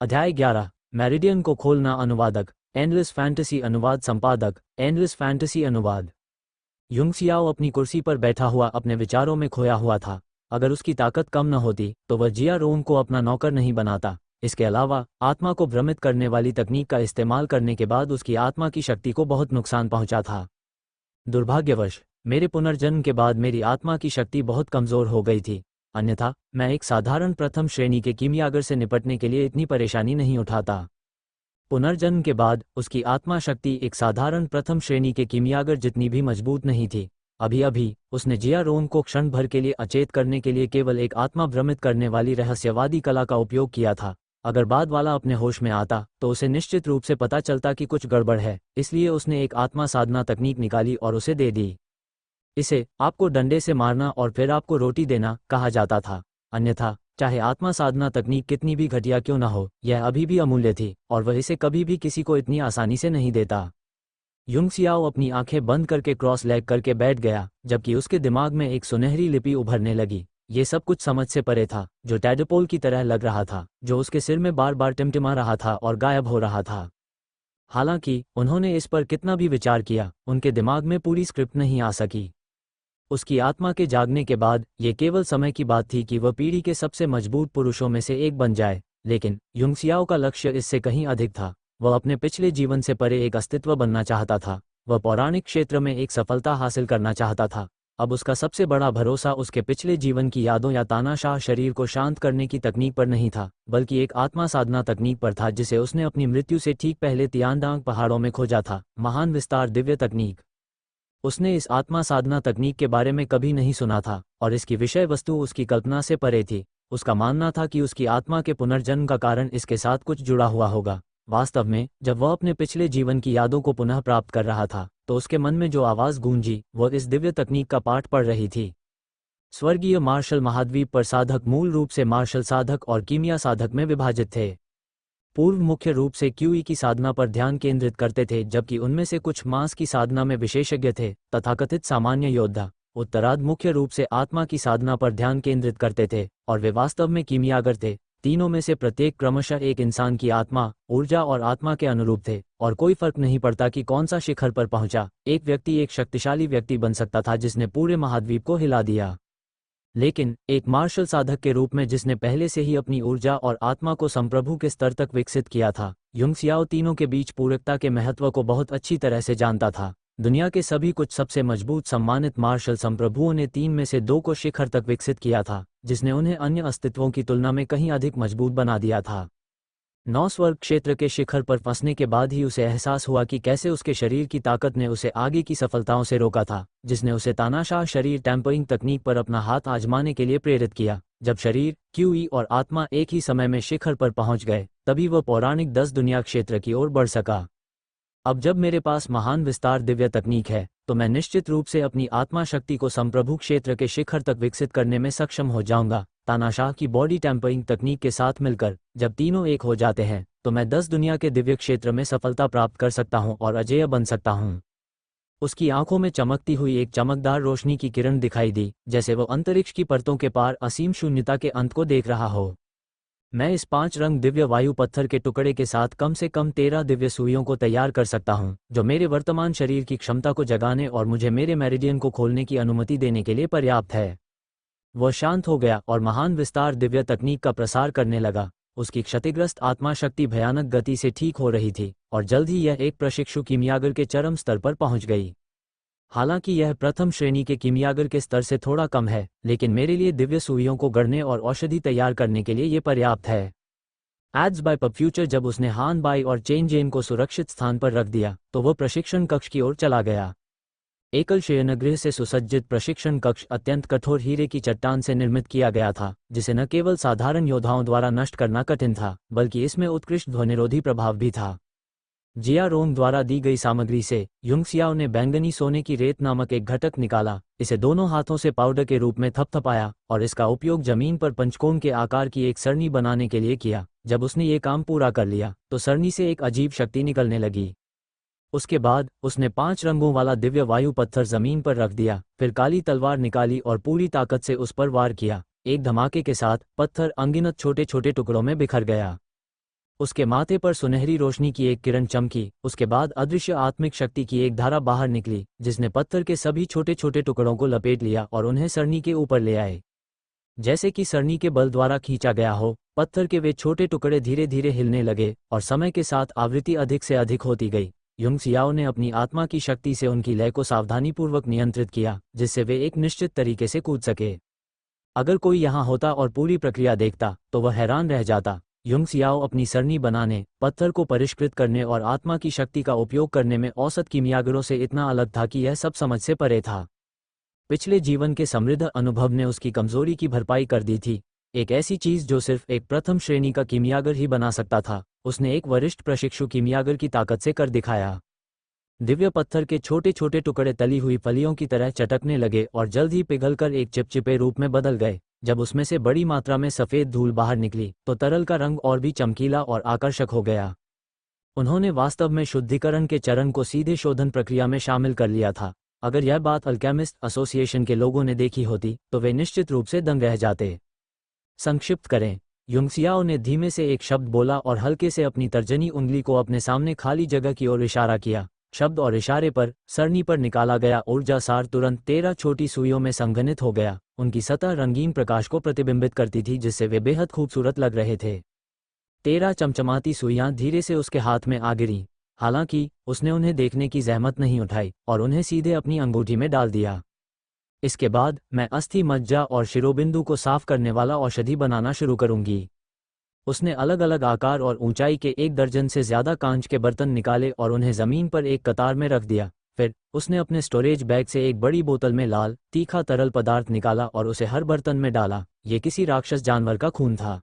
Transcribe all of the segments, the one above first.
अध्याय 11। मेरिडियन को खोलना। अनुवादक एंडलेस फैंटेसी अनुवाद संपादक एंडलेस फैंटेसी अनुवाद। युंग सियाओ अपनी कुर्सी पर बैठा हुआ अपने विचारों में खोया हुआ था। अगर उसकी ताकत कम न होती तो वह जिया रोंग को अपना नौकर नहीं बनाता। इसके अलावा आत्मा को भ्रमित करने वाली तकनीक का इस्तेमाल करने के बाद उसकी आत्मा की शक्ति को बहुत नुकसान पहुंचा था। दुर्भाग्यवश मेरे पुनर्जन्म के बाद मेरी आत्मा की शक्ति बहुत कमज़ोर हो गई थी, अन्यथा मैं एक साधारण प्रथम श्रेणी के कीमियागर से निपटने के लिए इतनी परेशानी नहीं उठाता। पुनर्जन्म के बाद उसकी आत्मा शक्ति एक साधारण प्रथम श्रेणी के कीमियागर जितनी भी मजबूत नहीं थी। अभी अभी उसने जिया रोंग को क्षण भर के लिए अचेत करने के लिए केवल एक आत्मा भ्रमित करने वाली रहस्यवादी कला का उपयोग किया था। अगर बाद वाला अपने होश में आता तो उसे निश्चित रूप से पता चलता कि कुछ गड़बड़ है, इसलिए उसने एक आत्मा साधना तकनीक निकाली और उसे दे दी। इसे आपको डंडे से मारना और फिर आपको रोटी देना कहा जाता था। अन्यथा चाहे आत्मा साधना तकनीक कितनी भी घटिया क्यों न हो, यह अभी भी अमूल्य थी और वह इसे कभी भी किसी को इतनी आसानी से नहीं देता। युंग सियाओ अपनी आंखें बंद करके क्रॉस लेग करके बैठ गया, जबकि उसके दिमाग में एक सुनहरी लिपि उभरने लगी। ये सब कुछ समझ से परे था, जो टैडपोल की तरह लग रहा था, जो उसके सिर में बार बार टिमटिमा रहा था और गायब हो रहा था। हालांकि उन्होंने इस पर कितना भी विचार किया, उनके दिमाग में पूरी स्क्रिप्ट नहीं आ सकी। उसकी आत्मा के जागने के बाद ये केवल समय की बात थी कि वह पीढ़ी के सबसे मजबूत पुरुषों में से एक बन जाए। लेकिन युंग सियाओ का लक्ष्य इससे कहीं अधिक था। वह अपने पिछले जीवन से परे एक अस्तित्व बनना चाहता था। वह पौराणिक क्षेत्र में एक सफलता हासिल करना चाहता था। अब उसका सबसे बड़ा भरोसा उसके पिछले जीवन की यादों या तानाशाह शरीर को शांत करने की तकनीक पर नहीं था, बल्कि एक आत्मा साधना तकनीक पर था जिसे उसने अपनी मृत्यु से ठीक पहले तियानडांग पहाड़ों में खोजा था। महान विस्तार दिव्य तकनीक। उसने इस आत्मा साधना तकनीक के बारे में कभी नहीं सुना था और इसकी विषय वस्तु उसकी कल्पना से परे थी। उसका मानना था कि उसकी आत्मा के पुनर्जन्म का कारण इसके साथ कुछ जुड़ा हुआ होगा। वास्तव में जब वह अपने पिछले जीवन की यादों को पुनः प्राप्त कर रहा था तो उसके मन में जो आवाज़ गूंजी वह इस दिव्य तकनीक का पाठ पढ़ रही थी। स्वर्गीय मार्शल महाद्वीप पर साधक मूल रूप से मार्शल साधक और कीमिया साधक में विभाजित थे। पूर्व मुख्य रूप से क्यूई की साधना पर ध्यान केंद्रित करते थे, जबकि उनमें से कुछ मांस की साधना में विशेषज्ञ थे। तथाकथित सामान्य योद्धा उत्तरार्ध मुख्य रूप से आत्मा की साधना पर ध्यान केंद्रित करते थे और वे वास्तव में कीमियागर थे। तीनों में से प्रत्येक क्रमशः एक इंसान की आत्मा, ऊर्जा और आत्मा के अनुरूप थे और कोई फर्क नहीं पड़ता कि कौन सा शिखर पर पहुंचा। एक व्यक्ति एक शक्तिशाली व्यक्ति बन सकता था जिसने पूरे महाद्वीप को हिला दिया, लेकिन एक मार्शल साधक के रूप में जिसने पहले से ही अपनी ऊर्जा और आत्मा को संप्रभु के स्तर तक विकसित किया था। युंग सियाओ तीनों के बीच पूरकता के महत्व को बहुत अच्छी तरह से जानता था। दुनिया के सभी कुछ सबसे मजबूत सम्मानित मार्शल संप्रभुओं ने 3 में से 2 को शिखर तक विकसित किया था, जिसने उन्हें अन्य अस्तित्वों की तुलना में कहीं अधिक मजबूत बना दिया था। 9 स्वर्ग क्षेत्र के शिखर पर फंसने के बाद ही उसे एहसास हुआ कि कैसे उसके शरीर की ताकत ने उसे आगे की सफलताओं से रोका था, जिसने उसे तानाशाह शरीर टैंपरिंग तकनीक पर अपना हाथ आजमाने के लिए प्रेरित किया। जब शरीर, क्यूई और आत्मा एक ही समय में शिखर पर पहुंच गए, तभी वह पौराणिक 10 दुनिया क्षेत्र की ओर बढ़ सका। अब जब मेरे पास महान विस्तार दिव्य तकनीक है तो मैं निश्चित रूप से अपनी आत्मा शक्ति को संप्रभु क्षेत्र के शिखर तक विकसित करने में सक्षम हो जाऊंगा। तानाशाह की बॉडी टैंपरिंग तकनीक के साथ मिलकर जब तीनों एक हो जाते हैं तो मैं 10 दुनिया के दिव्य क्षेत्र में सफलता प्राप्त कर सकता हूं और अजेय बन सकता हूं। उसकी आंखों में चमकती हुई एक चमकदार रोशनी की किरण दिखाई दी, जैसे वो अंतरिक्ष की परतों के पार असीम शून्यता के अंत को देख रहा हो। मैं इस 5 रंग दिव्य वायु पत्थर के टुकड़े के साथ कम से कम 13 दिव्य सुइयों को तैयार कर सकता हूं, जो मेरे वर्तमान शरीर की क्षमता को जगाने और मुझे मेरे मेरिडियन को खोलने की अनुमति देने के लिए पर्याप्त है। वह शांत हो गया और महान विस्तार दिव्य तकनीक का प्रसार करने लगा। उसकी क्षतिग्रस्त आत्मा शक्ति भयानक गति से ठीक हो रही थी और जल्द ही यह एक प्रशिक्षु कीमियागर के चरम स्तर पर पहुंच गई। हालांकि यह प्रथम श्रेणी के कीमियागर के स्तर से थोड़ा कम है, लेकिन मेरे लिए दिव्य सुइयों को गढ़ने और औषधि तैयार करने के लिए ये पर्याप्त है। Ads by pub future. जब उसने हान बाई और चेन जेन को सुरक्षित स्थान पर रख दिया तो वह प्रशिक्षण कक्ष की ओर चला गया। एकल शयनगृह से सुसज्जित प्रशिक्षण कक्ष अत्यंत कठोर हीरे की चट्टान से निर्मित किया गया था, जिसे न केवल साधारण योद्धाओं द्वारा नष्ट करना कठिन था, बल्कि इसमें उत्कृष्ट ध्वनिरोधी प्रभाव भी था। जिया रोंग द्वारा दी गई सामग्री से युंग सियाओ ने बैंगनी सोने की रेत नामक एक घटक निकाला, इसे दोनों हाथों से पाउडर के रूप में थपथपाया और इसका उपयोग जमीन पर पंचकोण के आकार की एक सरणी बनाने के लिए किया। जब उसने ये काम पूरा कर लिया तो सरणी से एक अजीब शक्ति निकलने लगी। उसके बाद उसने 5 रंगों वाला दिव्य वायु पत्थर जमीन पर रख दिया, फिर काली तलवार निकाली और पूरी ताकत से उस पर वार किया। एक धमाके के साथ पत्थर अनगिनत छोटे छोटे टुकड़ों में बिखर गया। उसके माथे पर सुनहरी रोशनी की एक किरण चमकी। उसके बाद अदृश्य आत्मिक शक्ति की एक धारा बाहर निकली, जिसने पत्थर के सभी छोटे छोटे टुकड़ों को लपेट लिया और उन्हें सरनी के ऊपर ले आए। जैसे कि सरनी के बल द्वारा खींचा गया हो, पत्थर के वे छोटे टुकड़े धीरे धीरे हिलने लगे और समय के साथ आवृत्ति अधिक से अधिक होती गई। युंग सियाओ ने अपनी आत्मा की शक्ति से उनकी लय को सावधानीपूर्वक नियंत्रित किया, जिससे वे एक निश्चित तरीके से कूद सके। अगर कोई यहाँ होता और पूरी प्रक्रिया देखता तो वह हैरान रह जाता। युंग सियाओ अपनी सरनी बनाने, पत्थर को परिष्कृत करने और आत्मा की शक्ति का उपयोग करने में औसत कीमियागरों से इतना अलग था कि यह सब समझ से परे था। पिछले जीवन के समृद्ध अनुभव ने उसकी कमजोरी की भरपाई कर दी थी। एक ऐसी चीज जो सिर्फ एक प्रथम श्रेणी का कीमियागर ही बना सकता था, उसने एक वरिष्ठ प्रशिक्षु कीमियागर की ताकत से कर दिखाया। दिव्य पत्थर के छोटे छोटे टुकड़े तली हुई फलियों की तरह चटकने लगे और जल्द ही पिघलकर एक चिपचिपे रूप में बदल गए। जब उसमें से बड़ी मात्रा में सफ़ेद धूल बाहर निकली तो तरल का रंग और भी चमकीला और आकर्षक हो गया। उन्होंने वास्तव में शुद्धिकरण के चरण को सीधे शोधन प्रक्रिया में शामिल कर लिया था। अगर यह बात अल्केमिस्ट एसोसिएशन के लोगों ने देखी होती तो वे निश्चित रूप से दंग रह जाते। संक्षिप्त करें, युंग सियाओ ने धीमे से एक शब्द बोला और हल्के से अपनी तर्जनी उंगली को अपने सामने खाली जगह की ओर इशारा किया। शब्द और इशारे पर सरनी पर निकाला गया ऊर्जा सार तुरंत 13 छोटी सुइयों में संघनित हो गया। उनकी सतह रंगीन प्रकाश को प्रतिबिंबित करती थी, जिससे वे बेहद खूबसूरत लग रहे थे। 13 चमचमाती सुइयां धीरे से उसके हाथ में आ गिरीं। हालांकि उसने उन्हें देखने की जहमत नहीं उठाई और उन्हें सीधे अपनी अंगूठी में डाल दिया। इसके बाद मैं अस्थि मज्जा और शिरोबिंदु को साफ करने वाला औषधि बनाना शुरू करूंगी। उसने अलग अलग आकार और ऊंचाई के 1 दर्जन से ज्यादा कांच के बर्तन निकाले और उन्हें जमीन पर एक कतार में रख दिया। फिर उसने अपने स्टोरेज बैग से एक बड़ी बोतल में लाल तीखा तरल पदार्थ निकाला और उसे हर बर्तन में डाला। ये किसी राक्षस जानवर का खून था।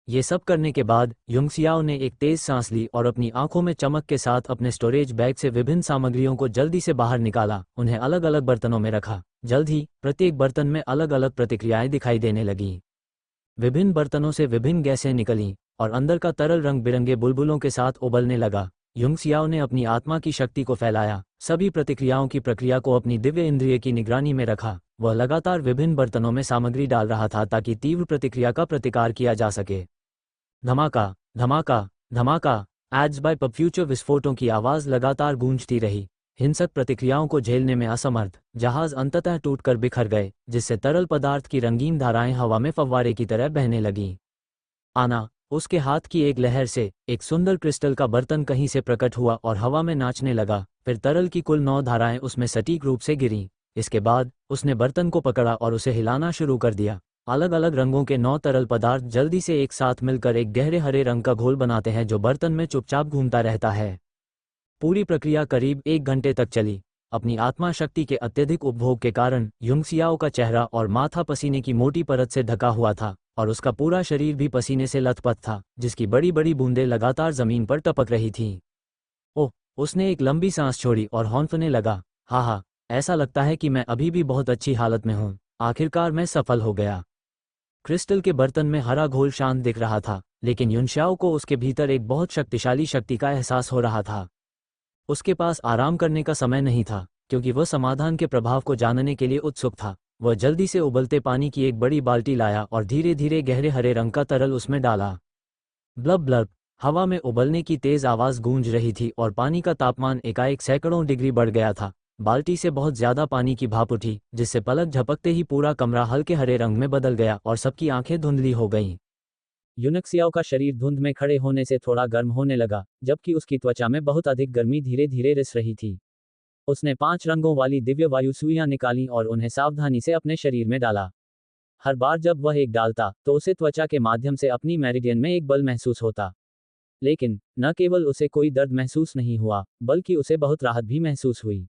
ये सब करने के बाद युंग सियाओ ने एक तेज सांस ली और अपनी आंखों में चमक के साथ अपने स्टोरेज बैग से विभिन्न सामग्रियों को जल्दी से बाहर निकाला, उन्हें अलग अलग बर्तनों में रखा। जल्द ही प्रत्येक बर्तन में अलग अलग प्रतिक्रियाएं दिखाई देने लगीं। विभिन्न बर्तनों से विभिन्न गैसें निकलीं और अंदर का तरल रंग बिरंगे बुलबुलों के साथ उबलने लगा। युंग सियाओ ने अपनी आत्मा की शक्ति को फैलाया, सभी प्रतिक्रियाओं की प्रक्रिया को अपनी दिव्य इंद्रिय की निगरानी में रखा। वह लगातार विभिन्न बर्तनों में सामग्री डाल रहा था ताकि तीव्र प्रतिक्रिया का प्रतिकार किया जा सके। धमाका धमाका धमाका, एड्स बाय पब फ्यूचर विस्फोटों की आवाज़ लगातार गूंजती रही। हिंसक प्रतिक्रियाओं को झेलने में असमर्थ जहाज अंततः टूटकर बिखर गए, जिससे तरल पदार्थ की रंगीन धाराएं हवा में फव्वारे की तरह बहने लगीं। आना, उसके हाथ की एक लहर से एक सुंदर क्रिस्टल का बर्तन कहीं से प्रकट हुआ और हवा में नाचने लगा। फिर तरल की कुल 9 धाराएं उसमें सटीक रूप से गिरीं। इसके बाद उसने बर्तन को पकड़ा और उसे हिलाना शुरू कर दिया। अलग अलग रंगों के 9 तरल पदार्थ जल्दी से एक साथ मिलकर एक गहरे हरे रंग का घोल बनाते हैं जो बर्तन में चुपचाप घूमता रहता है। पूरी प्रक्रिया करीब 1 घंटे तक चली। अपनी आत्मा शक्ति के अत्यधिक उपभोग के कारण युंग सियाओ का चेहरा और माथा पसीने की मोटी परत से ढका हुआ था और उसका पूरा शरीर भी पसीने से लथपथ था, जिसकी बड़ी बड़ी बूंदें लगातार जमीन पर टपक रही थीं। ओह, उसने एक लंबी सांस छोड़ी और हौंफने लगा। हा, ऐसा लगता है कि मैं अभी भी बहुत अच्छी हालत में हूँ। आखिरकार मैं सफल हो गया। क्रिस्टल के बर्तन में हरा घोल शांत दिख रहा था, लेकिन युंग सियाओ को उसके भीतर एक बहुत शक्तिशाली शक्ति का एहसास हो रहा था। उसके पास आराम करने का समय नहीं था, क्योंकि वह समाधान के प्रभाव को जानने के लिए उत्सुक था। वह जल्दी से उबलते पानी की एक बड़ी बाल्टी लाया और धीरे धीरे गहरे हरे रंग का तरल उसमें डाला। ब्लब ब्लब, हवा में उबलने की तेज आवाज गूंज रही थी और पानी का तापमान एकाएक सैकड़ों डिग्री बढ़ गया था। बाल्टी से बहुत ज्यादा पानी की भाप उठी, जिससे पलक झपकते ही पूरा कमरा हल्के हरे रंग में बदल गया और सबकी आंखें धुंधली हो गईं। युंग सियाओ का शरीर धुंध में खड़े होने से थोड़ा गर्म होने लगा, जबकि उसकी त्वचा में बहुत अधिक गर्मी धीरे धीरे रिस रही थी। उसने 5 रंगों वाली दिव्य वायु सुइयां निकालीं और उन्हें सावधानी से अपने शरीर में डाला। हर बार जब वह एक डालता तो उसे त्वचा के माध्यम से अपनी मेरिडियन में एक बल महसूस होता। लेकिन न केवल उसे कोई दर्द महसूस नहीं हुआ, बल्कि उसे बहुत राहत भी महसूस हुई।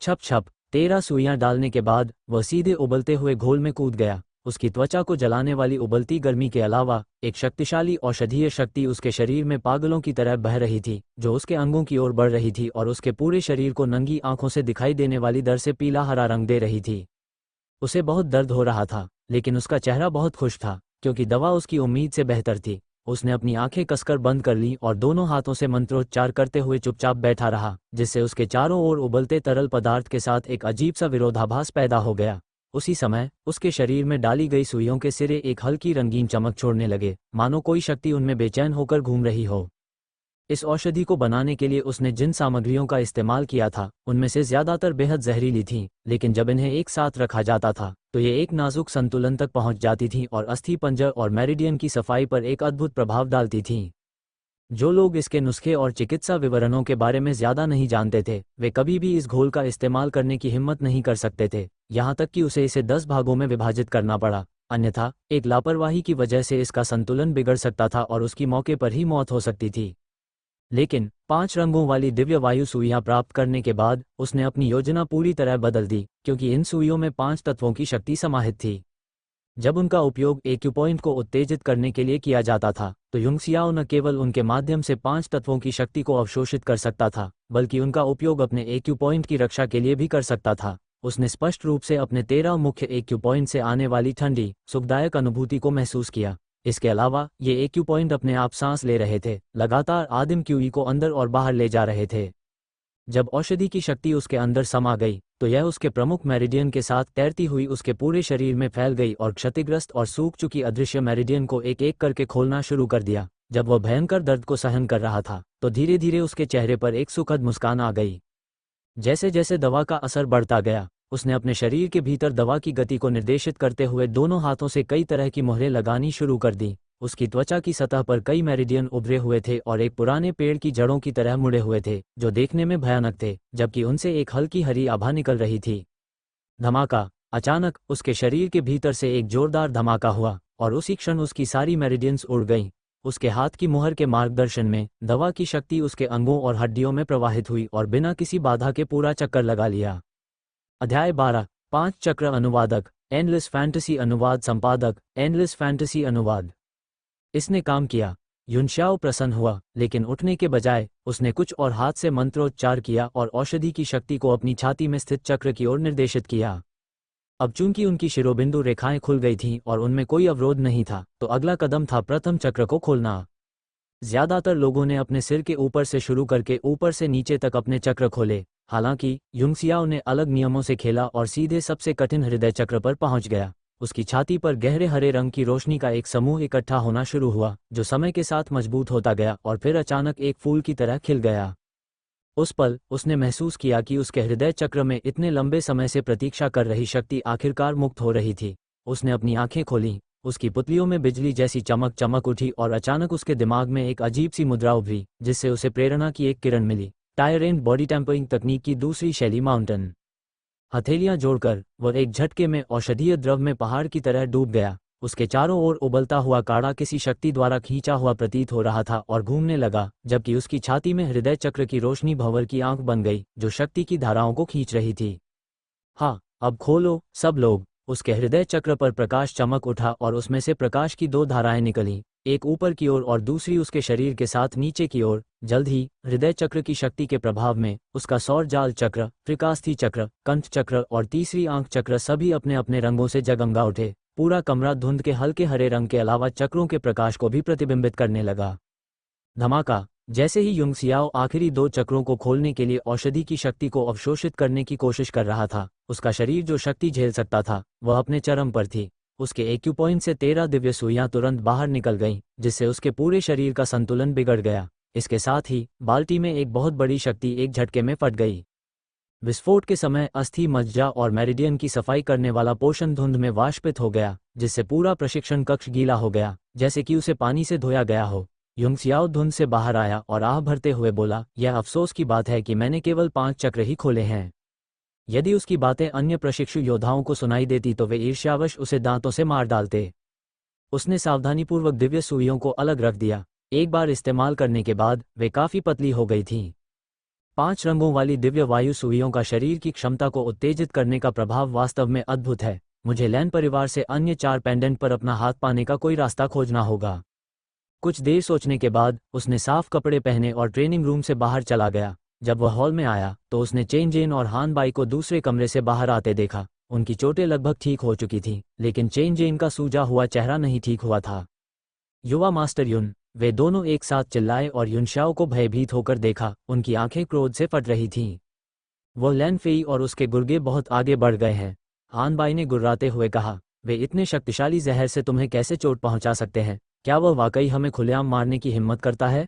छप छप, 13 सुइयां डालने के बाद वह सीधे उबलते हुए घोल में कूद गया। उसकी त्वचा को जलाने वाली उबलती गर्मी के अलावा एक शक्तिशाली औषधीय शक्ति उसके शरीर में पागलों की तरह बह रही थी, जो उसके अंगों की ओर बढ़ रही थी और उसके पूरे शरीर को नंगी आंखों से दिखाई देने वाली दर से पीला हरा रंग दे रही थी। उसे बहुत दर्द हो रहा था, लेकिन उसका चेहरा बहुत खुश था, क्योंकि दवा उसकी उम्मीद से बेहतर थी। उसने अपनी आंखें कसकर बंद कर लीं और दोनों हाथों से मंत्रोच्चार करते हुए चुपचाप बैठा रहा, जिससे उसके चारों ओर उबलते तरल पदार्थ के साथ एक अजीब सा विरोधाभास पैदा हो गया। उसी समय उसके शरीर में डाली गई सुइयों के सिरे एक हल्की रंगीन चमक छोड़ने लगे, मानो कोई शक्ति उनमें बेचैन होकर घूम रही हो। इस औषधि को बनाने के लिए उसने जिन सामग्रियों का इस्तेमाल किया था उनमें से ज्यादातर बेहद जहरीली थीं, लेकिन जब इन्हें एक साथ रखा जाता था तो ये एक नाजुक संतुलन तक पहुंच जाती थीं और अस्थि पंजर और मेरिडियन की सफाई पर एक अद्भुत प्रभाव डालती थीं। जो लोग इसके नुस्खे और चिकित्सा विवरणों के बारे में ज्यादा नहीं जानते थे वे कभी भी इस घोल का इस्तेमाल करने की हिम्मत नहीं कर सकते थे, यहाँ तक कि उसे इसे 10 भागों में विभाजित करना पड़ा। अन्यथा एक लापरवाही की वजह से इसका संतुलन बिगड़ सकता था और उसकी मौके पर ही मौत हो सकती थी। लेकिन 5 रंगों वाली दिव्य वायु सुइयां प्राप्त करने के बाद उसने अपनी योजना पूरी तरह बदल दी, क्योंकि इन सुइयों में 5 तत्वों की शक्ति समाहित थी। जब उनका उपयोग एक्यूपॉइंट को उत्तेजित करने के लिए किया जाता था तो युंगसियाओ न केवल उनके माध्यम से 5 तत्वों की शक्ति को अवशोषित कर सकता था, बल्कि उनका उपयोग अपने एक्यूपॉइंट की रक्षा के लिए भी कर सकता था। उसने स्पष्ट रूप से अपने 13 मुख्य एक्यूपॉइंट से आने वाली ठंडी सुखदायक अनुभूति को महसूस किया। इसके अलावा ये एक्यूपॉइंट अपने आप सांस ले रहे थे, लगातार आदिम क्यूई को अंदर और बाहर ले जा रहे थे। जब औषधि की शक्ति उसके अंदर समा गई तो यह उसके प्रमुख मेरिडियन के साथ तैरती हुई उसके पूरे शरीर में फैल गई और क्षतिग्रस्त और सूख चुकी अदृश्य मेरिडियन को एक एक करके खोलना शुरू कर दिया। जब वह भयंकर दर्द को सहन कर रहा था तो धीरे धीरे उसके चेहरे पर एक सुखद मुस्कान आ गई। जैसे जैसे दवा का असर बढ़ता गया उसने अपने शरीर के भीतर दवा की गति को निर्देशित करते हुए दोनों हाथों से कई तरह की मोहरें लगानी शुरू कर दी। उसकी त्वचा की सतह पर कई मेरिडियन उभरे हुए थे और एक पुराने पेड़ की जड़ों की तरह मुड़े हुए थे, जो देखने में भयानक थे, जबकि उनसे एक हल्की हरी आभा निकल रही थी। धमाका! अचानक उसके शरीर के भीतर से एक जोरदार धमाका हुआ और उसी क्षण उसकी सारी मेरिडियंस उड़ गईं। उसके हाथ की मुहर के मार्गदर्शन में दवा की शक्ति उसके अंगों और हड्डियों में प्रवाहित हुई और बिना किसी बाधा के पूरा चक्कर लगा लिया। अध्याय 12 5 चक्र अनुवादक एंडलेस फैंटेसी अनुवाद संपादक एंडलेस फैंटेसी अनुवाद। इसने काम किया। युनशाओ प्रसन्न हुआ, लेकिन उठने के बजाय उसने कुछ और हाथ से मंत्रोच्चार किया और औषधि की शक्ति को अपनी छाती में स्थित चक्र की ओर निर्देशित किया। अब चूंकि उनकी शिरोबिंदु रेखाएं खुल गई थीं और उनमें कोई अवरोध नहीं था, तो अगला कदम था प्रथम चक्र को खोलना। ज्यादातर लोगों ने अपने सिर के ऊपर से शुरू करके ऊपर से नीचे तक अपने चक्र खोले। हालांकि युंगसियाओ ने अलग नियमों से खेला और सीधे सबसे कठिन हृदय चक्र पर पहुंच गया। उसकी छाती पर गहरे हरे रंग की रोशनी का एक समूह इकट्ठा होना शुरू हुआ, जो समय के साथ मजबूत होता गया और फिर अचानक एक फूल की तरह खिल गया। उस पल उसने महसूस किया कि उसके हृदय चक्र में इतने लंबे समय से प्रतीक्षा कर रही शक्ति आखिरकार मुक्त हो रही थी। उसने अपनी आंखें खोलीं, उसकी पुतलियों में बिजली जैसी चमक चमक उठी और अचानक उसके दिमाग में एक अजीब सी मुद्रा उभरी, जिससे उसे प्रेरणा की एक किरण मिली। टायरेंट बॉडी टेम्परिंग तकनीक की दूसरी शैली माउंटेन। हथेलियां जोड़कर वह एक झटके में औषधीय द्रव में पहाड़ की तरह डूब गया। उसके चारों ओर उबलता हुआ काढ़ा किसी शक्ति द्वारा खींचा हुआ प्रतीत हो रहा था और घूमने लगा, जबकि उसकी छाती में हृदय चक्र की रोशनी भंवर की आंख बन गई, जो शक्ति की धाराओं को खींच रही थी। हाँ, अब खोलो सब लोग। उसके हृदय चक्र पर प्रकाश चमक उठा और उसमें से प्रकाश की 2 धाराएं निकलीं, एक ऊपर की ओर और दूसरी उसके शरीर के साथ नीचे की ओर। जल्द ही हृदय चक्र की शक्ति के प्रभाव में उसका सौर जाल चक्र, त्रिकास्थी चक्र, कंठ चक्र और तीसरी आंख चक्र सभी अपने अपने रंगों से जगमगा उठे। पूरा कमरा धुंध के हल्के हरे रंग के अलावा चक्रों के प्रकाश को भी प्रतिबिंबित करने लगा। धमाका! जैसे ही युंगसियाओ आखिरी 2 चक्रों को खोलने के लिए औषधि की शक्ति को अवशोषित करने की कोशिश कर रहा था, उसका शरीर जो शक्ति झेल सकता था वह अपने चरम पर थी। उसके एक्यूपॉइंट से 13 दिव्य सुइयां तुरंत बाहर निकल गईं, जिससे उसके पूरे शरीर का संतुलन बिगड़ गया। इसके साथ ही बाल्टी में एक बहुत बड़ी शक्ति एक झटके में फट गई। विस्फोट के समय अस्थि मज्जा और मेरिडियन की सफाई करने वाला पोषण धुंध में वाष्पित हो गया, जिससे पूरा प्रशिक्षण कक्ष गीला हो गया, जैसे कि उसे पानी से धोया गया हो। युंगसियाओ धुंध से बाहर आया और आह भरते हुए बोला, यह अफसोस की बात है कि मैंने केवल 5 चक्र ही खोले हैं। यदि उसकी बातें अन्य प्रशिक्षु योद्धाओं को सुनाई देती तो वे ईर्ष्यावश उसे दांतों से मार डालते। उसने सावधानीपूर्वक दिव्य सुइयों को अलग रख दिया। एक बार इस्तेमाल करने के बाद वे काफी पतली हो गई थीं। 5 रंगों वाली दिव्य वायु सुइयों का शरीर की क्षमता को उत्तेजित करने का प्रभाव वास्तव में अद्भुत है। मुझे लैन परिवार से अन्य 4 पेंडेंट पर अपना हाथ पाने का कोई रास्ता खोजना होगा। कुछ देर सोचने के बाद उसने साफ कपड़े पहने और ट्रेनिंग रूम से बाहर चला गया। जब वह हॉल में आया तो उसने चेन जेन और हान बाई को दूसरे कमरे से बाहर आते देखा। उनकी चोटें लगभग ठीक हो चुकी थीं, लेकिन चेन जेन का सूजा हुआ चेहरा नहीं ठीक हुआ था। युवा मास्टर युन, वे दोनों एक साथ चिल्लाए और युनशाओ को भयभीत होकर देखा। उनकी आंखें क्रोध से फट रही थीं। वो लैन फेई और उसके गुर्गे बहुत आगे बढ़ गए हैं। हान बाई ने गुर्राते हुए कहा, वे इतने शक्तिशाली जहर से तुम्हें कैसे चोट पहुंचा सकते हैं? क्या वह वाकई हमें खुलेआम मारने की हिम्मत करता है?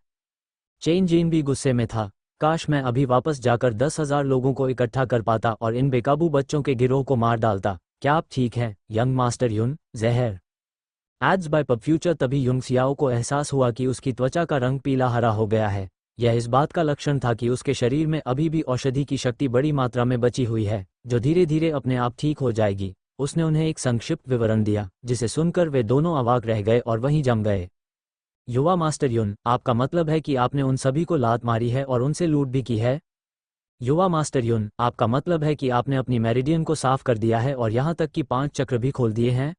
चेन जीन भी गुस्से में था। काश मैं अभी वापस जाकर 10,000 लोगों को इकट्ठा कर पाता और इन बेकाबू बच्चों के गिरोह को मार डालता। क्या आप ठीक हैं, यंग मास्टर युन? जहर एड्स बाय पब फ्यूचर। तभी युंग सियाओ को एहसास हुआ कि उसकी त्वचा का रंग पीला हरा हो गया है। यह इस बात का लक्षण था कि उसके शरीर में अभी भी औषधि की शक्ति बड़ी मात्रा में बची हुई है, जो धीरे धीरे अपने आप ठीक हो जाएगी। उसने उन्हें एक संक्षिप्त विवरण दिया, जिसे सुनकर वे दोनों अवाक रह गए और वहीं जम गए। युवा मास्टर युन, आपका मतलब है कि आपने उन सभी को लात मारी है और उनसे लूट भी की है? युवा मास्टर युन, आपका मतलब है कि आपने अपनी मेरिडियन को साफ कर दिया है और यहाँ तक कि 5 चक्र भी खोल दिए हैं?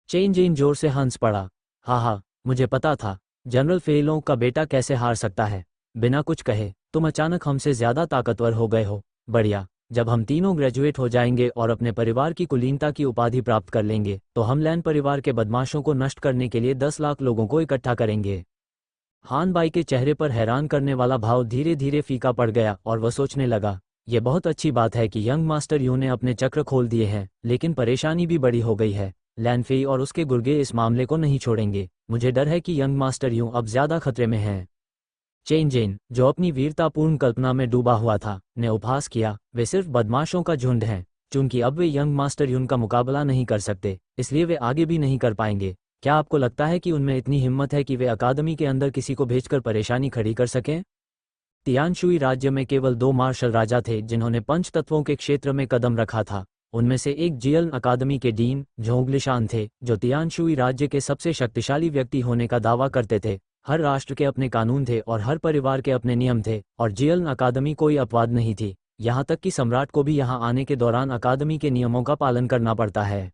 चेन जेन जोर से हंस पड़ा। हाँ, मुझे पता था। जनरल फेलों का बेटा कैसे हार सकता है? बिना कुछ कहे तुम अचानक हमसे ज्यादा ताकतवर हो गए हो। बढ़िया। जब हम तीनों ग्रेजुएट हो जाएंगे और अपने परिवार की कुलीनता की उपाधि प्राप्त कर लेंगे, तो हम लैन परिवार के बदमाशों को नष्ट करने के लिए 10 लाख लोगों को इकट्ठा करेंगे। हान बाई के चेहरे पर हैरान करने वाला भाव धीरे धीरे फीका पड़ गया और वह सोचने लगा, यह बहुत अच्छी बात है कि यंग मास्टर यू ने अपने चक्र खोल दिए हैं, लेकिन परेशानी भी बड़ी हो गई है। लैन फेई और उसके गुर्गे इस मामले को नहीं छोड़ेंगे। मुझे डर है कि यंग मास्टर यू अब ज्यादा खतरे में हैं। चेन जेन, जो अपनी वीरतापूर्ण कल्पना में डूबा हुआ था, ने उपहास किया, वे सिर्फ बदमाशों का झुंड हैं। चूंकि अब वे यंग मास्टर यून का मुकाबला नहीं कर सकते, इसलिए वे आगे भी नहीं कर पाएंगे। क्या आपको लगता है कि उनमें इतनी हिम्मत है कि वे अकादमी के अंदर किसी को भेजकर परेशानी खड़ी कर सकें? तियानशुई राज्य में केवल 2 मार्शल राजा थे जिन्होंने पंच तत्वों के क्षेत्र में कदम रखा था। उनमें से एक जियलन अकादमी के डीन झोंगलिशान थे, जो तियानशुई राज्य के सबसे शक्तिशाली व्यक्ति होने का दावा करते थे। हर राष्ट्र के अपने कानून थे और हर परिवार के अपने नियम थे, और जियलन अकादमी कोई अपवाद नहीं थी। यहाँ तक कि सम्राट को भी यहाँ आने के दौरान अकादमी के नियमों का पालन करना पड़ता है।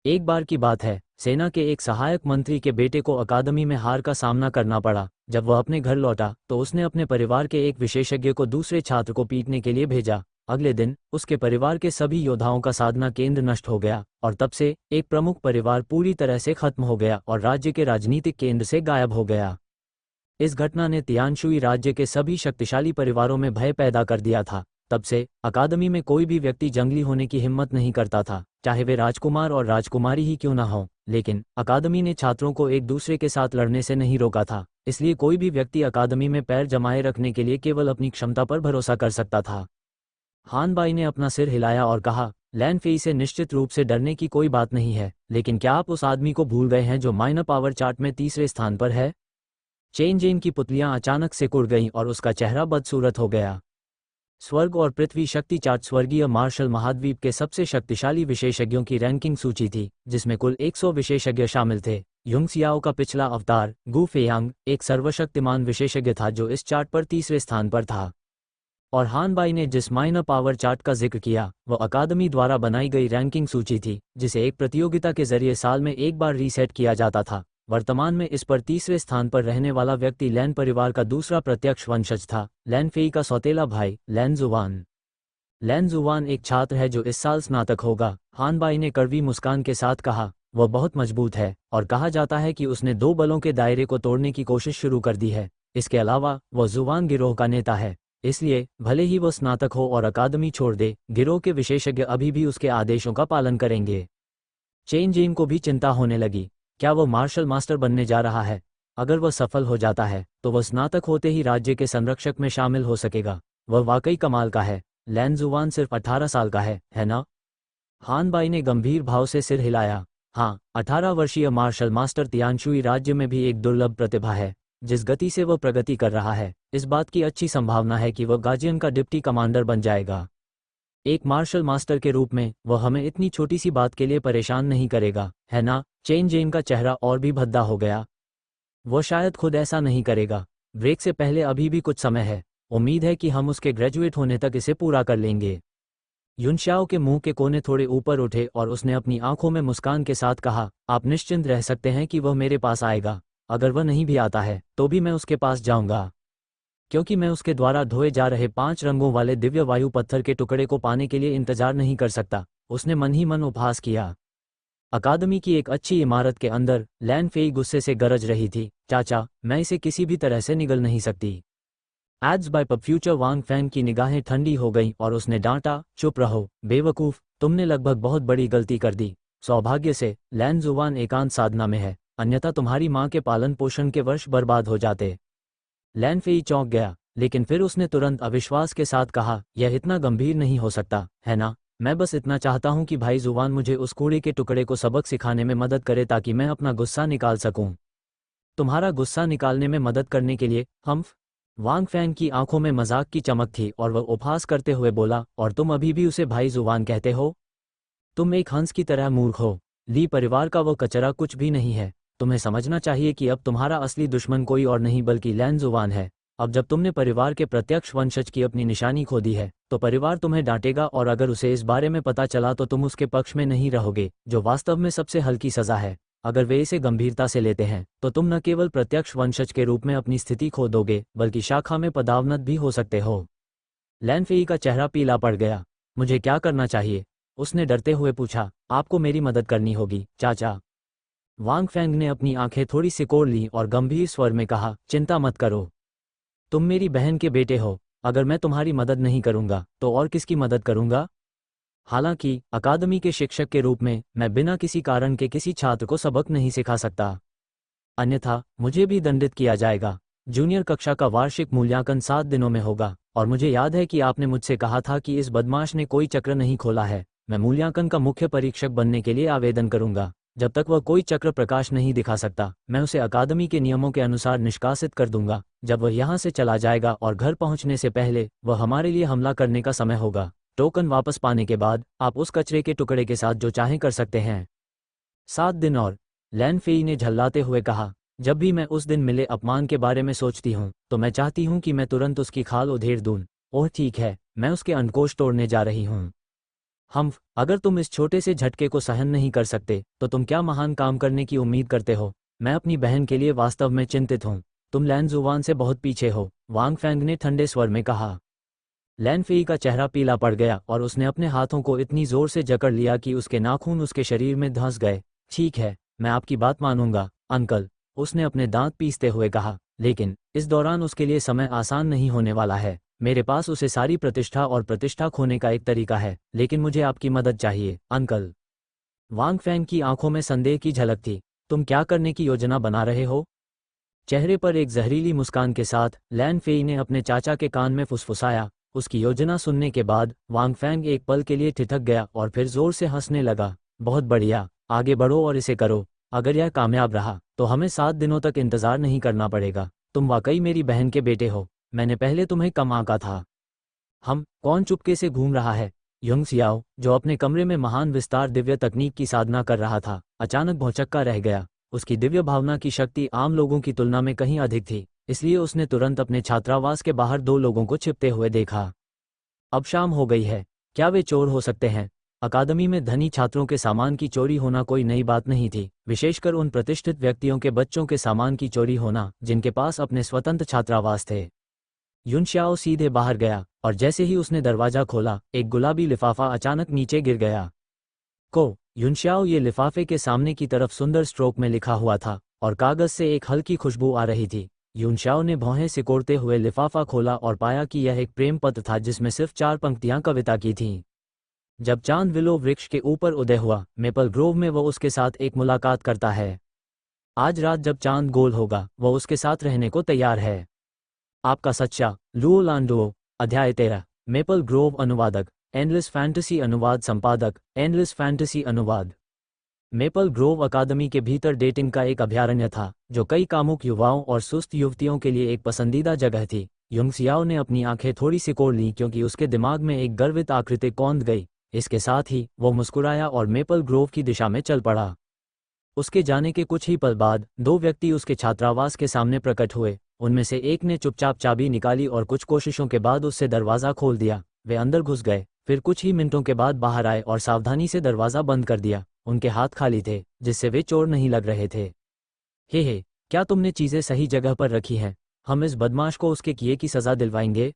एक बार की बात है, सेना के एक सहायक मंत्री के बेटे को अकादमी में हार का सामना करना पड़ा। जब वह अपने घर लौटा तो उसने अपने परिवार के एक विशेषज्ञ को दूसरे छात्र को पीटने के लिए भेजा। अगले दिन उसके परिवार के सभी योद्धाओं का साधना केंद्र नष्ट हो गया, और तब से एक प्रमुख परिवार पूरी तरह से खत्म हो गया और राज्य के राजनीतिक केंद्र से गायब हो गया। इस घटना ने तियानशुई राज्य के सभी शक्तिशाली परिवारों में भय पैदा कर दिया था। तब से अकादमी में कोई भी व्यक्ति जंगली होने की हिम्मत नहीं करता था, चाहे वे राजकुमार और राजकुमारी ही क्यों ना हों। लेकिन अकादमी ने छात्रों को एक दूसरे के साथ लड़ने से नहीं रोका था, इसलिए कोई भी व्यक्ति अकादमी में पैर जमाए रखने के लिए केवल अपनी क्षमता पर भरोसा कर सकता था। हान बाई ने अपना सिर हिलाया और कहा, लैन फेई से निश्चित रूप से डरने की कोई बात नहीं है, लेकिन क्या आप उस आदमी को भूल गए हैं जो माइनर पावर चार्ट में तीसरे स्थान पर है? चेन जेन की पुतलियां अचानक से कुड़ गईं और उसका चेहरा बदसूरत हो गया। स्वर्ग और पृथ्वी शक्ति चार्ट स्वर्गीय मार्शल महाद्वीप के सबसे शक्तिशाली विशेषज्ञों की रैंकिंग सूची थी, जिसमें कुल 100 विशेषज्ञ शामिल थे। युंग सियाओ का पिछला अवतार गु फेयांग एक सर्वशक्तिमान विशेषज्ञ था जो इस चार्ट पर तीसरे स्थान पर था। और हान बाई ने जिस माइनर पावर चार्ट का जिक्र किया, वह अकादमी द्वारा बनाई गई रैंकिंग सूची थी, जिसे एक प्रतियोगिता के जरिए साल में एक बार रीसेट किया जाता था। वर्तमान में इस पर तीसरे स्थान पर रहने वाला व्यक्ति लैन परिवार का दूसरा प्रत्यक्ष वंशज था, लैन फेई का सौतेला भाई लैन जुवान। लैन जुवान एक छात्र है जो इस साल स्नातक होगा, हान बाई ने कड़वी मुस्कान के साथ कहा। वह बहुत मजबूत है और कहा जाता है कि उसने 2 बलों के दायरे को तोड़ने की कोशिश शुरू कर दी है। इसके अलावा वह जुवान गिरोह का नेता है, इसलिए भले ही वह स्नातक हो और अकादमी छोड़ दे, गिरोह के विशेषज्ञ अभी भी उसके आदेशों का पालन करेंगे। चेन जेन को भी चिंता होने लगी। क्या वह मार्शल मास्टर बनने जा रहा है? अगर वह सफल हो जाता है तो वह स्नातक होते ही राज्य के संरक्षक में शामिल हो सकेगा। वह वाकई कमाल का है। लैन जुवान सिर्फ 18 साल का है ना? हान बाई ने गंभीर भाव से सिर हिलाया। हाँ, 18 वर्षीय मार्शल मास्टर तियानशुई राज्य में भी एक दुर्लभ प्रतिभा है। जिस गति से वह प्रगति कर रहा है, इस बात की अच्छी संभावना है कि वह गार्जियन का डिप्टी कमांडर बन जाएगा। एक मार्शल मास्टर के रूप में वह हमें इतनी छोटी सी बात के लिए परेशान नहीं करेगा, है ना? चेन जेन का चेहरा और भी भद्दा हो गया। वो शायद खुद ऐसा नहीं करेगा। ब्रेक से पहले अभी भी कुछ समय है। उम्मीद है कि हम उसके ग्रेजुएट होने तक इसे पूरा कर लेंगे। युनशाओ के मुंह के कोने थोड़े ऊपर उठे और उसने अपनी आंखों में मुस्कान के साथ कहा, आप निश्चिंत रह सकते हैं कि वह मेरे पास आएगा। अगर वह नहीं भी आता है तो भी मैं उसके पास जाऊंगा, क्योंकि मैं उसके द्वारा धोए जा रहे 5 रंगों वाले दिव्य वायु पत्थर के टुकड़े को पाने के लिए इंतजार नहीं कर सकता। उसने मन ही मन उपहास किया। अकादमी की एक अच्छी इमारत के अंदर लैन फेई गुस्से से गरज रही थी। चाचा, मैं इसे किसी भी तरह से निगल नहीं सकती। Ads by pub future Wang Fang की निगाहें ठंडी हो गईं और उसने डांटा, चुप रहो बेवकूफ, तुमने लगभग बहुत बड़ी गलती कर दी। सौभाग्य से लैन जुवान एकांत साधना में है, अन्यथा तुम्हारी माँ के पालन पोषण के वर्ष बर्बाद हो जाते। लैन फेई चौंक गया, लेकिन फिर उसने तुरंत अविश्वास के साथ कहा, यह इतना गंभीर नहीं हो सकता, है ना? मैं बस इतना चाहता हूं कि भाई जुवान मुझे उस कूड़े के टुकड़े को सबक सिखाने में मदद करे ताकि मैं अपना गुस्सा निकाल सकूं। तुम्हारा गुस्सा निकालने में मदद करने के लिए हम? वांग फैंग की आंखों में मजाक की चमक थी और वह उपहास करते हुए बोला, और तुम अभी भी उसे भाई जुवान कहते हो? तुम एक हंस की तरह मूर्ख हो। ली परिवार का वो कचरा कुछ भी नहीं है। तुम्हें समझना चाहिए कि अब तुम्हारा असली दुश्मन कोई और नहीं बल्कि लैन जुवान है। अब जब तुमने परिवार के प्रत्यक्ष वंशज की अपनी निशानी खो दी है, तो परिवार तुम्हें डांटेगा और अगर उसे इस बारे में पता चला तो तुम उसके पक्ष में नहीं रहोगे, जो वास्तव में सबसे हल्की सजा है। अगर वे इसे गंभीरता से लेते हैं तो तुम न केवल प्रत्यक्ष वंशज के रूप में अपनी स्थिति खो दोगे, बल्कि शाखा में पदावनत भी हो सकते हो। लैन फेई का चेहरा पीला पड़ गया। मुझे क्या करना चाहिए? उसने डरते हुए पूछा। आपको मेरी मदद करनी होगी, चाचा। वांग फैंग ने अपनी आंखें थोड़ी सिकोड़ लीं और गंभीर स्वर में कहा, चिंता मत करो। तुम मेरी बहन के बेटे हो। अगर मैं तुम्हारी मदद नहीं करूंगा तो और किसकी मदद करूंगा? हालांकि अकादमी के शिक्षक के रूप में मैं बिना किसी कारण के किसी छात्र को सबक नहीं सिखा सकता, अन्यथा मुझे भी दंडित किया जाएगा। जूनियर कक्षा का वार्षिक मूल्यांकन 7 दिनों में होगा, और मुझे याद है कि आपने मुझसे कहा था कि इस बदमाश ने कोई चक्र नहीं खोला है। मैं मूल्यांकन का मुख्य परीक्षक बनने के लिए आवेदन करूंगा। जब तक वह कोई चक्र प्रकाश नहीं दिखा सकता, मैं उसे अकादमी के नियमों के अनुसार निष्कासित कर दूंगा। जब वह यहाँ से चला जाएगा और घर पहुँचने से पहले वह हमारे लिए हमला करने का समय होगा। टोकन वापस पाने के बाद आप उस कचरे के टुकड़े के साथ जो चाहें कर सकते हैं। 7 दिन और, लैन फेई ने झल्लाते हुए कहा। जब भी मैं उस दिन मिले अपमान के बारे में सोचती हूँ तो मैं चाहती हूँ कि मैं तुरंत उसकी खाल उधेड़ दूँ। ओह ठीक है, मैं उसके अंडकोश तोड़ने जा रही हूँ। अगर तुम इस छोटे से झटके को सहन नहीं कर सकते तो तुम क्या महान काम करने की उम्मीद करते हो? मैं अपनी बहन के लिए वास्तव में चिंतित हूँ। तुम लैन जुवान से बहुत पीछे हो, वांग फैंग ने ठंडे स्वर में कहा। लैन फेई का चेहरा पीला पड़ गया और उसने अपने हाथों को इतनी जोर से जकड़ लिया कि उसके नाखून उसके शरीर में धंस गए। ठीक है, मैं आपकी बात मानूंगा, अंकल, उसने अपने दांत पीसते हुए कहा, लेकिन इस दौरान उसके लिए समय आसान नहीं होने वाला है। मेरे पास उसे सारी प्रतिष्ठा और प्रतिष्ठा खोने का एक तरीका है, लेकिन मुझे आपकी मदद चाहिए, अंकल। वांग फैंग की आंखों में संदेह की झलक थी। तुम क्या करने की योजना बना रहे हो? चेहरे पर एक जहरीली मुस्कान के साथ लैन फेई ने अपने चाचा के कान में फुसफुसाया। उसकी योजना सुनने के बाद वांग फैंग एक पल के लिए ठिठक गया और फिर जोर से हंसने लगा। बहुत बढ़िया, आगे बढ़ो और इसे करो। अगर यह कामयाब रहा तो हमें 7 दिनों तक इंतजार नहीं करना पड़ेगा। तुम वाकई मेरी बहन के बेटे हो। मैंने पहले तुम्हें कम आंका था। कौन चुपके से घूम रहा है? युंग सियाओ, जो अपने कमरे में महान विस्तार दिव्य तकनीक की साधना कर रहा था, अचानक भौचक्का रह गया। उसकी दिव्य भावना की शक्ति आम लोगों की तुलना में कहीं अधिक थी, इसलिए उसने तुरंत अपने छात्रावास के बाहर 2 लोगों को छिपते हुए देखा। अब शाम हो गई है, क्या वे चोर हो सकते हैं? अकादमी में धनी छात्रों के सामान की चोरी होना कोई नई बात नहीं थी, विशेषकर उन प्रतिष्ठित व्यक्तियों के बच्चों के सामान की चोरी होना जिनके पास अपने स्वतंत्र छात्रावास थे। युनशाओ सीधे बाहर गया और जैसे ही उसने दरवाजा खोला, एक गुलाबी लिफाफा अचानक नीचे गिर गया। युनशाओ ये लिफाफे के सामने की तरफ सुंदर स्ट्रोक में लिखा हुआ था और कागज से एक हल्की खुशबू आ रही थी। युनशाओ ने भौहें सिकोड़ते हुए लिफाफा खोला और पाया कि यह एक प्रेम पत्र था जिसमें सिर्फ 4 पंक्तियां कविता की थीं। जब चांद विलो वृक्ष के ऊपर उदय हुआ, मेपल ग्रोव में वो उसके साथ एक मुलाकात करता है। आज रात जब चांद गोल होगा, वो उसके साथ रहने को तैयार है। आपका सच्चा, लुओ लांडुओ। अध्याय 13। मेपल ग्रोव अनुवादक, एंडलेस फैंटेसी अनुवाद संपादक, एंडलेस फैंटेसी अनुवाद। मेपल ग्रोव अकादमी के भीतर डेटिंग का एक अभयारण्य था, जो कई कामुक युवाओं और सुस्त युवतियों के लिए एक पसंदीदा जगह थी। युंग सियाओ ने अपनी आंखें थोड़ी सिकोड़ लीं क्योंकि उसके दिमाग में एक गर्वित आकृति कौंध गई। इसके साथ ही वो मुस्कुराया और मेपल ग्रोव की दिशा में चल पड़ा। उसके जाने के कुछ ही पल बाद 2 व्यक्ति उसके छात्रावास के सामने प्रकट हुए। उनमें से एक ने चुपचाप चाबी निकाली और कुछ कोशिशों के बाद उससे दरवाज़ा खोल दिया। वे अंदर घुस गए, फिर कुछ ही मिनटों के बाद बाहर आए और सावधानी से दरवाज़ा बंद कर दिया। उनके हाथ खाली थे, जिससे वे चोर नहीं लग रहे थे। हे, क्या तुमने चीज़ें सही जगह पर रखी हैं? हम इस बदमाश को उसके किए की सज़ा दिलवाएंगे।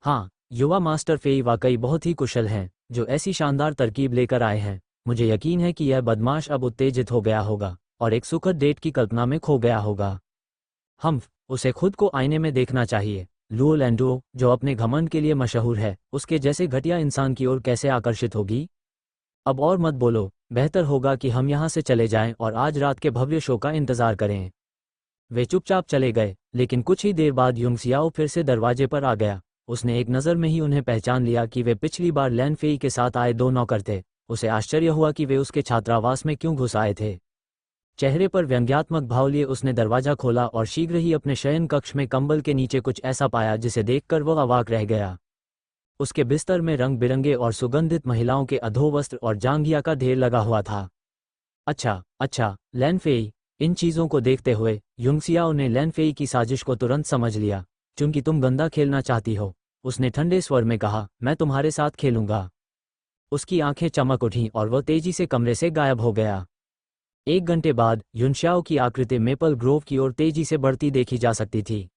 हाँ, युवा मास्टर फेई वाकई बहुत ही कुशल हैं, जो ऐसी शानदार तरकीब लेकर आए हैं। मुझे यकीन है कि यह बदमाश अब उत्तेजित हो गया होगा और एक सुखद डेट की कल्पना में खो गया होगा। उसे खुद को आईने में देखना चाहिए। लुओ लैंडुओ, जो अपने घमंड के लिए मशहूर है, उसके जैसे घटिया इंसान की ओर कैसे आकर्षित होगी? अब और मत बोलो, बेहतर होगा कि हम यहाँ से चले जाएं और आज रात के भव्य शो का इंतजार करें। वे चुपचाप चले गए, लेकिन कुछ ही देर बाद युंगसियाओ फिर से दरवाजे पर आ गया। उसने एक नज़र में ही उन्हें पहचान लिया कि वे पिछली बार लैन फेई के साथ आए दो नौकर थे। उसे आश्चर्य हुआ कि वे उसके छात्रावास में क्यों घुस आए थे। चेहरे पर व्यंग्यात्मक भाव लिए उसने दरवाजा खोला और शीघ्र ही अपने शयन कक्ष में कंबल के नीचे कुछ ऐसा पाया जिसे देखकर वह अवाक रह गया। उसके बिस्तर में रंग बिरंगे और सुगंधित महिलाओं के अधोवस्त्र और जांघिया का ढेर लगा हुआ था। अच्छा अच्छा, लैन फेई। इन चीज़ों को देखते हुए युंगसियाओ ने लैन फेई की साजिश को तुरंत समझ लिया। चूंकि तुम गंदा खेलना चाहती हो, उसने ठंडे स्वर में कहा, मैं तुम्हारे साथ खेलूंगा। उसकी आंखें चमक उठीं और वह तेजी से कमरे से गायब हो गया। 1 घंटे बाद युनशाओ की आकृति मेपल ग्रोव की ओर तेजी से बढ़ती देखी जा सकती थी।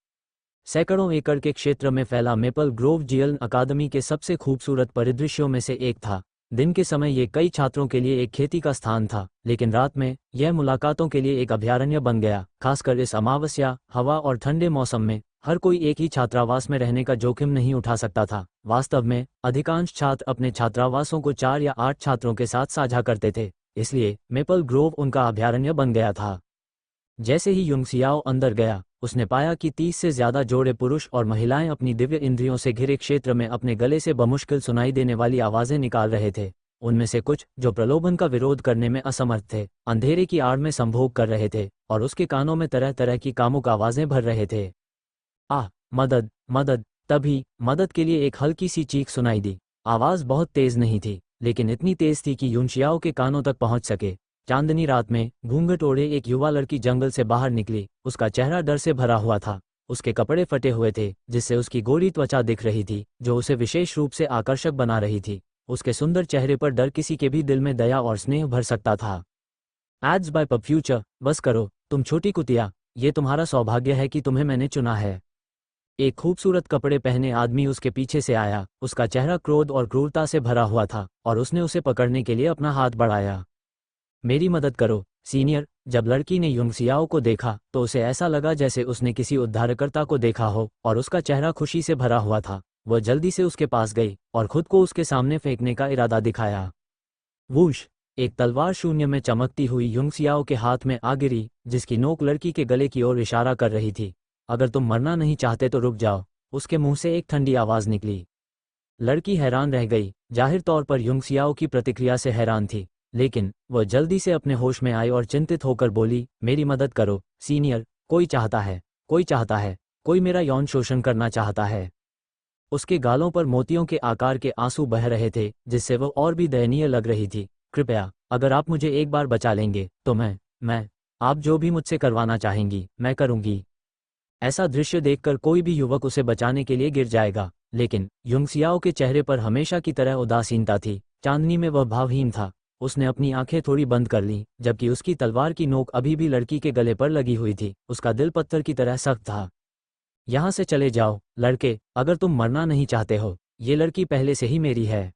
सैकड़ों एकड़ के क्षेत्र में फैला मेपल ग्रोव जियलन अकादमी के सबसे खूबसूरत परिदृश्यों में से एक था। दिन के समय ये कई छात्रों के लिए एक खेती का स्थान था, लेकिन रात में यह मुलाकातों के लिए एक अभयारण्य बन गया। खासकर इस अमावस्या, हवा और ठंडे मौसम में हर कोई एक ही छात्रावास में रहने का जोखिम नहीं उठा सकता था। वास्तव में अधिकांश छात्र अपने छात्रावासों को 4 या 8 छात्रों के साथ साझा करते थे, इसलिए मेपल ग्रोव उनका अभयारण्य बन गया था। जैसे ही युंगसियाओ अंदर गया, उसने पाया कि 30 से ज्यादा जोड़े पुरुष और महिलाएं अपनी दिव्य इंद्रियों से घिरे क्षेत्र में अपने गले से बमुश्किल सुनाई देने वाली आवाजें निकाल रहे थे। उनमें से कुछ, जो प्रलोभन का विरोध करने में असमर्थ थे, अंधेरे की आड़ में संभोग कर रहे थे और उसके कानों में तरह तरह की कामुक आवाजें भर रहे थे। आह, मदद मदद। तभी मदद के लिए एक हल्की सी चीख सुनाई दी। आवाज बहुत तेज नहीं थी, लेकिन इतनी तेज थी कि युनशियाओ के कानों तक पहुंच सके। चांदनी रात में घूंघट ओढ़े एक युवा लड़की जंगल से बाहर निकली। उसका चेहरा डर से भरा हुआ था। उसके कपड़े फटे हुए थे, जिससे उसकी गोरी त्वचा दिख रही थी, जो उसे विशेष रूप से आकर्षक बना रही थी। उसके सुंदर चेहरे पर डर किसी के भी दिल में दया और स्नेह भर सकता था। Ads by pub future. बस करो, तुम छोटी कुतिया, ये तुम्हारा सौभाग्य है कि तुम्हें मैंने चुना है। एक खूबसूरत कपड़े पहने आदमी उसके पीछे से आया। उसका चेहरा क्रोध और क्रूरता से भरा हुआ था और उसने उसे पकड़ने के लिए अपना हाथ बढ़ाया। मेरी मदद करो, सीनियर। जब लड़की ने युंगसियाओ को देखा तो उसे ऐसा लगा जैसे उसने किसी उद्धारकर्ता को देखा हो और उसका चेहरा खुशी से भरा हुआ था। वह जल्दी से उसके पास गई और खुद को उसके सामने फेंकने का इरादा दिखाया। वूश! एक तलवार शून्य में चमकती हुई युंगसियाओ के हाथ में आ गिरी, जिसकी नोक लड़की के गले की ओर इशारा कर रही थी। अगर तुम मरना नहीं चाहते तो रुक जाओ, उसके मुंह से एक ठंडी आवाज निकली। लड़की हैरान रह गई, जाहिर तौर पर युंगसियाओ की प्रतिक्रिया से हैरान थी, लेकिन वह जल्दी से अपने होश में आई और चिंतित होकर बोली, मेरी मदद करो, सीनियर। कोई चाहता है, कोई चाहता है, कोई मेरा यौन शोषण करना चाहता है। उसके गालों पर मोतियों के आकार के आंसू बह रहे थे, जिससे वह और भी दयनीय लग रही थी। कृपया, अगर आप मुझे एक बार बचा लेंगे तो मैं आप जो भी मुझसे करवाना चाहेंगी, मैं करूंगी। ऐसा दृश्य देखकर कोई भी युवक उसे बचाने के लिए गिर जाएगा, लेकिन युंगसियाओ के चेहरे पर हमेशा की तरह उदासीनता थी। चांदनी में वह भावहीन था। उसने अपनी आंखें थोड़ी बंद कर लीं, जबकि उसकी तलवार की नोक अभी भी लड़की के गले पर लगी हुई थी। उसका दिल पत्थर की तरह सख्त था। यहाँ से चले जाओ, लड़के, अगर तुम मरना नहीं चाहते हो। ये लड़की पहले से ही मेरी है।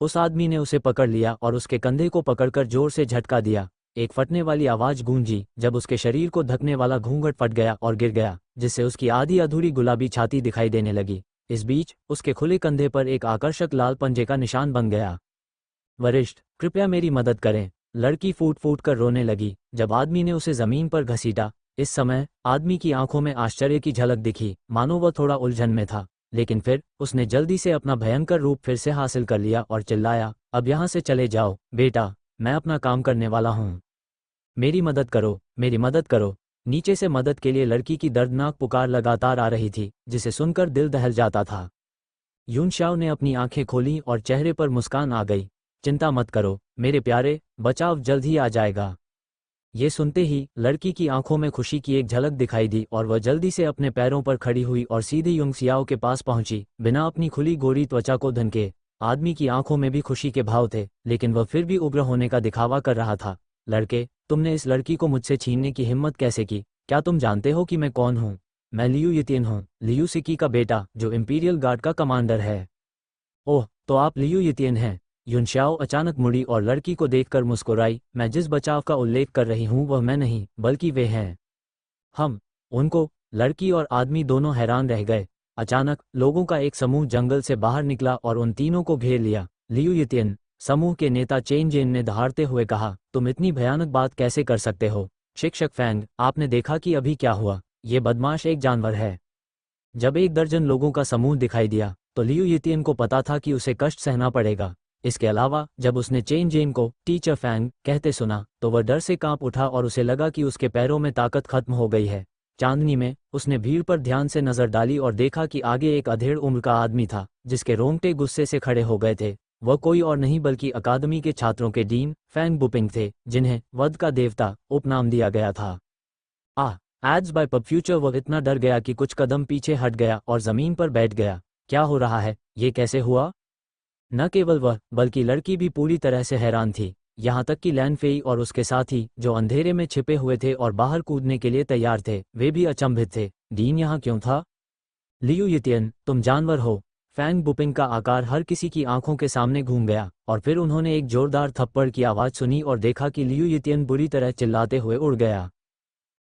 उस आदमी ने उसे पकड़ लिया और उसके कंधे को पकड़कर जोर से झटका दिया। एक फटने वाली आवाज गूंजी जब उसके शरीर को ढकने वाला घूंघट फट गया और गिर गया, जिससे उसकी आधी अधूरी गुलाबी छाती दिखाई देने लगी। इस बीच उसके खुले कंधे पर एक आकर्षक लाल पंजे का निशान बन गया। वरिष्ठ, कृपया मेरी मदद करें। लड़की फूट फूट कर रोने लगी जब आदमी ने उसे जमीन पर घसीटा। इस समय आदमी की आंखों में आश्चर्य की झलक दिखी, मानो वह थोड़ा उलझन में था, लेकिन फिर उसने जल्दी से अपना भयंकर रूप फिर से हासिल कर लिया और चिल्लाया, अब यहाँ से चले जाओ, बेटा, मैं अपना काम करने वाला हूँ। मेरी मदद करो, मेरी मदद करो। नीचे से मदद के लिए लड़की की दर्दनाक पुकार लगातार आ रही थी, जिसे सुनकर दिल दहल जाता था। युनशाओ ने अपनी आंखें खोलीं और चेहरे पर मुस्कान आ गई। चिंता मत करो मेरे प्यारे, बचाव जल्द ही आ जाएगा। ये सुनते ही लड़की की आंखों में खुशी की एक झलक दिखाई दी और वह जल्दी से अपने पैरों पर खड़ी हुई और सीधे युंगसियाओ के पास पहुंची, बिना अपनी खुली गोरी त्वचा को धनके। आदमी की आंखों में भी खुशी के भाव थे, लेकिन वह फिर भी उग्र होने का दिखावा कर रहा था। लड़के, तुमने इस लड़की को मुझसे छीनने की हिम्मत कैसे की? क्या तुम जानते हो कि मैं कौन हूँ? मैं लियू यितियन हूँ, लियू सिकी का बेटा, जो इंपीरियल गार्ड का कमांडर है। ओह, तो आप लियू यितियन हैं। युनशाओ अचानक मुड़ी और लड़की को देखकर मुस्कुराई। मैं जिस बचाव का उल्लेख कर रही हूँ वह मैं नहीं, बल्कि वे हैं। हम उनको। लड़की और आदमी दोनों हैरान रह गए। अचानक लोगों का एक समूह जंगल से बाहर निकला और उन तीनों को घेर लिया। लियू यितियन, समूह के नेता चेन जेन ने दहाड़ते हुए कहा, तुम इतनी भयानक बात कैसे कर सकते हो? शिक्षक फैंग, आपने देखा कि अभी क्या हुआ? ये बदमाश एक जानवर है। जब 1 दर्जन लोगों का समूह दिखाई दिया तो लियू यितियन को पता था कि उसे कष्ट सहना पड़ेगा। इसके अलावा जब उसने चेन जेन को टीचर फैंग कहते सुना तो वह डर से कांप उठा और उसे लगा कि उसके पैरों में ताकत खत्म हो गई है। चांदनी में उसने भीड़ पर ध्यान से नजर डाली और देखा कि आगे एक अधेड़ उम्र का आदमी था जिसके रोंगटे गुस्से से खड़े हो गए थे। वह कोई और नहीं बल्कि अकादमी के छात्रों के डीन फैंग बुपिंग थे, जिन्हें वध का देवता उपनाम दिया गया था। Ads by pub future. वह इतना डर गया कि कुछ कदम पीछे हट गया और जमीन पर बैठ गया। क्या हो रहा है? ये कैसे हुआ? न केवल वह बल्कि लड़की भी पूरी तरह से हैरान थी, यहाँ तक कि लैन फेई और उसके साथी जो अंधेरे में छिपे हुए थे और बाहर कूदने के लिए तैयार थे, वे भी अचंभित थे। डीन यहाँ क्यों था? लियू यितियन, तुम जानवर हो। फैंग बुपिंग का आकार हर किसी की आंखों के सामने घूम गया और फिर उन्होंने एक जोरदार थप्पड़ की आवाज़ सुनी और देखा कि लियू यितियन बुरी तरह चिल्लाते हुए उड़ गया।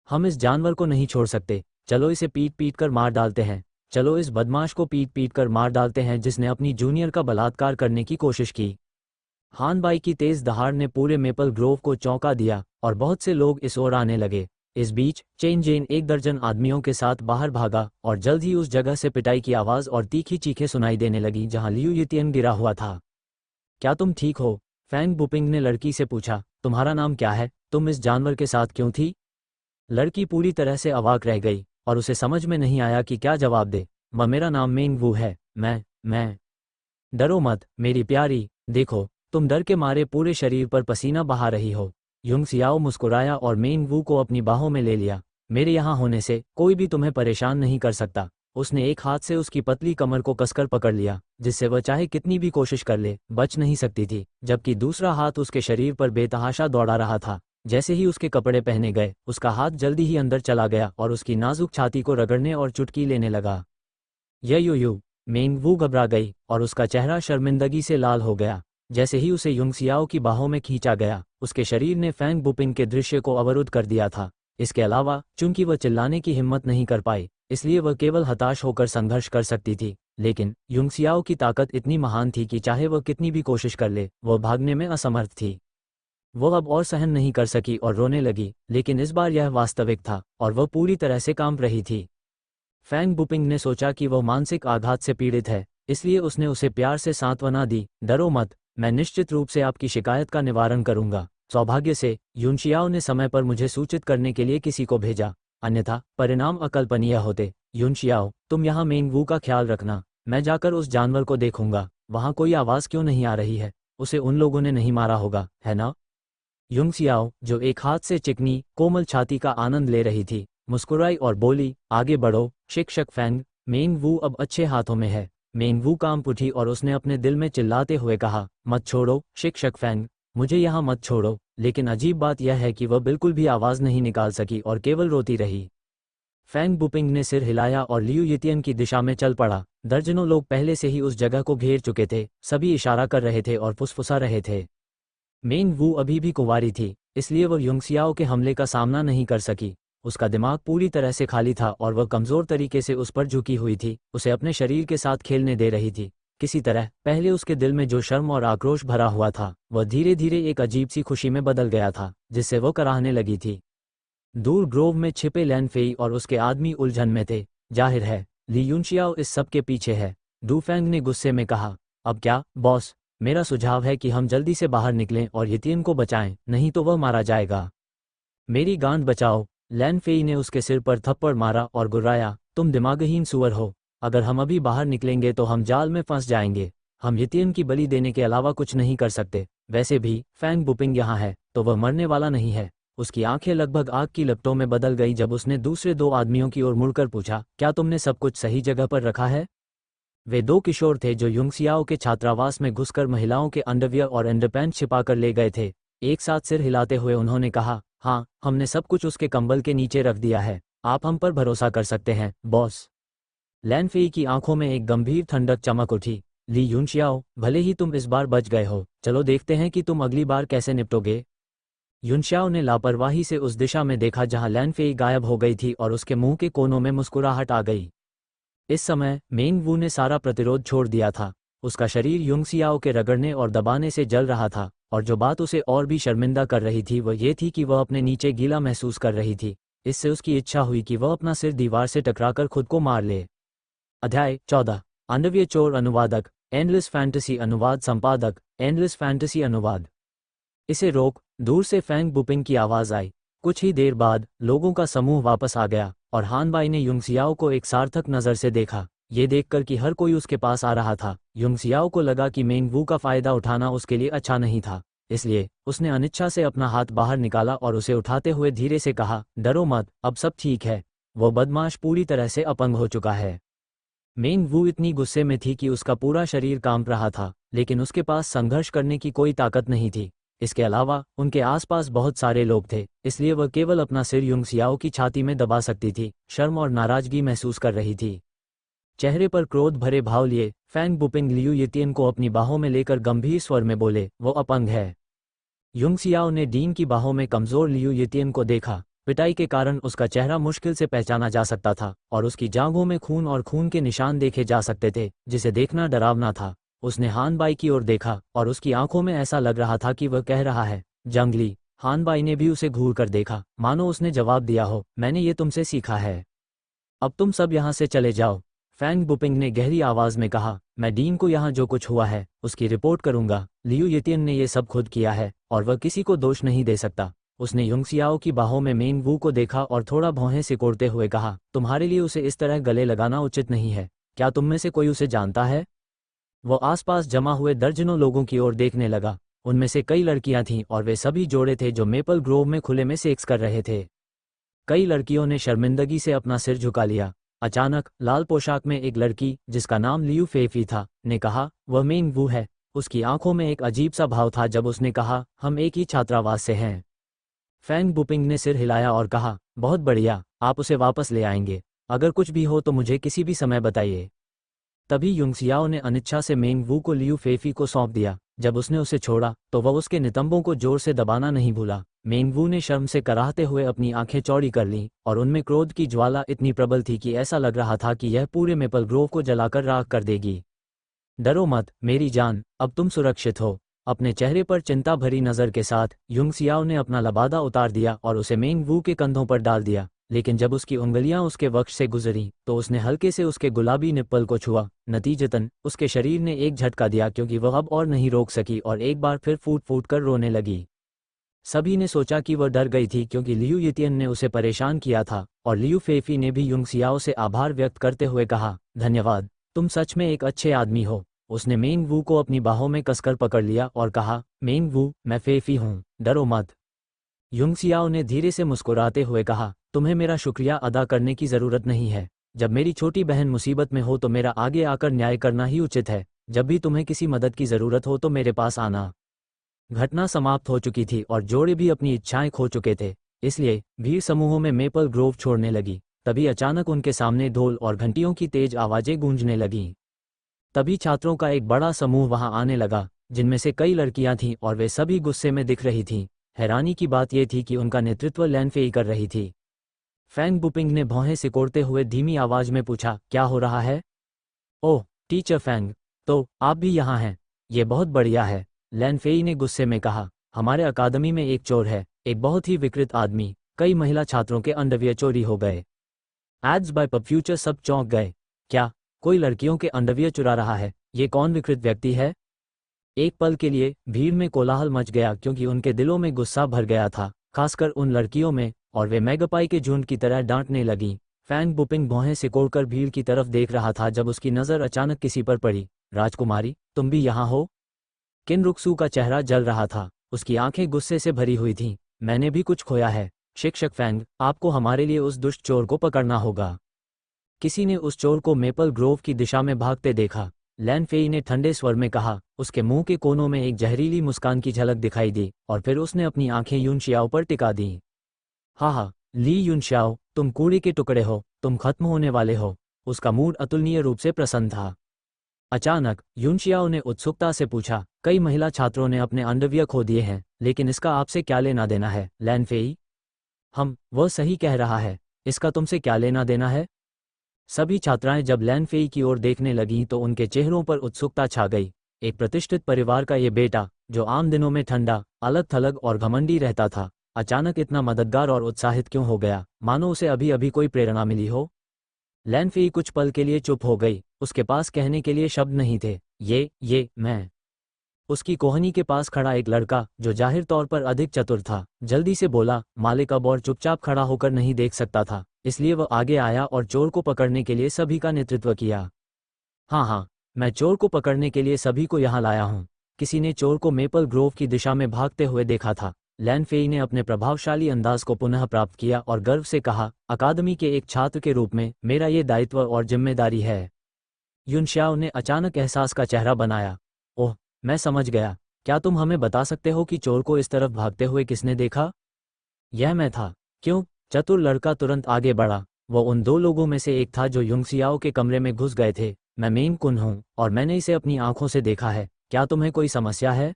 हम इस जानवर को नहीं छोड़ सकते। चलो इसे पीट पीट कर मार डालते हैं। चलो इस बदमाश को पीट पीट कर मार डालते हैं जिसने अपनी जूनियर का बलात्कार करने की कोशिश की। हानबाई की तेज दहाड़ ने पूरे मेपल ग्रोव को चौंका दिया और बहुत से लोग इस ओर आने लगे। इस बीच चेन जेन 1 दर्जन आदमियों के साथ बाहर भागा और जल्द ही उस जगह से पिटाई की आवाज़ और तीखी चीखें सुनाई देने लगी जहां लियू यितियन गिरा हुआ था। क्या तुम ठीक हो? फैंग बुपिंग ने लड़की से पूछा। तुम्हारा नाम क्या है? तुम इस जानवर के साथ क्यों थी? लड़की पूरी तरह से अवाक रह गई और उसे समझ में नहीं आया कि क्या जवाब दे। मेरा नाम मेंग वू है। मैं डरो मत मेरी प्यारी। देखो, तुम डर के मारे पूरे शरीर पर पसीना बहा रही हो। युंग सियाओ मुस्कुराया और मेंग वू को अपनी बाहों में ले लिया। मेरे यहाँ होने से कोई भी तुम्हें परेशान नहीं कर सकता। उसने एक हाथ से उसकी पतली कमर को कसकर पकड़ लिया, जिससे वह चाहे कितनी भी कोशिश कर ले बच नहीं सकती थी, जबकि दूसरा हाथ उसके शरीर पर बेतहाशा दौड़ा रहा था। जैसे ही उसके कपड़े पहने गए, उसका हाथ जल्दी ही अंदर चला गया और उसकी नाजुक छाती को रगड़ने और चुटकी लेने लगा। यू मेंग वू घबरा गई और उसका चेहरा शर्मिंदगी से लाल हो गया। जैसे ही उसे युंग सियाओ की बाहों में खींचा गया, उसके शरीर ने फैंग बुपिंग के दृश्य को अवरुद्ध कर दिया था। इसके अलावा चूंकि वह चिल्लाने की हिम्मत नहीं कर पाई, इसलिए वह केवल हताश होकर संघर्ष कर सकती थी। लेकिन युंग सियाओ की ताकत इतनी महान थी कि चाहे वह कितनी भी कोशिश कर ले, वह भागने में असमर्थ थी। वह अब और सहन नहीं कर सकी और रोने लगी, लेकिन इस बार यह वास्तविक था और वह पूरी तरह से कांप रही थी। फैंग बुपिंग ने सोचा कि वह मानसिक आघात से पीड़ित है, इसलिए उसने उसे प्यार से सांत्वना दी। डरो मत, मैं निश्चित रूप से आपकी शिकायत का निवारण करूंगा। सौभाग्य से युनशियाओ ने समय पर मुझे सूचित करने के लिए किसी को भेजा, अन्यथा परिणाम अकल्पनीय होते। युनशियाओ, तुम यहाँ मेंग वू का ख्याल रखना। मैं जाकर उस जानवर को देखूंगा। वहाँ कोई आवाज़ क्यों नहीं आ रही है? उसे उन लोगों ने नहीं मारा होगा, है ना? युंग सियाओ, जो एक हाथ से चिकनी कोमल छाती का आनंद ले रही थी, मुस्कुराई और बोली, आगे बढ़ो शिक्षक फैंग। मेंग वू अब अच्छे हाथों में है। मेंग वू कांप उठी और उसने अपने दिल में चिल्लाते हुए कहा, मत छोड़ो शिक्षक फैंग, मुझे यहाँ मत छोड़ो। लेकिन अजीब बात यह है कि वह बिल्कुल भी आवाज़ नहीं निकाल सकी और केवल रोती रही। फैंग बुपिंग ने सिर हिलाया और लियू यितियन की दिशा में चल पड़ा। दर्जनों लोग पहले से ही उस जगह को घेर चुके थे, सभी इशारा कर रहे थे और फुसफुसा रहे थे। मेंग वू अभी भी कुंवारी थी, इसलिए वह युंग सियाओ के हमले का सामना नहीं कर सकी। उसका दिमाग पूरी तरह से खाली था और वह कमज़ोर तरीके से उस पर झुकी हुई थी, उसे अपने शरीर के साथ खेलने दे रही थी। किसी तरह पहले उसके दिल में जो शर्म और आक्रोश भरा हुआ था, वह धीरे धीरे एक अजीब सी खुशी में बदल गया था, जिससे वह कराहने लगी थी। दूर ग्रोव में छिपे लैन फेई और उसके आदमी उलझन में थे। जाहिर है ली युनशियाओ इस सब के पीछे है, डूफैंग ने गुस्से में कहा। अब क्या बॉस? मेरा सुझाव है कि हम जल्दी से बाहर निकलें और यितियन को बचाएं, नहीं तो वह मारा जाएगा। मेरी गांड बचाओ। लैन फेई ने उसके सिर पर थप्पड़ मारा और गुर्राया, तुम दिमागहीन सुअर हो। अगर हम अभी बाहर निकलेंगे तो हम जाल में फंस जाएंगे। हम यितियन की बलि देने के अलावा कुछ नहीं कर सकते। वैसे भी फैंग बुपिंग यहाँ है तो वह मरने वाला नहीं है। उसकी आंखें लगभग आग की लपटों में बदल गई जब उसने दूसरे 2 आदमियों की ओर मुड़कर पूछा, क्या तुमने सब कुछ सही जगह पर रखा है? वे 2 किशोर थे जो युंग सियाओ के छात्रावास में घुसकर महिलाओं के अंडरवियर और अंडरपैंट छिपा कर ले गए थे। एक साथ सिर हिलाते हुए उन्होंने कहा, हाँ, हमने सब कुछ उसके कंबल के नीचे रख दिया है। आप हम पर भरोसा कर सकते हैं बॉस। लैन फेई की आंखों में एक गंभीर ठंडक चमक उठी। ली युनशियाओ, भले ही तुम इस बार बच गए हो, चलो देखते हैं कि तुम अगली बार कैसे निपटोगे। युनशियाओ ने लापरवाही से उस दिशा में देखा जहां लैन फेई गायब हो गई थी और उसके मुंह के कोनों में मुस्कुराहट आ गई। इस समय मेंग वू ने सारा प्रतिरोध छोड़ दिया था। उसका शरीर युंगसियाओ के रगड़ने और दबाने से जल रहा था, और जो बात उसे और भी शर्मिंदा कर रही थी वह ये थी कि वह अपने नीचे गीला महसूस कर रही थी। इससे उसकी इच्छा हुई कि वह अपना सिर दीवार से टकराकर खुद को मार ले। अध्याय 14। अंडरवियर चोर अनुवादक, एंडलेस फैंटेसी अनुवाद संपादक, एंडलेस फैंटेसी अनुवाद। इसे रोक, दूर से फैंग बुपिंग की आवाज आई। कुछ ही देर बाद लोगों का समूह वापस आ गया और हानबाई ने युंगसियाओ को एक सार्थक नज़र से देखा। ये देखकर कि हर कोई उसके पास आ रहा था, युंगसियाओ को लगा कि मेंग वू का फायदा उठाना उसके लिए अच्छा नहीं था। इसलिए उसने अनिच्छा से अपना हाथ बाहर निकाला और उसे उठाते हुए धीरे से कहा, डरो मत, अब सब ठीक है। वो बदमाश पूरी तरह से अपंग हो चुका है। मेंग वू इतनी गुस्से में थी कि उसका पूरा शरीर कांप रहा था, लेकिन उसके पास संघर्ष करने की कोई ताकत नहीं थी। इसके अलावा उनके आसपास बहुत सारे लोग थे, इसलिए वह केवल अपना सिर युंगसियाओ की छाती में दबा सकती थी। शर्म और नाराजगी महसूस कर रही थी। चेहरे पर क्रोध भरे भाव लिए फैंग बुपिंग लियू येतियन को अपनी बाहों में लेकर गंभीर स्वर में बोले, वो अपंग है। युंगसियाओ ने डीन की बाहों में कमजोर लियू येतियन को देखा। पिटाई के कारण उसका चेहरा मुश्किल से पहचाना जा सकता था और उसकी जांघों में खून और खून के निशान देखे जा सकते थे, जिसे देखना डरावना था। उसने हानबाई की ओर देखा और उसकी आंखों में ऐसा लग रहा था कि वह कह रहा है, जंगली। हानबाई ने भी उसे घूर कर देखा, मानो उसने जवाब दिया हो, मैंने ये तुमसे सीखा है। अब तुम सब यहाँ से चले जाओ। फैंग बुपिंग ने गहरी आवाज में कहा, मैं डीन को यहाँ जो कुछ हुआ है उसकी रिपोर्ट करूंगा। लियू येतियन ने यह सब खुद किया है और वह किसी को दोष नहीं दे सकता। उसने युंगसियाओ की बाहों में मेंग वू को देखा और थोड़ा भौहें सिकोड़ते हुए कहा, तुम्हारे लिए उसे इस तरह गले लगाना उचित नहीं है। क्या तुम में से कोई उसे जानता है? वो आसपास जमा हुए दर्जनों लोगों की ओर देखने लगा। उनमें से कई लड़कियां थीं और वे सभी जोड़े थे जो मेपल ग्रोव में खुले में सेक्स कर रहे थे। कई लड़कियों ने शर्मिंदगी से अपना सिर झुका लिया। अचानक लाल पोशाक में एक लड़की, जिसका नाम लियू फेफी था, ने कहा, वह मेंग वू है। उसकी आंखों में एक अजीब सा भाव था जब उसने कहा, हम एक ही छात्रावास से हैं। फैंग बुपिंग ने सिर हिलाया और कहा, बहुत बढ़िया, आप उसे वापस ले आएंगे। अगर कुछ भी हो तो मुझे किसी भी समय बताइए। तभी युंगसियाओ ने अनिच्छा से मेंग वू को लियू फेफी को सौंप दिया। जब उसने उसे छोड़ा तो वह उसके नितंबों को जोर से दबाना नहीं भूला। मेंग वू ने शर्म से कराहते हुए अपनी आंखें चौड़ी कर लीं और उनमें क्रोध की ज्वाला इतनी प्रबल थी कि ऐसा लग रहा था कि यह पूरे मेपल ग्रोव को जलाकर राख कर देगी। डरो मत मेरी जान, अब तुम सुरक्षित हो। अपने चेहरे पर चिंता भरी नज़र के साथ युंगसियाओ ने अपना लबादा उतार दिया और उसे मेंग वू के कंधों पर डाल दिया। लेकिन जब उसकी उंगलियां उसके वक्ष से गुजरी तो उसने हल्के से उसके गुलाबी निप्पल को छुआ। नतीजतन उसके शरीर ने एक झटका दिया, क्योंकि वह अब और नहीं रोक सकी और एक बार फिर फूट फूट कर रोने लगी। सभी ने सोचा कि वह डर गई थी, क्योंकि लियू येतियन ने उसे परेशान किया था, और लियू फेफी ने भी युंगसियाओ से आभार व्यक्त करते हुए कहा, धन्यवाद, तुम सच में एक अच्छे आदमी हो। उसने मेंग वू को अपनी बाहों में कसकर पकड़ लिया और कहा, मेंग वू, मैं फेफी हूँ, डरो मत। युंगसियाओ ने धीरे से मुस्कुराते हुए कहा, तुम्हें मेरा शुक्रिया अदा करने की ज़रूरत नहीं है। जब मेरी छोटी बहन मुसीबत में हो तो मेरा आगे आकर न्याय करना ही उचित है। जब भी तुम्हें किसी मदद की ज़रूरत हो तो मेरे पास आना। घटना समाप्त हो चुकी थी और जोड़े भी अपनी इच्छाएं खो चुके थे, इसलिए भीड़ समूहों में मेपल ग्रोव छोड़ने लगी। तभी अचानक उनके सामने ढोल और घंटियों की तेज आवाज़ें गूंजने लगीं। तभी छात्रों का एक बड़ा समूह वहां आने लगा, जिनमें से कई लड़कियां थीं और वे सभी गुस्से में दिख रही थीं। हैरानी की बात यह थी कि उनका नेतृत्व लैन फेई कर रही थी। फैंग बुपिंग ने भौहें सिकोड़ते हुए धीमी आवाज में पूछा, क्या हो रहा है? ओह, टीचर फैंग, तो आप भी यहाँ हैं। ये बहुत बढ़िया है, लैन फेई ने गुस्से में कहा। हमारे अकादमी में एक चोर है, एक बहुत ही विकृत आदमी। कई महिला छात्रों के अंडरवियर चोरी हो गए। एड्स बाय पब फ्यूचर सब चौंक गए। क्या कोई लड़कियों के अंडरवियर चुरा रहा है? ये कौन विकृत व्यक्ति है? एक पल के लिए भीड़ में कोलाहल मच गया, क्योंकि उनके दिलों में गुस्सा भर गया था, खासकर उन लड़कियों में, और वे मैगपाई के झुंड की तरह डांटने लगीं। फैंग बुपिंग भौहें सिकोड़कर भीड़ की तरफ देख रहा था जब उसकी नज़र अचानक किसी पर पड़ी। राजकुमारी, तुम भी यहाँ हो? किनरुक्सू का चेहरा जल रहा था, उसकी आंखें गुस्से से भरी हुई थीं। मैंने भी कुछ खोया है। शिक्षक फैंग, आपको हमारे लिए उस दुष्ट चोर को पकड़ना होगा। किसी ने उस चोर को मेपल ग्रोव की दिशा में भागते देखा, लैन फेई ने ठंडे स्वर में कहा। उसके मुंह के कोनों में एक जहरीली मुस्कान की झलक दिखाई दी और फिर उसने अपनी आंखें युनशियाओ पर टिका दी। हा, ली युनशियाओ, तुम कूड़े के टुकड़े हो, तुम खत्म होने वाले हो। उसका मूड अतुलनीय रूप से प्रसन्न था। अचानक युनशियाओ ने उत्सुकता से पूछा, कई महिला छात्रों ने अपने अंडरवियर खो दिए हैं, लेकिन इसका आपसे क्या लेना देना है, लैन फेई? वह सही कह रहा है, इसका तुमसे क्या लेना देना है? सभी छात्राएं जब लैन फेई की ओर देखने लगीं तो उनके चेहरों पर उत्सुकता छा गई। एक प्रतिष्ठित परिवार का ये बेटा, जो आम दिनों में ठंडा, अलग थलग और घमंडी रहता था, अचानक इतना मददगार और उत्साहित क्यों हो गया, मानो उसे अभी अभी कोई प्रेरणा मिली हो। लैन फेई कुछ पल के लिए चुप हो गई। उसके पास कहने के लिए शब्द नहीं थे। मैं। उसकी कोहनी के पास खड़ा एक लड़का, जो जाहिर तौर पर अधिक चतुर था, जल्दी से बोला। मालिक अब और चुपचाप खड़ा होकर नहीं देख सकता था, इसलिए वह आगे आया और चोर को पकड़ने के लिए सभी का नेतृत्व किया। हाँ, मैं चोर को पकड़ने के लिए सभी को यहाँ लाया हूँ। किसी ने चोर को मेपल ग्रोव की दिशा में भागते हुए देखा था। लैन फेई ने अपने प्रभावशाली अंदाज को पुनः प्राप्त किया और गर्व से कहा, अकादमी के एक छात्र के रूप में मेरा ये दायित्व और जिम्मेदारी है। युनशाओ ने अचानक एहसास का चेहरा बनाया। ओह, मैं समझ गया। क्या तुम हमें बता सकते हो कि चोर को इस तरफ भागते हुए किसने देखा? यह मैं था। क्यों? चतुर लड़का तुरंत आगे बढ़ा। वो उन दो लोगों में से एक था जो युंगसियाओ के कमरे में घुस गए थे। मैं मेन कुन हूँ और मैंने इसे अपनी आंखों से देखा है। क्या तुम्हें कोई समस्या है?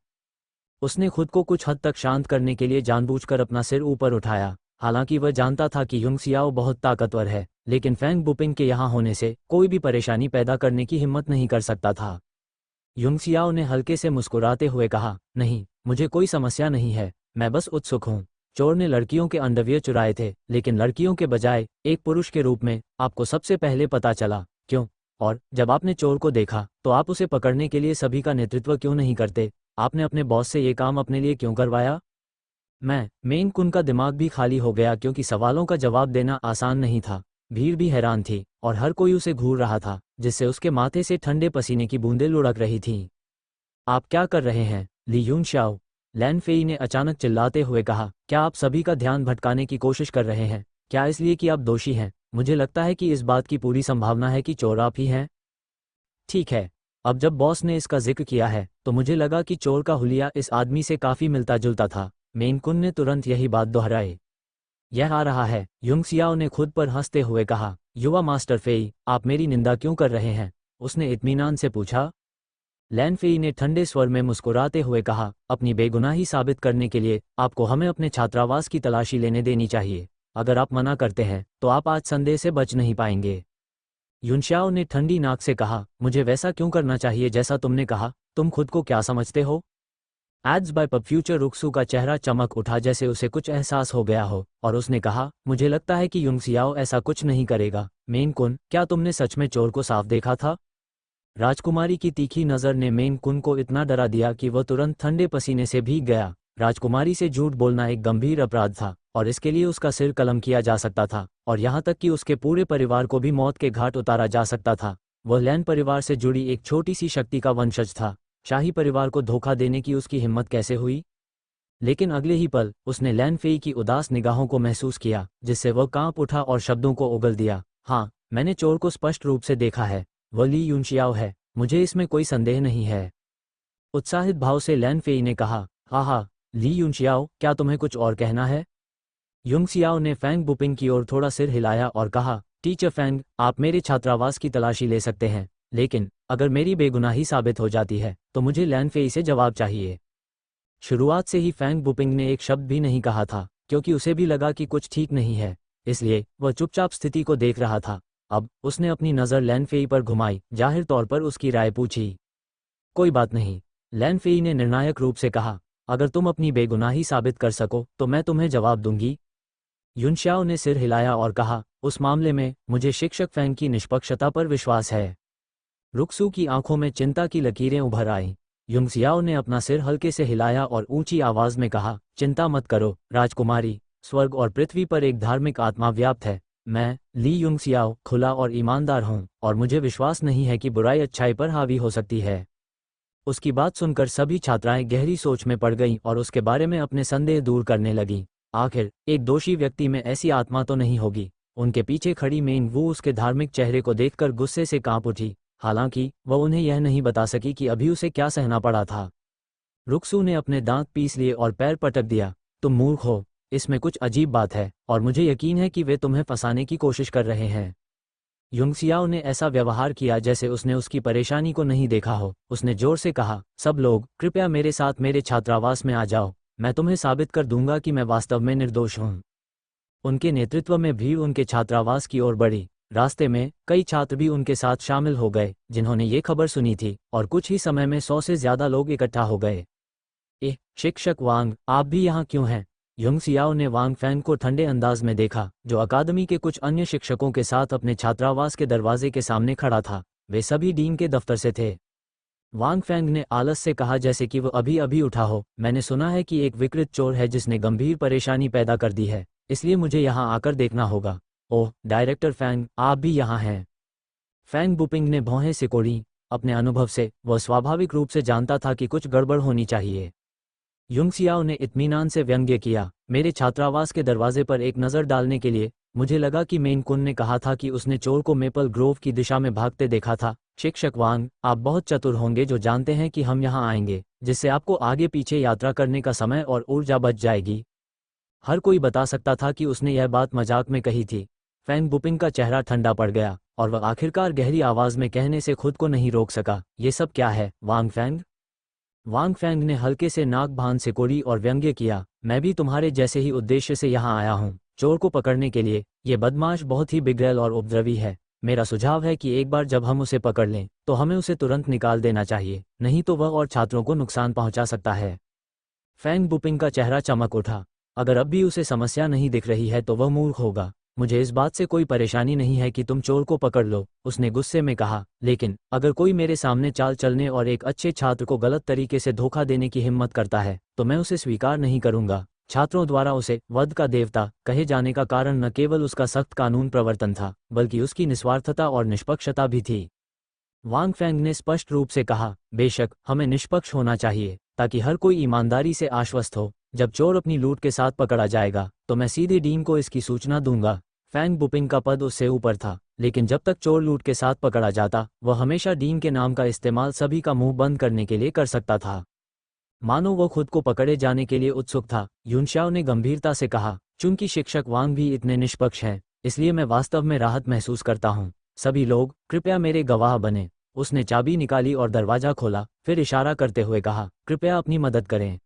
उसने खुद को कुछ हद तक शांत करने के लिए जानबूझकर अपना सिर ऊपर उठाया। हालांकि वह जानता था कि युंगसियाओ बहुत ताकतवर है, लेकिन फैंग बुपिंग के यहाँ होने से कोई भी परेशानी पैदा करने की हिम्मत नहीं कर सकता था। युंगसियाओ ने हल्के से मुस्कुराते हुए कहा, नहीं, मुझे कोई समस्या नहीं है, मैं बस उत्सुक हूँ। चोर ने लड़कियों के अंडरवियर चुराए थे, लेकिन लड़कियों के बजाय एक पुरुष के रूप में आपको सबसे पहले पता चला, क्यों? और जब आपने चोर को देखा तो आप उसे पकड़ने के लिए सभी का नेतृत्व क्यों नहीं करते? आपने अपने बॉस से ये काम अपने लिए क्यों करवाया? मेन कुन का दिमाग भी खाली हो गया, क्योंकि सवालों का जवाब देना आसान नहीं था। भीड़ भी हैरान थी और हर कोई उसे घूर रहा था, जिससे उसके माथे से ठंडे पसीने की बूंदें लुढ़क रही थीं। आप क्या कर रहे हैं, ली युनशाओ? लैन फेई ने अचानक चिल्लाते हुए कहा, क्या आप सभी का ध्यान भटकाने की कोशिश कर रहे हैं? क्या इसलिए कि आप दोषी हैं? मुझे लगता है कि इस बात की पूरी संभावना है कि चोर आप ही हैं। ठीक है, अब जब बॉस ने इसका जिक्र किया है तो मुझे लगा कि चोर का हुलिया इस आदमी से काफी मिलता जुलता था। मेन कुन ने तुरंत यही बात दोहराई। यह आ रहा है, युंगसियाओ ने खुद पर हंसते हुए कहा। युवा मास्टर फेई, आप मेरी निंदा क्यों कर रहे हैं? उसने इत्मीनान से पूछा। लैन फेई ने ठंडे स्वर में मुस्कुराते हुए कहा, अपनी बेगुनाही साबित करने के लिए आपको हमें अपने छात्रावास की तलाशी लेने देनी चाहिए। अगर आप मना करते हैं तो आप आज संदेह से बच नहीं पाएंगे। युनशाओ ने ठंडी नाक से कहा, मुझे वैसा क्यों करना चाहिए जैसा तुमने कहा? तुम खुद को क्या समझते हो? एड्स बाय पब फ्यूचर रुक्सू का चेहरा चमक उठा, जैसे उसे कुछ एहसास हो गया हो, और उसने कहा, मुझे लगता है कि युंगसियाओ ऐसा कुछ नहीं करेगा। मेन कुन, क्या तुमने सच में चोर को साफ देखा था? राजकुमारी की तीखी नज़र ने मेन कुन को इतना डरा दिया कि वह तुरंत ठंडे पसीने से भीग गया। राजकुमारी से झूठ बोलना एक गंभीर अपराध था और इसके लिए उसका सिर कलम किया जा सकता था, और यहाँ तक कि उसके पूरे परिवार को भी मौत के घाट उतारा जा सकता था। वह लैन परिवार से जुड़ी एक छोटी सी शक्ति का वंशज था। शाही परिवार को धोखा देने की उसकी हिम्मत कैसे हुई? लेकिन अगले ही पल उसने लैन फेई की उदास निगाहों को महसूस किया, जिससे वह कांप उठा और शब्दों को उगल दिया। हाँ, मैंने चोर को स्पष्ट रूप से देखा है। वह ली युनशियाओ है, मुझे इसमें कोई संदेह नहीं है। उत्साहित भाव से लैन फेई ने कहा। हाँ, ली युनशियाओ, क्या तुम्हें कुछ और कहना है? युंगसियाओ ने फैंग बुपिंग की ओर थोड़ा सिर हिलाया और कहा, टीचर फैंग, आप मेरे छात्रावास की तलाशी ले सकते हैं, लेकिन अगर मेरी बेगुनाही साबित हो जाती है तो मुझे लैन फेई से जवाब चाहिए। शुरुआत से ही फैंग बुपिंग ने एक शब्द भी नहीं कहा था, क्योंकि उसे भी लगा कि कुछ ठीक नहीं है, इसलिए वह चुपचाप स्थिति को देख रहा था। अब उसने अपनी नज़र लैन फेई पर घुमाई, जाहिर तौर पर उसकी राय पूछी। कोई बात नहीं, लैन फेई ने निर्णायक रूप से कहा, अगर तुम अपनी बेगुनाही साबित कर सको तो मैं तुम्हें जवाब दूंगी। युनशाओ ने सिर हिलाया और कहा, उस मामले में मुझे शिक्षक फैंग की निष्पक्षता पर विश्वास है। रुक्सू की आंखों में चिंता की लकीरें उभर आईं। युंगसियाओ ने अपना सिर हल्के से हिलाया और ऊंची आवाज में कहा, चिंता मत करो राजकुमारी, स्वर्ग और पृथ्वी पर एक धार्मिक आत्मा व्याप्त है। मैं, ली युंगसियाओ, खुला और ईमानदार हूँ, और मुझे विश्वास नहीं है कि बुराई अच्छाई पर हावी हो सकती है। उसकी बात सुनकर सभी छात्राएं गहरी सोच में पड़ गईं और उसके बारे में अपने संदेह दूर करने लगीं। आखिर एक दोषी व्यक्ति में ऐसी आत्मा तो नहीं होगी? उनके पीछे खड़ी मेन वू उसके धार्मिक चेहरे को देखकर गुस्से से कांप उठी। हालांकि वह उन्हें यह नहीं बता सकी कि अभी उसे क्या सहना पड़ा था। रुक्सू ने अपने दांत पीस लिए और पैर पटक दिया। तुम मूर्ख हो, इसमें कुछ अजीब बात है और मुझे यकीन है कि वे तुम्हें फंसाने की कोशिश कर रहे हैं। युंगसियाओ ने ऐसा व्यवहार किया जैसे उसने उसकी परेशानी को नहीं देखा हो। उसने जोर से कहा, सब लोग कृपया मेरे साथ मेरे छात्रावास में आ जाओ, मैं तुम्हें साबित कर दूंगा कि मैं वास्तव में निर्दोष हूँ। उनके नेतृत्व में भीड़ उनके छात्रावास की ओर बढ़ी। रास्ते में कई छात्र भी उनके साथ शामिल हो गए जिन्होंने ये खबर सुनी थी, और कुछ ही समय में 100 से ज्यादा लोग इकट्ठा हो गए। शिक्षक वांग, आप भी यहाँ क्यों हैं? युंग सियाओ ने वांग फैंग को ठंडे अंदाज में देखा, जो अकादमी के कुछ अन्य शिक्षकों के साथ अपने छात्रावास के दरवाजे के सामने खड़ा था। वे सभी डीन के दफ्तर से थे। वांग फैंग ने आलस से कहा, जैसे कि वो अभी अभी उठा हो। मैंने सुना है कि एक विकृत चोर है जिसने गंभीर परेशानी पैदा कर दी है, इसलिए मुझे यहाँ आकर देखना होगा। ओह डायरेक्टर फैंग, आप भी यहाँ हैं। फैंग बुपिंग ने भौहें सिकोड़ी। अपने अनुभव से वह स्वाभाविक रूप से जानता था कि कुछ गड़बड़ होनी चाहिए। युंग सियाओ ने इत्मीनान से व्यंग्य किया, मेरे छात्रावास के दरवाजे पर एक नज़र डालने के लिए। मुझे लगा कि मेन कुन ने कहा था कि उसने चोर को मेपल ग्रोव की दिशा में भागते देखा था। शिक्षक वांग, आप बहुत चतुर होंगे जो जानते हैं कि हम यहाँ आएंगे, जिससे आपको आगे पीछे यात्रा करने का समय और ऊर्जा बच जाएगी। हर कोई बता सकता था कि उसने यह बात मजाक में कही थी। फैंग बुपिंग का चेहरा ठंडा पड़ गया और वह आखिरकार गहरी आवाज में कहने से खुद को नहीं रोक सका, ये सब क्या है वांग फैंग? वांग फैंग ने हल्के से नाक भान सिकोड़ी और व्यंग्य किया, मैं भी तुम्हारे जैसे ही उद्देश्य से यहाँ आया हूँ, चोर को पकड़ने के लिए। ये बदमाश बहुत ही बिगड़ैल और उपद्रवी है। मेरा सुझाव है कि एक बार जब हम उसे पकड़ लें तो हमें उसे तुरंत निकाल देना चाहिए, नहीं तो वह और छात्रों को नुकसान पहुंचा सकता है। फैंग बुपिंग का चेहरा चमक उठा। अगर अब भी उसे समस्या नहीं दिख रही है तो वह मूर्ख होगा। मुझे इस बात से कोई परेशानी नहीं है कि तुम चोर को पकड़ लो, उसने गुस्से में कहा, लेकिन अगर कोई मेरे सामने चाल चलने और एक अच्छे छात्र को गलत तरीके से धोखा देने की हिम्मत करता है तो मैं उसे स्वीकार नहीं करूंगा। छात्रों द्वारा उसे वध का देवता कहे जाने का कारण न केवल उसका सख्त कानून प्रवर्तन था, बल्कि उसकी निस्वार्थता और निष्पक्षता भी थी। वांग फैंग ने स्पष्ट रूप से कहा, बेशक हमें निष्पक्ष होना चाहिए ताकि हर कोई ईमानदारी से आश्वस्त हो। जब चोर अपनी लूट के साथ पकड़ा जाएगा तो मैं सीधे डीन को इसकी सूचना दूंगा। फैंग बुपिंग का पद उससे ऊपर था, लेकिन जब तक चोर लूट के साथ पकड़ा जाता वह हमेशा डीन के नाम का इस्तेमाल सभी का मुंह बंद करने के लिए कर सकता था। मानो वो खुद को पकड़े जाने के लिए उत्सुक था। युनशाओ ने गंभीरता से कहा, चूंकि शिक्षक वांग भी इतने निष्पक्ष हैं, इसलिए मैं वास्तव में राहत महसूस करता हूँ। सभी लोग कृपया मेरे गवाह बने। उसने चाबी निकाली और दरवाजा खोला, फिर इशारा करते हुए कहा, कृपया अपनी मदद करें।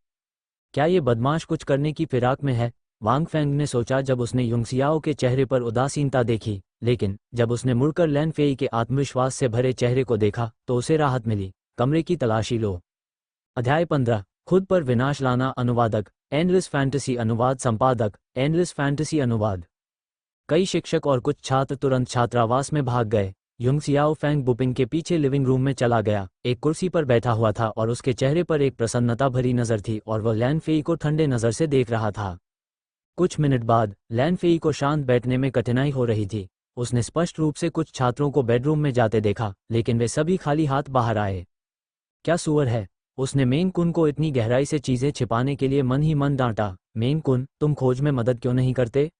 क्या ये बदमाश कुछ करने की फिराक में है? वांग फैंग ने सोचा जब उसने युंगसियाओ के चेहरे पर उदासीनता देखी, लेकिन जब उसने मुड़कर लैन फेई के आत्मविश्वास से भरे चेहरे को देखा तो उसे राहत मिली। कमरे की तलाशी लो। अध्याय 15, खुद पर विनाश लाना। अनुवादक एंडलेस फैंटेसी अनुवाद संपादक एंडलेस फैंटेसी अनुवाद। कई शिक्षक और कुछ छात्र तुरंत छात्रावास में भाग गए। युंगसियाओ फैंग बुपिंग के पीछे लिविंग रूम में चला गया। एक कुर्सी पर बैठा हुआ था और उसके चेहरे पर एक प्रसन्नता भरी नजर थी और वह लैन फेई को ठंडे नजर से देख रहा था। कुछ मिनट बाद लैन फेई को शांत बैठने में कठिनाई हो रही थी। उसने स्पष्ट रूप से कुछ छात्रों को बेडरूम में जाते देखा, लेकिन वे सभी खाली हाथ बाहर आए। क्या सुअर है? उसने मेन कुन को इतनी गहराई से चीजें छिपाने के लिए मन ही मन डांटा। मेन कुन, तुम खोज में मदद क्यों नहीं करते?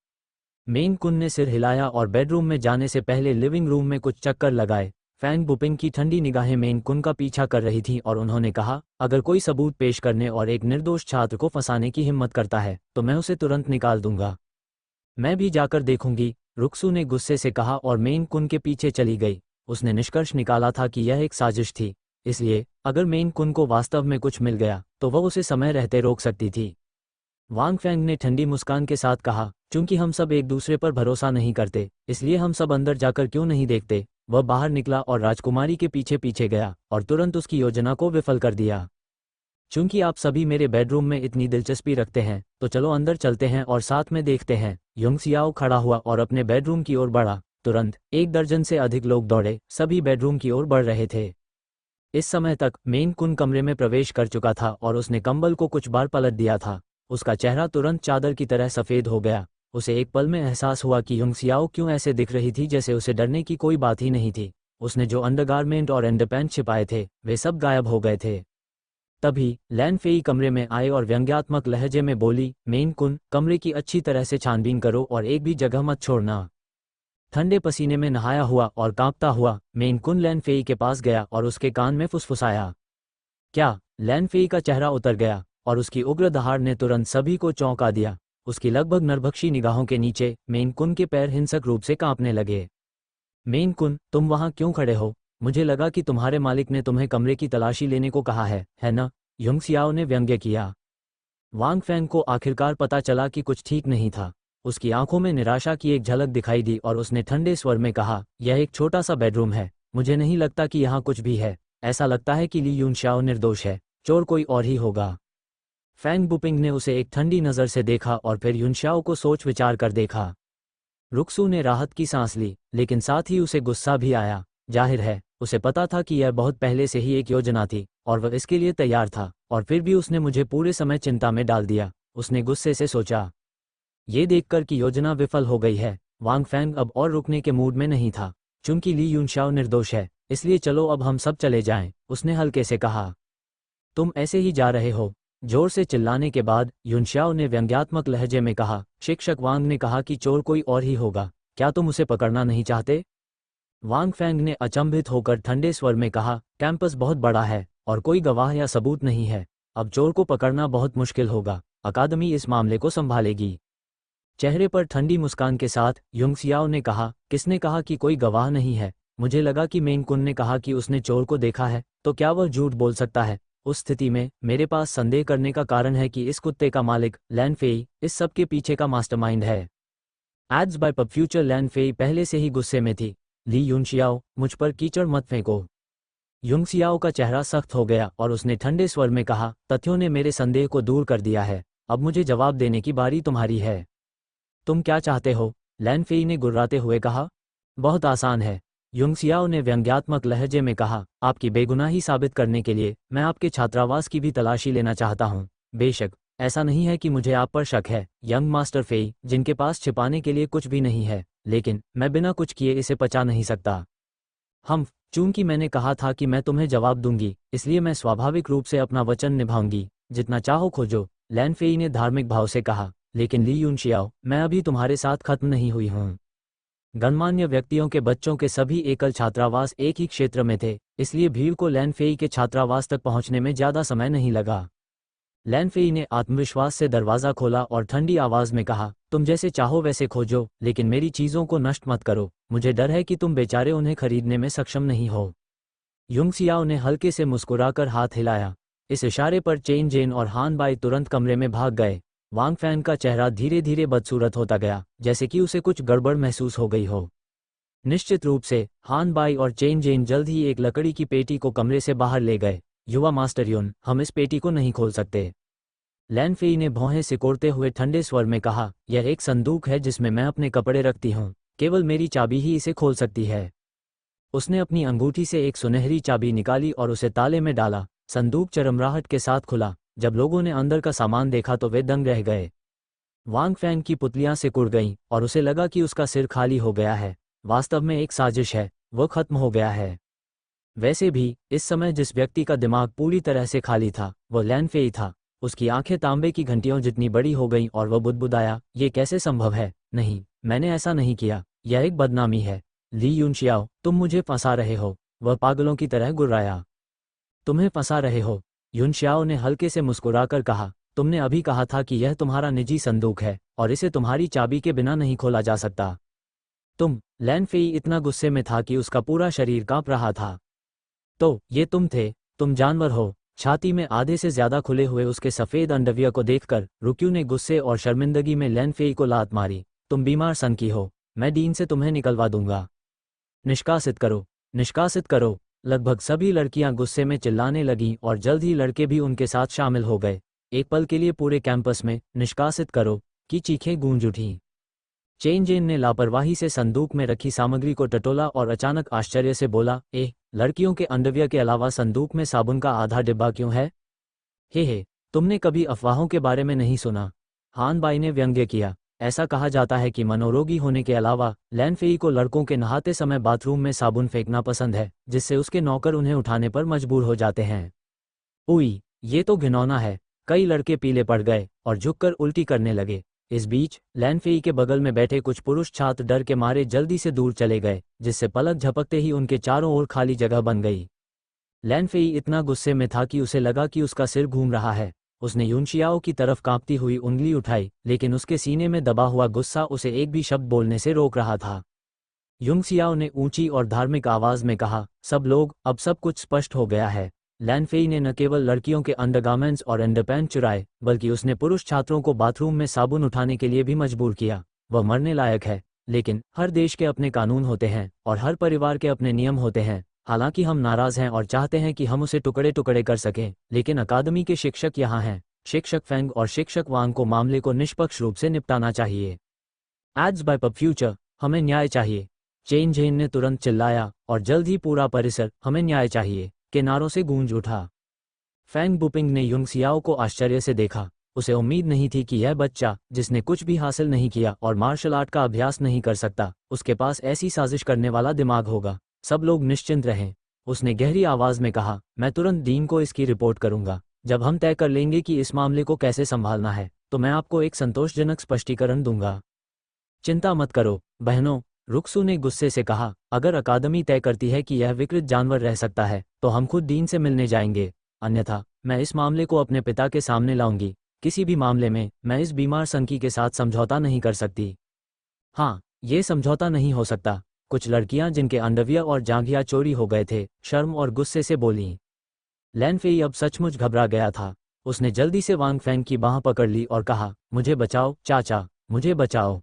मेन कुन ने सिर हिलाया और बेडरूम में जाने से पहले लिविंग रूम में कुछ चक्कर लगाए। फैंग बुपिंग की ठंडी निगाहें मेन कुन का पीछा कर रही थीं और उन्होंने कहा, अगर कोई सबूत पेश करने और एक निर्दोष छात्र को फंसाने की हिम्मत करता है तो मैं उसे तुरंत निकाल दूंगा। मैं भी जाकर देखूंगी, रुक्सू ने गुस्से से कहा और मेन कुन के पीछे चली गई। उसने निष्कर्ष निकाला था कि यह एक साजिश थी, इसलिए अगर मेन कुन को वास्तव में कुछ मिल गया तो वह उसे समय रहते रोक सकती थी। वांग फैंग ने ठंडी मुस्कान के साथ कहा, चूंकि हम सब एक दूसरे पर भरोसा नहीं करते, इसलिए हम सब अंदर जाकर क्यों नहीं देखते? वह बाहर निकला और राजकुमारी के पीछे पीछे गया और तुरंत उसकी योजना को विफल कर दिया। चूंकि आप सभी मेरे बेडरूम में इतनी दिलचस्पी रखते हैं तो चलो अंदर चलते हैं और साथ में देखते हैं। युंगसियाओ खड़ा हुआ और अपने बेडरूम की ओर बढ़ा। तुरंत 1 दर्जन से अधिक लोग दौड़े, सभी बेडरूम की ओर बढ़ रहे थे। इस समय तक मेन कुन कमरे में प्रवेश कर चुका था और उसने कंबल को कुछ बार पलट दिया था। उसका चेहरा तुरंत चादर की तरह सफ़ेद हो गया। उसे एक पल में एहसास हुआ कि युंगसियाओ क्यों ऐसे दिख रही थी जैसे उसे डरने की कोई बात ही नहीं थी। उसने जो अंडरगारमेंट और अंडरपैंट छिपाए थे वे सब गायब हो गए थे। तभी लैन फेई कमरे में आए और व्यंग्यात्मक लहजे में बोली, मेन कुन, कमरे की अच्छी तरह से छानबीन करो और एक भी जगह मत छोड़ना। ठंडे पसीने में नहाया हुआ और कांपता हुआ मेन कुन लैन फेई के पास गया और उसके कान में फुसफुसाया। क्या? लैन फेई का चेहरा उतर गया और उसकी उग्र दहाड़ ने तुरंत सभी को चौंका दिया। उसकी लगभग नरभक्षी निगाहों के नीचे मेन कुन के पैर हिंसक रूप से कांपने लगे। मेन कुन, तुम वहां क्यों खड़े हो? मुझे लगा कि तुम्हारे मालिक ने तुम्हें कमरे की तलाशी लेने को कहा है ना? युंगसियाओ ने व्यंग्य किया। वांग फैंग को आखिरकार पता चला कि कुछ ठीक नहीं था। उसकी आंखों में निराशा की एक झलक दिखाई दी और उसने ठंडे स्वर में कहा, यह एक छोटा सा बेडरूम है, मुझे नहीं लगता कि यहाँ कुछ भी है। ऐसा लगता है कि ली यूनशाओ निर्दोष है, चोर कोई और ही होगा। फैंग बुपिंग ने उसे एक ठंडी नज़र से देखा और फिर यूनशाओ को सोच विचार कर देखा। रुक्सू ने राहत की सांस ली, लेकिन साथ ही उसे गुस्सा भी आया। जाहिर है, उसे पता था कि यह बहुत पहले से ही एक योजना थी और वह इसके लिए तैयार था, और फिर भी उसने मुझे पूरे समय चिंता में डाल दिया। उसने गुस्से से सोचा। ये देखकर कि योजना विफल हो गई है, वांग फैंग अब और रुकने के मूड में नहीं था। चूंकि ली यूनशाओ निर्दोष है, इसलिए चलो अब हम सब चले जाएं, उसने हल्के से कहा। तुम ऐसे ही जा रहे हो? जोर से चिल्लाने के बाद यूनशाओ ने व्यंग्यात्मक लहजे में कहा। शिक्षक वांग ने कहा कि चोर कोई और ही होगा, क्या तुम उसे पकड़ना नहीं चाहते? वांग फैंग ने अचंभित होकर ठंडे स्वर में कहा, कैंपस बहुत बड़ा है और कोई गवाह या सबूत नहीं है, अब चोर को पकड़ना बहुत मुश्किल होगा, अकादमी इस मामले को संभालेगी। चेहरे पर ठंडी मुस्कान के साथ युंगसियाओ ने कहा, किसने कहा कि कोई गवाह नहीं है? मुझे लगा कि मेंग कुन ने कहा कि उसने चोर को देखा है, तो क्या वह झूठ बोल सकता है? उस स्थिति में मेरे पास संदेह करने का कारण है कि इस कुत्ते का मालिक लैन फेई इस सब के पीछे का मास्टरमाइंड है। Ads by pub future. Lan Fei पहले से ही गुस्से में थी। ली यूनशियाओ, मुझ पर कीचड़ मत फेंको। युंगसियाओ का चेहरा सख्त हो गया और उसने ठंडे स्वर में कहा, तथ्यों ने मेरे संदेह को दूर कर दिया है, अब मुझे जवाब देने की बारी तुम्हारी है। तुम क्या चाहते हो? लैन फेई ने गुर्राते हुए कहा। बहुत आसान है, युंगसियाओ ने व्यंग्यात्मक लहजे में कहा, आपकी बेगुनाही साबित करने के लिए मैं आपके छात्रावास की भी तलाशी लेना चाहता हूँ। बेशक ऐसा नहीं है कि मुझे आप पर शक है, यंग मास्टर फेई, जिनके पास छिपाने के लिए कुछ भी नहीं है, लेकिन मैं बिना कुछ किए इसे पचा नहीं सकता। चूंकि मैंने कहा था कि मैं तुम्हें जवाब दूंगी, इसलिए मैं स्वाभाविक रूप से अपना वचन निभाऊंगी। जितना चाहो खोजो, लैन फेई ने धार्मिक भाव से कहा। लेकिन ली यूनशियाओ, मैं अभी तुम्हारे साथ खत्म नहीं हुई हूँ। गणमान्य व्यक्तियों के बच्चों के सभी एकल छात्रावास एक ही क्षेत्र में थे, इसलिए भीड़ को लैन फेई के छात्रावास तक पहुंचने में ज्यादा समय नहीं लगा। लैन फेई ने आत्मविश्वास से दरवाजा खोला और ठंडी आवाज में कहा, तुम जैसे चाहो वैसे खोजो, लेकिन मेरी चीजों को नष्ट मत करो, मुझे डर है कि तुम बेचारे उन्हें खरीदने में सक्षम नहीं हो। युंगसियाओ ने हल्के से मुस्कुराकर हाथ हिलाया। इस इशारे पर चेन जेन और हान बाई तुरंत कमरे में भाग गए। वांग फैन का चेहरा धीरे धीरे बदसूरत होता गया, जैसे कि उसे कुछ गड़बड़ महसूस हो गई हो। निश्चित रूप से हान बाई और चेन जेन जल्द ही एक लकड़ी की पेटी को कमरे से बाहर ले गए। युवा मास्टर युन, हम इस पेटी को नहीं खोल सकते। लैन फेई ने भौहें सिकोड़ते हुए ठंडे स्वर में कहा, यह एक संदूक है जिसमें मैं अपने कपड़े रखती हूँ, केवल मेरी चाबी ही इसे खोल सकती है। उसने अपनी अंगूठी से एक सुनहरी चाबी निकाली और उसे ताले में डाला। संदूक चरमराहट के साथ खुला। जब लोगों ने अंदर का सामान देखा तो वे दंग रह गए। वांग फैंग की पुतलियां सिकुड़ गईं और उसे लगा कि उसका सिर खाली हो गया है। वास्तव में एक साजिश है, वह खत्म हो गया है। वैसे भी इस समय जिस व्यक्ति का दिमाग पूरी तरह से खाली था वह लैन फेई था। उसकी आंखें तांबे की घंटियों जितनी बड़ी हो गईं और वह बुदबुदाया, ये कैसे संभव है? नहीं, मैंने ऐसा नहीं किया, यह एक बदनामी है। ली यूनशियाओ, तुम मुझे फंसा रहे हो, वह पागलों की तरह गुर्राया। तुम्हें फंसा रहे हो? यूनशियाओ ने हल्के से मुस्कुराकर कहा, तुमने अभी कहा था कि यह तुम्हारा निजी संदूक है और इसे तुम्हारी चाबी के बिना नहीं खोला जा सकता। लैन फेई इतना गुस्से में था कि उसका पूरा शरीर कांप रहा था। तो ये तुम थे? तुम जानवर हो। छाती में आधे से ज्यादा खुले हुए उसके सफेद अंडरवियर को देखकर रुक्यू ने गुस्से और शर्मिंदगी में लैन फेई को लात मारी। तुम बीमार सन की हो, मैं डीन से तुम्हें निकलवा दूंगा। निष्कासित करो, निष्कासित करो। लगभग सभी लड़कियां गुस्से में चिल्लाने लगीं और जल्द ही लड़के भी उनके साथ शामिल हो गए। एक पल के लिए पूरे कैंपस में निष्कासित करो की चीखें गूंज उठीं। चेन जेन ने लापरवाही से संदूक में रखी सामग्री को टटोला और अचानक आश्चर्य से बोला, लड़कियों के अंडरवियर के अलावा संदूक में साबुन का आधा डिब्बा क्यों है? हे, तुमने कभी अफवाहों के बारे में नहीं सुना? हान बाई ने व्यंग्य किया। ऐसा कहा जाता है कि मनोरोगी होने के अलावा लैन फेई को लड़कों के नहाते समय बाथरूम में साबुन फेंकना पसंद है, जिससे उसके नौकर उन्हें उठाने पर मजबूर हो जाते हैं। उई, ये तो घिनौना है। कई लड़के पीले पड़ गए और झुककर उल्टी करने लगे। इस बीच लैन फेई के बगल में बैठे कुछ पुरुष छात्र डर के मारे जल्दी से दूर चले गए, जिससे पलक झपकते ही उनके चारों ओर खाली जगह बन गई। लैन फेई इतना गुस्से में था कि उसे लगा कि उसका सिर घूम रहा है। उसने यूनशियाओ की तरफ कांपती हुई उंगली उठाई, लेकिन उसके सीने में दबा हुआ गुस्सा उसे एक भी शब्द बोलने से रोक रहा था। युंगसियाओ ने ऊंची और धार्मिक आवाज में कहा, सब लोग, अब सब कुछ स्पष्ट हो गया है। लैन फेई ने न केवल लड़कियों के अंडरगारमेंट्स और अंडरपैंट चुराए, बल्कि उसने पुरुष छात्रों को बाथरूम में साबुन उठाने के लिए भी मजबूर किया। वह मरने लायक है। लेकिन हर देश के अपने कानून होते हैं और हर परिवार के अपने नियम होते हैं। हालांकि हम नाराज हैं और चाहते हैं कि हम उसे टुकड़े टुकड़े कर सकें, लेकिन अकादमी के शिक्षक यहाँ हैं। शिक्षक फेंग और शिक्षक वांग को मामले को निष्पक्ष रूप से निपटाना चाहिए। एड्स बाय पब फ्यूचर, हमें न्याय चाहिए। चेन झेन ने तुरंत चिल्लाया और जल्द ही पूरा परिसर हमें न्याय चाहिए के नारों से गूंज उठा। फैंग बुपिंग ने युंग सियाओ को आश्चर्य से देखा। उसे उम्मीद नहीं थी कि यह बच्चा, जिसने कुछ भी हासिल नहीं किया और मार्शल आर्ट का अभ्यास नहीं कर सकता, उसके पास ऐसी साजिश करने वाला दिमाग होगा। सब लोग निश्चिंत रहें, उसने गहरी आवाज में कहा। मैं तुरंत डीन को इसकी रिपोर्ट करूंगा। जब हम तय कर लेंगे कि इस मामले को कैसे संभालना है, तो मैं आपको एक संतोषजनक स्पष्टीकरण दूंगा। चिंता मत करो बहनों, रुक्सू ने गुस्से से कहा। अगर अकादमी तय करती है कि यह विकृत जानवर रह सकता है, तो हम खुद डीन से मिलने जाएंगे। अन्यथा मैं इस मामले को अपने पिता के सामने लाऊंगी। किसी भी मामले में मैं इस बीमार संकी के साथ समझौता नहीं कर सकती। हाँ, ये समझौता नहीं हो सकता। कुछ लड़कियां जिनके अंडरवियर और जांघिया चोरी हो गए थे, शर्म और गुस्से से बोलीं। लैन फेई अब सचमुच घबरा गया था। उसने जल्दी से वांग फैंग की बांह पकड़ ली और कहा, मुझे बचाओ चाचा, मुझे बचाओ।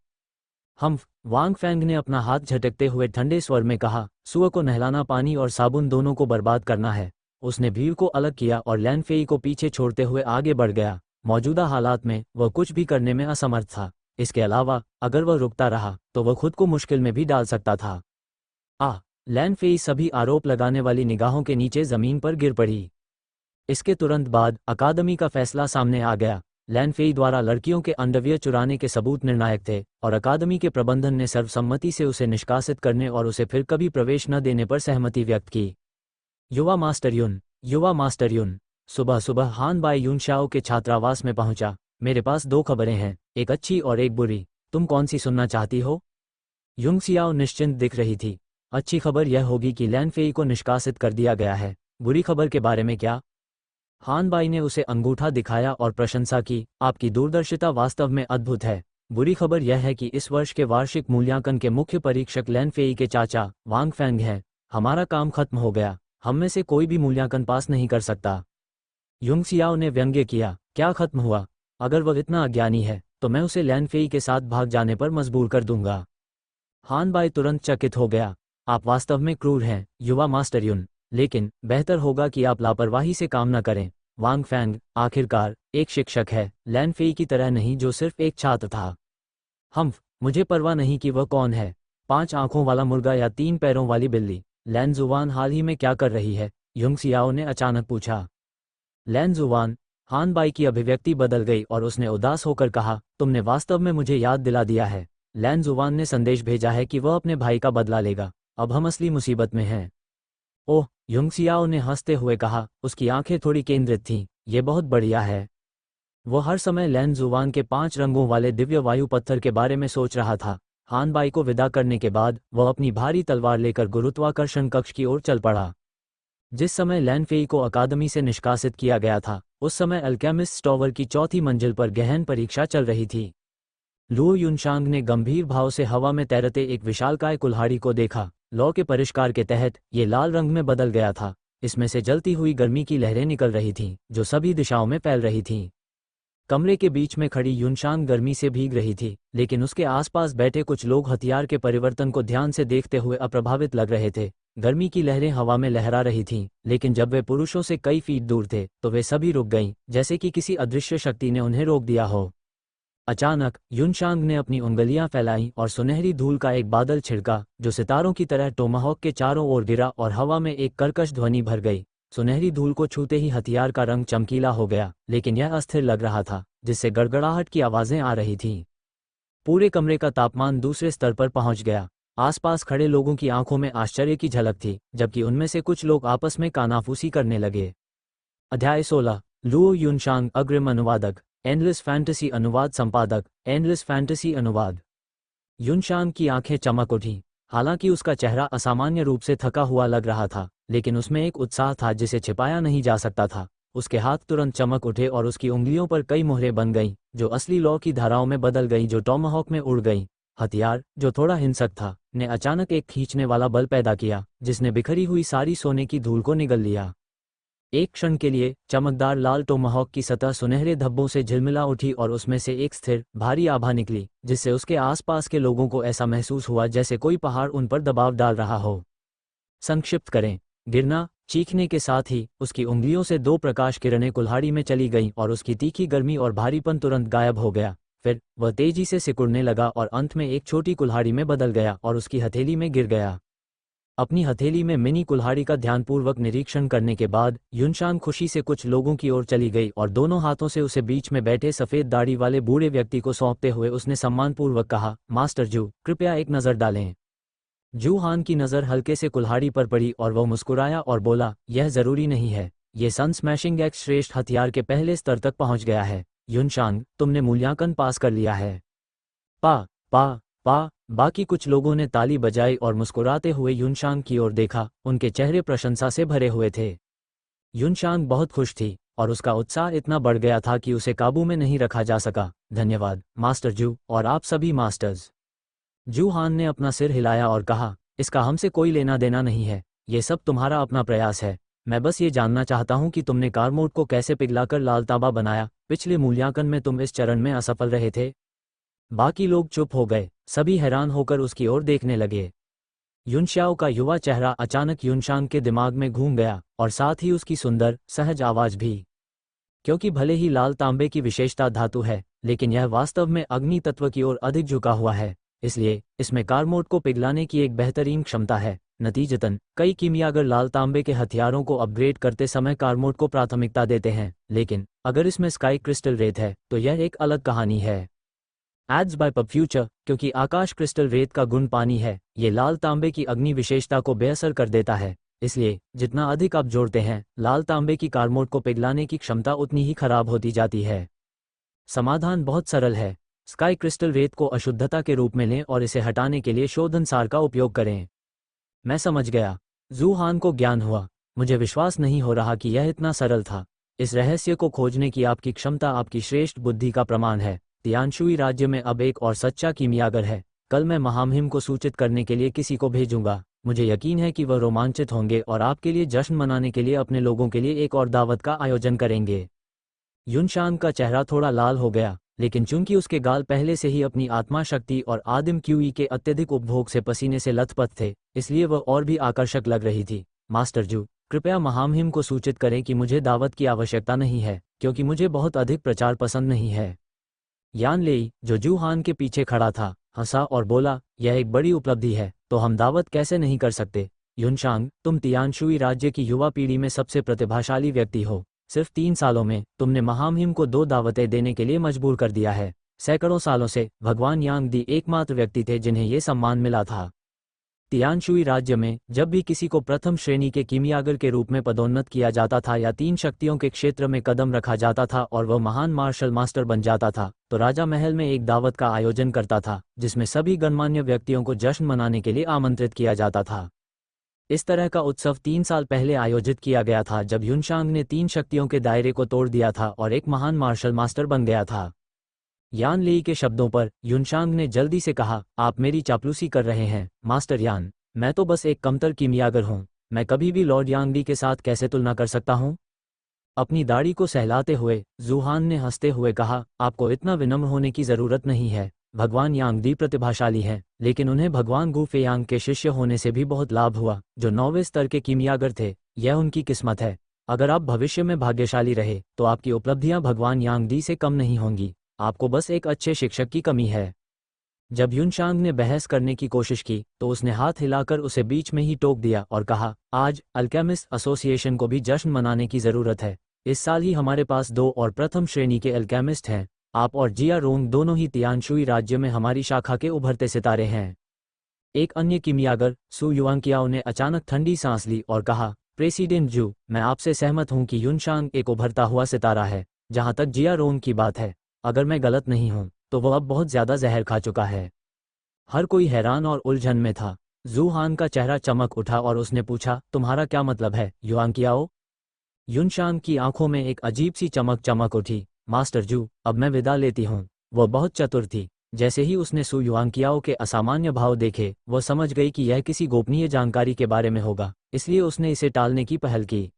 हम वांग फैंग ने अपना हाथ झटकते हुए ठंडे स्वर में कहा, सुअर को नहलाना, पानी और साबुन दोनों को बर्बाद करना है। उसने भीड़ को अलग किया और लैन फेई को पीछे छोड़ते हुए आगे बढ़ गया। मौजूदा हालात में वह कुछ भी करने में असमर्थ था। इसके अलावा अगर वह रुकता रहा तो वह खुद को मुश्किल में भी डाल सकता था। लैन फेई सभी आरोप लगाने वाली निगाहों के नीचे जमीन पर गिर पड़ी। इसके तुरंत बाद अकादमी का फैसला सामने आ गया। लैन फेई द्वारा लड़कियों के अंडरवियर चुराने के सबूत निर्णायक थे और अकादमी के प्रबंधन ने सर्वसम्मति से उसे निष्कासित करने और उसे फिर कभी प्रवेश न देने पर सहमति व्यक्त की। युवा मास्टर युन सुबह सुबह हान बाई यूनशाओ के छात्रावास में पहुंचा। मेरे पास 2 खबरें हैं, एक अच्छी और एक बुरी। तुम कौन सी सुनना चाहती हो? युंग सियाओ निश्चिंत दिख रही थी। अच्छी खबर यह होगी कि लैन फेई को निष्कासित कर दिया गया है। बुरी खबर के बारे में क्या? हान बाई ने उसे अंगूठा दिखाया और प्रशंसा की। आपकी दूरदर्शिता वास्तव में अद्भुत है। बुरी खबर यह है कि इस वर्ष के वार्षिक मूल्यांकन के मुख्य परीक्षक लैन फेई के चाचा वांग फैंग हैं। हमारा काम खत्म हो गया। हम में से कोई भी मूल्यांकन पास नहीं कर सकता। युंग सियाओ ने व्यंग्य किया। क्या खत्म हुआ? अगर वह इतना अज्ञानी है तो मैं उसे लैन फेई के साथ भाग जाने पर मजबूर कर दूंगा। हान बाई तुरंत चकित हो गया। आप वास्तव में क्रूर हैं युवा मास्टर युन, लेकिन बेहतर होगा कि आप लापरवाही से काम न करें। वांग फैंग आखिरकार एक शिक्षक है, लैन फेई की तरह नहीं जो सिर्फ एक छात्र था। मुझे परवाह नहीं कि वह कौन है, 5 आंखों वाला मुर्गा या 3 पैरों वाली बिल्ली। लैन जुवान हाल ही में क्या कर रही है? युंग सियाओ ने अचानक पूछा। लैन जुवान, हान बाई की अभिव्यक्ति बदल गई और उसने उदास होकर कहा, तुमने वास्तव में मुझे याद दिला दिया है। लैन जुवान ने संदेश भेजा है कि वह अपने भाई का बदला लेगा। अब हम असली मुसीबत में हैं। ओह, युंग सियाओ ने हंसते हुए कहा। उसकी आंखें थोड़ी केंद्रित थीं। ये बहुत बढ़िया है। वो हर समय लैन जुवान के 5 रंगों वाले दिव्य वायु पत्थर के बारे में सोच रहा था। हान बाई को विदा करने के बाद वह अपनी भारी तलवार लेकर गुरुत्वाकर्षण कक्ष की ओर चल पड़ा। जिस समय लैन फेई को अकादमी से निष्कासित किया गया था, उस समय अल्केमिस्ट टॉवर की 4थी मंजिल पर गहन परीक्षा चल रही थी। लुओ युनशांग ने गंभीर भाव से हवा में तैरते एक विशालकाय कुल्हाड़ी को देखा। लौ के परिष्कार के तहत ये लाल रंग में बदल गया था। इसमें से जलती हुई गर्मी की लहरें निकल रही थीं, जो सभी दिशाओं में फैल रही थीं। कमरे के बीच में खड़ी युनशांग गर्मी से भीग रही थी, लेकिन उसके आसपास बैठे कुछ लोग हथियार के परिवर्तन को ध्यान से देखते हुए अप्रभावित लग रहे थे। गर्मी की लहरें हवा में लहरा रही थीं, लेकिन जब वे पुरुषों से कई फीट दूर थे तो वे सभी रुक गईं, जैसे कि किसी अदृश्य शक्ति ने उन्हें रोक दिया हो। अचानक युनशांग ने अपनी उंगलियां फैलाईं और सुनहरी धूल का एक बादल छिड़का, जो सितारों की तरह टोमाहॉक के चारों ओर गिरा और हवा में एक कर्कश ध्वनि भर गई। सुनहरी धूल को छूते ही हथियार का रंग चमकीला हो गया, लेकिन यह अस्थिर लग रहा था, जिससे गड़गड़ाहट की आवाजें आ रही थीं। पूरे कमरे का तापमान दूसरे स्तर पर पहुंच गया। आसपास खड़े लोगों की आंखों में आश्चर्य की झलक थी, जबकि उनमें से कुछ लोग आपस में कानाफूसी करने लगे। अध्याय 16। लुओ युनशांग अग्रिम अनुवादक, एंडलेस फैंटेसी अनुवाद संपादक, एंडलेस फैंटेसी अनुवाद। युनशांग की आंखें चमक उठीं। हालांकि उसका चेहरा असामान्य रूप से थका हुआ लग रहा था, लेकिन उसमें एक उत्साह था जिसे छिपाया नहीं जा सकता था। उसके हाथ तुरंत चमक उठे और उसकी उंगलियों पर कई मुहरें बन गईं, जो असली लौ की धाराओं में बदल गईं, जो टॉमाहॉक में उड़ गईं। हथियार, जो थोड़ा हिंसक था, ने अचानक एक खींचने वाला बल पैदा किया, जिसने बिखरी हुई सारी सोने की धूल को निगल लिया। एक क्षण के लिए चमकदार लाल टोमाहॉक की सतह सुनहरे धब्बों से झिलमिला उठी और उसमें से एक स्थिर भारी आभा निकली, जिससे उसके आसपास के लोगों को ऐसा महसूस हुआ जैसे कोई पहाड़ उन पर दबाव डाल रहा हो। संक्षिप्त करें, गिरना, चीखने के साथ ही उसकी उंगलियों से 2 प्रकाश किरणें कुल्हाड़ी में चली गईं और उसकी तीखी गर्मी और भारीपन तुरंत गायब हो गया। फिर वह तेजी से सिकुड़ने लगा और अंत में एक छोटी कुल्हाड़ी में बदल गया और उसकी हथेली में गिर गया। अपनी हथेली में मिनी कुल्हाड़ी का ध्यानपूर्वक निरीक्षण करने के बाद युनशान खुशी से कुछ लोगों की ओर चली गई और दोनों हाथों से उसे बीच में बैठे सफ़ेद दाढ़ी वाले बूढ़े व्यक्ति को सौंपते हुए उसने सम्मानपूर्वक कहा, मास्टर जू, कृपया एक नज़र डालें। जू हान की नज़र हल्के से कुल्हाड़ी पर पड़ी और वह मुस्कुराया और बोला, यह ज़रूरी नहीं है, ये सन स्मैशिंग एक्स श्रेष्ठ हथियार के पहले स्तर तक पहुंच गया है। युनशान, तुमने मूल्यांकन पास कर लिया है। पा पा पा बाकी कुछ लोगों ने ताली बजाई और मुस्कुराते हुए युनशान की ओर देखा, उनके चेहरे प्रशंसा से भरे हुए थे। युनशान बहुत खुश थी और उसका उत्साह इतना बढ़ गया था कि उसे काबू में नहीं रखा जा सका। धन्यवाद मास्टर जू, और आप सभी मास्टर्स। जू हान ने अपना सिर हिलाया और कहा, इसका हमसे कोई लेना देना नहीं है, ये सब तुम्हारा अपना प्रयास है। मैं बस ये जानना चाहता हूँ कि तुमने कारमोड को कैसे पिघलाकर लाल तांबा बनाया। पिछले मूल्यांकन में तुम इस चरण में असफल रहे थे। बाकी लोग चुप हो गए, सभी हैरान होकर उसकी ओर देखने लगे। युनशाओ का युवा चेहरा अचानक युनशान के दिमाग में घूम गया और साथ ही उसकी सुंदर सहज आवाज भी। क्योंकि भले ही लाल तांबे की विशेषता धातु है, लेकिन यह वास्तव में अग्नि तत्व की ओर अधिक झुका हुआ है, इसलिए इसमें कारमोड को पिघलाने की एक बेहतरीन क्षमता है। नतीजतन कई कीमियागर लाल तांबे के हथियारों को अपग्रेड करते समय कारमोड को प्राथमिकता देते हैं, लेकिन अगर इसमें स्काई क्रिस्टल रेत है तो यह एक अलग कहानी है। एड्स बाय पब फ्यूचर, क्योंकि आकाश क्रिस्टल रेत का गुण पानी है, ये लाल तांबे की अग्नि विशेषता को बेअसर कर देता है। इसलिए जितना अधिक आप जोड़ते हैं, लाल तांबे की कारमोड को पिघलाने की क्षमता उतनी ही खराब होती जाती है। समाधान बहुत सरल है, स्काई क्रिस्टल रेत को अशुद्धता के रूप में लें और इसे हटाने के लिए शोधन सार का उपयोग करें। मैं समझ गया। जू हान को ज्ञान हुआ। मुझे विश्वास नहीं हो रहा कि यह इतना सरल था। इस रहस्य को खोजने की आपकी क्षमता आपकी श्रेष्ठ बुद्धि का प्रमाण है। तियानशुई राज्य में अब एक और सच्चा कीमियागर है। कल मैं महामहिम को सूचित करने के लिए किसी को भेजूंगा। मुझे यकीन है कि वह रोमांचित होंगे और आपके लिए जश्न मनाने के लिए अपने लोगों के लिए एक और दावत का आयोजन करेंगे। युनशान का चेहरा थोड़ा लाल हो गया, लेकिन चूंकि उसके गाल पहले से ही अपनी आत्मा शक्ति और आदिम क्यूई के अत्यधिक उपभोग से पसीने से लथपथ थे, इसलिए वह और भी आकर्षक लग रही थी। मास्टर जू, कृपया महामहिम को सूचित करें कि मुझे दावत की आवश्यकता नहीं है, क्योंकि मुझे बहुत अधिक प्रचार पसंद नहीं है। यान लेई, जो जू हान के पीछे खड़ा था, हंसा और बोला, यह एक बड़ी उपलब्धि है, तो हम दावत कैसे नहीं कर सकते। युनशान, तुम तियानशुई राज्य की युवा पीढ़ी में सबसे प्रतिभाशाली व्यक्ति हो। सिर्फ 3 सालों में तुमने महामहिम को 2 दावतें देने के लिए मजबूर कर दिया है। सैकड़ों सालों से भगवान यांग दी एकमात्र व्यक्ति थे जिन्हें ये सम्मान मिला था। तियानशुई राज्य में जब भी किसी को प्रथम श्रेणी के कीमियागर के रूप में पदोन्नत किया जाता था या 3 शक्तियों के क्षेत्र में कदम रखा जाता था और वह महान मार्शल मास्टर बन जाता था, तो राजा महल में एक दावत का आयोजन करता था, जिसमें सभी गणमान्य व्यक्तियों को जश्न मनाने के लिए आमंत्रित किया जाता था। इस तरह का उत्सव 3 साल पहले आयोजित किया गया था, जब युनशांग ने 3 शक्तियों के दायरे को तोड़ दिया था और एक महान मार्शल मास्टर बन गया था। यान लेई के शब्दों पर युनशांग ने जल्दी से कहा, आप मेरी चापलूसी कर रहे हैं मास्टर यान। मैं तो बस एक कमतर कीमियागर हूँ। मैं कभी भी लॉर्ड यांग दी के साथ कैसे तुलना कर सकता हूँ। अपनी दाढ़ी को सहलाते हुए जू हान ने हंसते हुए कहा, आपको इतना विनम्र होने की जरूरत नहीं है। भगवान यांग दी प्रतिभाशाली हैं, लेकिन उन्हें भगवान गु फेयांग के शिष्य होने से भी बहुत लाभ हुआ, जो 9वें स्तर के कीमियागर थे। यह उनकी किस्मत है। अगर आप भविष्य में भाग्यशाली रहे तो आपकी उपलब्धियां भगवान यांग दी से कम नहीं होंगी। आपको बस एक अच्छे शिक्षक की कमी है। जब युनशांग ने बहस करने की कोशिश की तो उसने हाथ हिलाकर उसे बीच में ही टोक दिया और कहा, आज अल्केमिस्ट एसोसिएशन को भी जश्न मनाने की जरूरत है। इस साल ही हमारे पास 2 और प्रथम श्रेणी के अल्केमिस्ट हैं। आप और जिया रोंग दोनों ही तियानशुई राज्य में हमारी शाखा के उभरते सितारे हैं। एक अन्य कीमियागर सु युआंकियाओ ने अचानक ठंडी सांस ली और कहा, प्रेसिडेंट जू, मैं आपसे सहमत हूं कि युनशांग एक उभरता हुआ सितारा है। जहां तक जिया रोंग की बात है, अगर मैं गलत नहीं हूं तो वह अब बहुत ज्यादा जहर खा चुका है। हर कोई हैरान और उलझन में था। जू हान का चेहरा चमक उठा और उसने पूछा, तुम्हारा क्या मतलब है युआंकियाओ। युनशांग की आंखों में एक अजीब सी चमक उठी। मास्टर जू, अब मैं विदा लेती हूँ। वह बहुत चतुर थी। जैसे ही उसने सु युआंकियाओ के असामान्य भाव देखे, वह समझ गई कि यह किसी गोपनीय जानकारी के बारे में होगा, इसलिए उसने इसे टालने की पहल की।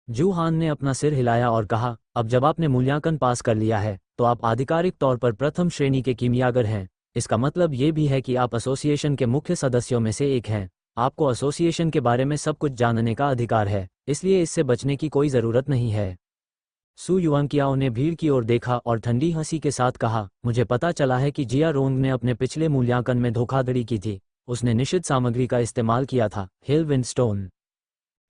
जू हान ने अपना सिर हिलाया और कहा, अब जब आपने मूल्यांकन पास कर लिया है तो आप आधिकारिक तौर पर प्रथम श्रेणी के कीमियागर हैं। इसका मतलब ये भी है कि आप एसोसिएशन के मुख्य सदस्यों में से एक हैं। आपको एसोसिएशन के बारे में सब कुछ जानने का अधिकार है, इसलिए इससे बचने की कोई ज़रूरत नहीं है। सू युआंकियाओ ने भीड़ की ओर देखा और ठंडी हंसी के साथ कहा, मुझे पता चला है कि जिया रोंग ने अपने पिछले मूल्यांकन में धोखाधड़ी की थी। उसने निषिद्ध सामग्री का इस्तेमाल किया था। हिल विंडस्टोन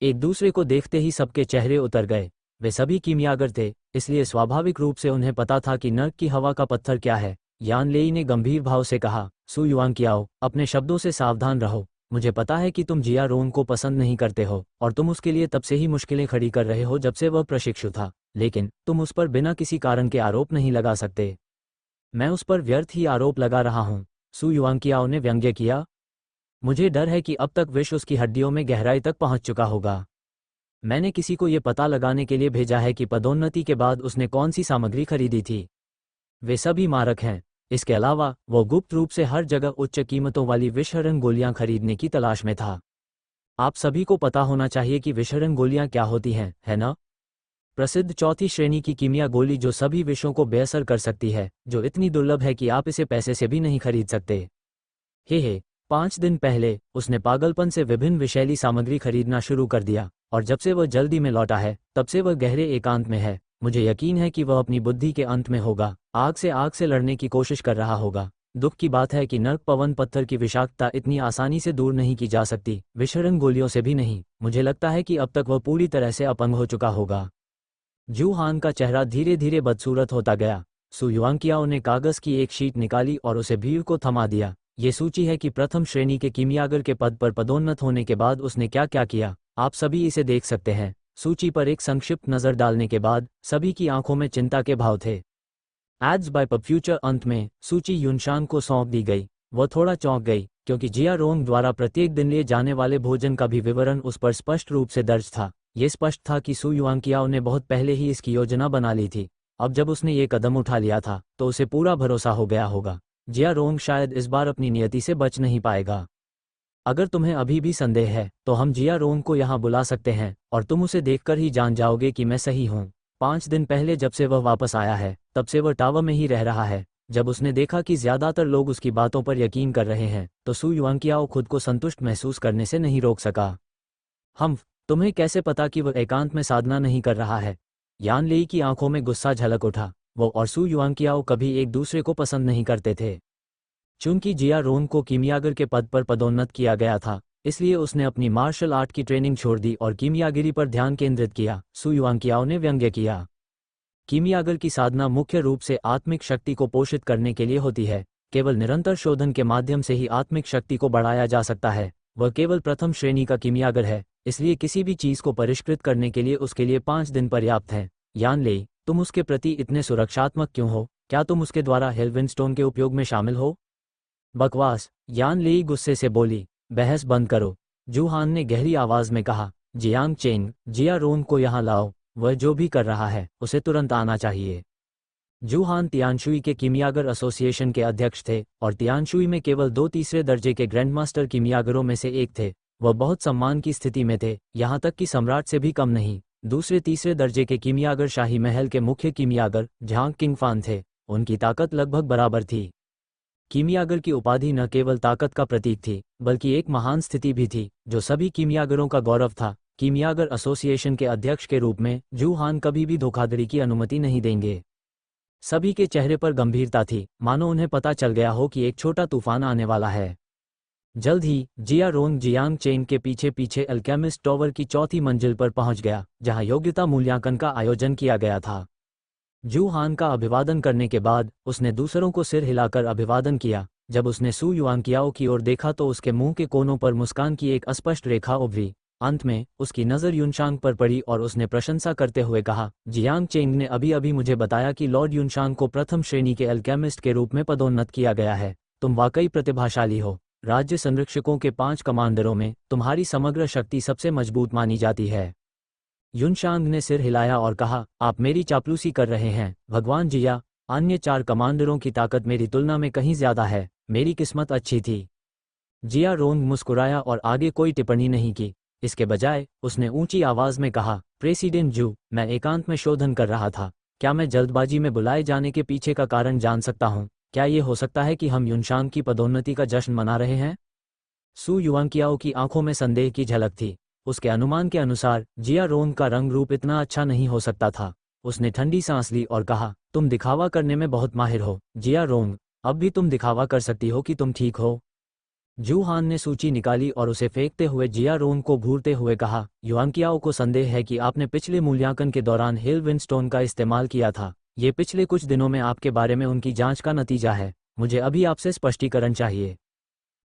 एक दूसरे को देखते ही सबके चेहरे उतर गए। वे सभी कीमियागर थे, इसलिए स्वाभाविक रूप से उन्हें पता था कि नर्क की हवा का पत्थर क्या है। यान लेई ने गंभीर भाव से कहा, सू युआंकियाओ, अपने शब्दों से सावधान रहो। मुझे पता है कि तुम जिया रोंग को पसंद नहीं करते हो और तुम उसके लिए तब से ही मुश्किलें खड़ी कर रहे हो जब से वह प्रशिक्षु था, लेकिन तुम उस पर बिना किसी कारण के आरोप नहीं लगा सकते। मैं उस पर व्यर्थ ही आरोप लगा रहा हूँ, सू युआंकियाओ ने व्यंग्य किया। मुझे डर है कि अब तक विष उसकी हड्डियों में गहराई तक पहुंच चुका होगा। मैंने किसी को यह पता लगाने के लिए भेजा है कि पदोन्नति के बाद उसने कौन सी सामग्री खरीदी थी। वे सभी मारक हैं। इसके अलावा वो गुप्त रूप से हर जगह उच्च कीमतों वाली विषहरण गोलियां खरीदने की तलाश में था। आप सभी को पता होना चाहिए कि विषहरण गोलियां क्या होती हैं, है ना? प्रसिद्ध चौथी श्रेणी की कीमिया गोली जो सभी विषयों को बेअसर कर सकती है, जो इतनी दुर्लभ है कि आप इसे पैसे से भी नहीं खरीद सकते। हे 5 दिन पहले उसने पागलपन से विभिन्न विषैली सामग्री खरीदना शुरू कर दिया, और जब से वह जल्दी में लौटा है तब से वह गहरे एकांत में है। मुझे यकीन है कि वह अपनी बुद्धि के अंत में होगा, आग से लड़ने की कोशिश कर रहा होगा। दुख की बात है कि नर्क पवन पत्थर की विषाक्तता इतनी आसानी से दूर नहीं की जा सकती, विषहरण गोलियों से भी नहीं। मुझे लगता है कि अब तक वह पूरी तरह से अपंग हो चुका होगा। जू हान का चेहरा धीरे धीरे बदसूरत होता गया। सू युआंकियाओ ने कागज की एक शीट निकाली और उसे भीड़ को थमा दिया। ये सूची है कि प्रथम श्रेणी के कीमियागर के पद पर पदोन्नत होने के बाद उसने क्या क्या किया। आप सभी इसे देख सकते हैं। सूची पर एक संक्षिप्त नज़र डालने के बाद सभी की आंखों में चिंता के भाव थे। एड्स बाय पब फ्यूचर अंत में सूची युनशान को सौंप दी गई। वह थोड़ा चौंक गई क्योंकि जिया रोंग द्वारा प्रत्येक दिन लिए जाने वाले भोजन का भी विवरण उस पर स्पष्ट रूप से दर्ज था। ये स्पष्ट था कि सू युआंकियाओ ने बहुत पहले ही इसकी योजना बना ली थी। अब जब उसने ये कदम उठा लिया था तो उसे पूरा भरोसा हो गया होगा। जिया रोंग शायद इस बार अपनी नियति से बच नहीं पाएगा। अगर तुम्हें अभी भी संदेह है तो हम जिया रोंग को यहाँ बुला सकते हैं और तुम उसे देखकर ही जान जाओगे कि मैं सही हूँ। 5 दिन पहले जब से वह वापस आया है तब से वह टावर में ही रह रहा है। जब उसने देखा कि ज्यादातर लोग उसकी बातों पर यकीन कर रहे हैं तो सू युआंकियाओ खुद को संतुष्ट महसूस करने से नहीं रोक सका। तुम्हें कैसे पता कि वह एकांत में साधना नहीं कर रहा है? यान लेई की आंखों में गुस्सा झलक उठा। वो और सू युआंकियाओ कभी एक दूसरे को पसंद नहीं करते थे। चूंकि जिया रोंग को कीमियागर के पद पर पदोन्नत किया गया था, इसलिए उसने अपनी मार्शल आर्ट की ट्रेनिंग छोड़ दी और कीमियागिरी पर ध्यान केंद्रित किया, सू युआंकियाओ ने व्यंग्य किया। कीमियागर की साधना मुख्य रूप से आत्मिक शक्ति को पोषित करने के लिए होती है। केवल निरंतर शोधन के माध्यम से ही आत्मिक शक्ति को बढ़ाया जा सकता है। वह केवल प्रथम श्रेणी का कीमियागर है, इसलिए किसी भी चीज को परिष्कृत करने के लिए उसके लिए 5 दिन पर्याप्त हैं। यान लेई, तुम उसके प्रति इतने सुरक्षात्मक क्यों हो? क्या तुम उसके द्वारा हेलविंडस्टोन के उपयोग में शामिल हो? बकवास, यान लेई गुस्से से बोली। बहस बंद करो, जू हान ने गहरी आवाज में कहा। जियांग चेंग, जिया रोंग को यहाँ लाओ। वह जो भी कर रहा है उसे तुरंत आना चाहिए। जू हान तियानशुई के कीमियागर एसोसिएशन के अध्यक्ष थे और तियानशुई में केवल 2 तीसरे दर्जे के ग्रैंडमास्टर कीमियागरों में से एक थे। वह बहुत सम्मान की स्थिति में थे, यहाँ तक कि सम्राट से भी कम नहीं। दूसरे तीसरे दर्जे के कीमियागर शाही महल के मुख्य कीमियागर झांग किंगफान थे। उनकी ताकत लगभग बराबर थी। कीमियागर की उपाधि न केवल ताकत का प्रतीक थी बल्कि एक महान स्थिति भी थी जो सभी कीमियागरों का गौरव था। कीमियागर एसोसिएशन के अध्यक्ष के रूप में जू हान कभी भी धोखाधड़ी की अनुमति नहीं देंगे। सभी के चेहरे पर गंभीरता थी, मानो उन्हें पता चल गया हो कि एक छोटा तूफान आने वाला है। जल्द ही जिया रोंग जियांग चेन के पीछे पीछे अल्केमिस्ट टावर की 4थी मंजिल पर पहुंच गया, जहां योग्यता मूल्यांकन का आयोजन किया गया था। जू हान का अभिवादन करने के बाद उसने दूसरों को सिर हिलाकर अभिवादन किया। जब उसने सू युआंकियाओ की ओर देखा तो उसके मुंह के कोनों पर मुस्कान की एक अस्पष्ट रेखा उभरी। अंत में उसकी नज़र युनशांग पर पड़ी और उसने प्रशंसा करते हुए कहा, जियांग चेंग ने अभी अभी मुझे बताया कि लॉर्ड युनशांग को प्रथम श्रेणी के अल्केमिस्ट के रूप में पदोन्नत किया गया है। तुम वाकई प्रतिभाशाली हो। राज्य संरक्षकों के 5 कमांडरों में तुम्हारी समग्र शक्ति सबसे मजबूत मानी जाती है। युनशांग ने सिर हिलाया और कहा, आप मेरी चापलूसी कर रहे हैं भगवान जिया। अन्य 4 कमांडरों की ताकत मेरी तुलना में कहीं ज्यादा है। मेरी किस्मत अच्छी थी। जिया रोंग मुस्कुराया और आगे कोई टिप्पणी नहीं की। इसके बजाय उसने ऊंची आवाज में कहा, प्रेसिडेंट जू, मैं एकांत में शोधन कर रहा था। क्या मैं जल्दबाजी में बुलाए जाने के पीछे का कारण जान सकता हूँ? क्या ये हो सकता है कि हम युनशांग की पदोन्नति का जश्न मना रहे हैं? सू युआंकियाओ की आंखों में संदेह की झलक थी। उसके अनुमान के अनुसार जिया रोंग का रंग रूप इतना अच्छा नहीं हो सकता था। उसने ठंडी सांस ली और कहा, तुम दिखावा करने में बहुत माहिर हो जिया रोंग। अब भी तुम दिखावा कर सकती हो कि तुम ठीक हो। जू हान ने सूची निकाली और उसे फेंकते हुए जिया रोंग को घूरते हुए कहा, युआंकियाओ को संदेह है कि आपने पिछले मूल्यांकन के दौरान हिल विंडस्टोन का इस्तेमाल किया था। ये पिछले कुछ दिनों में आपके बारे में उनकी जांच का नतीजा है। मुझे अभी आपसे स्पष्टीकरण चाहिए।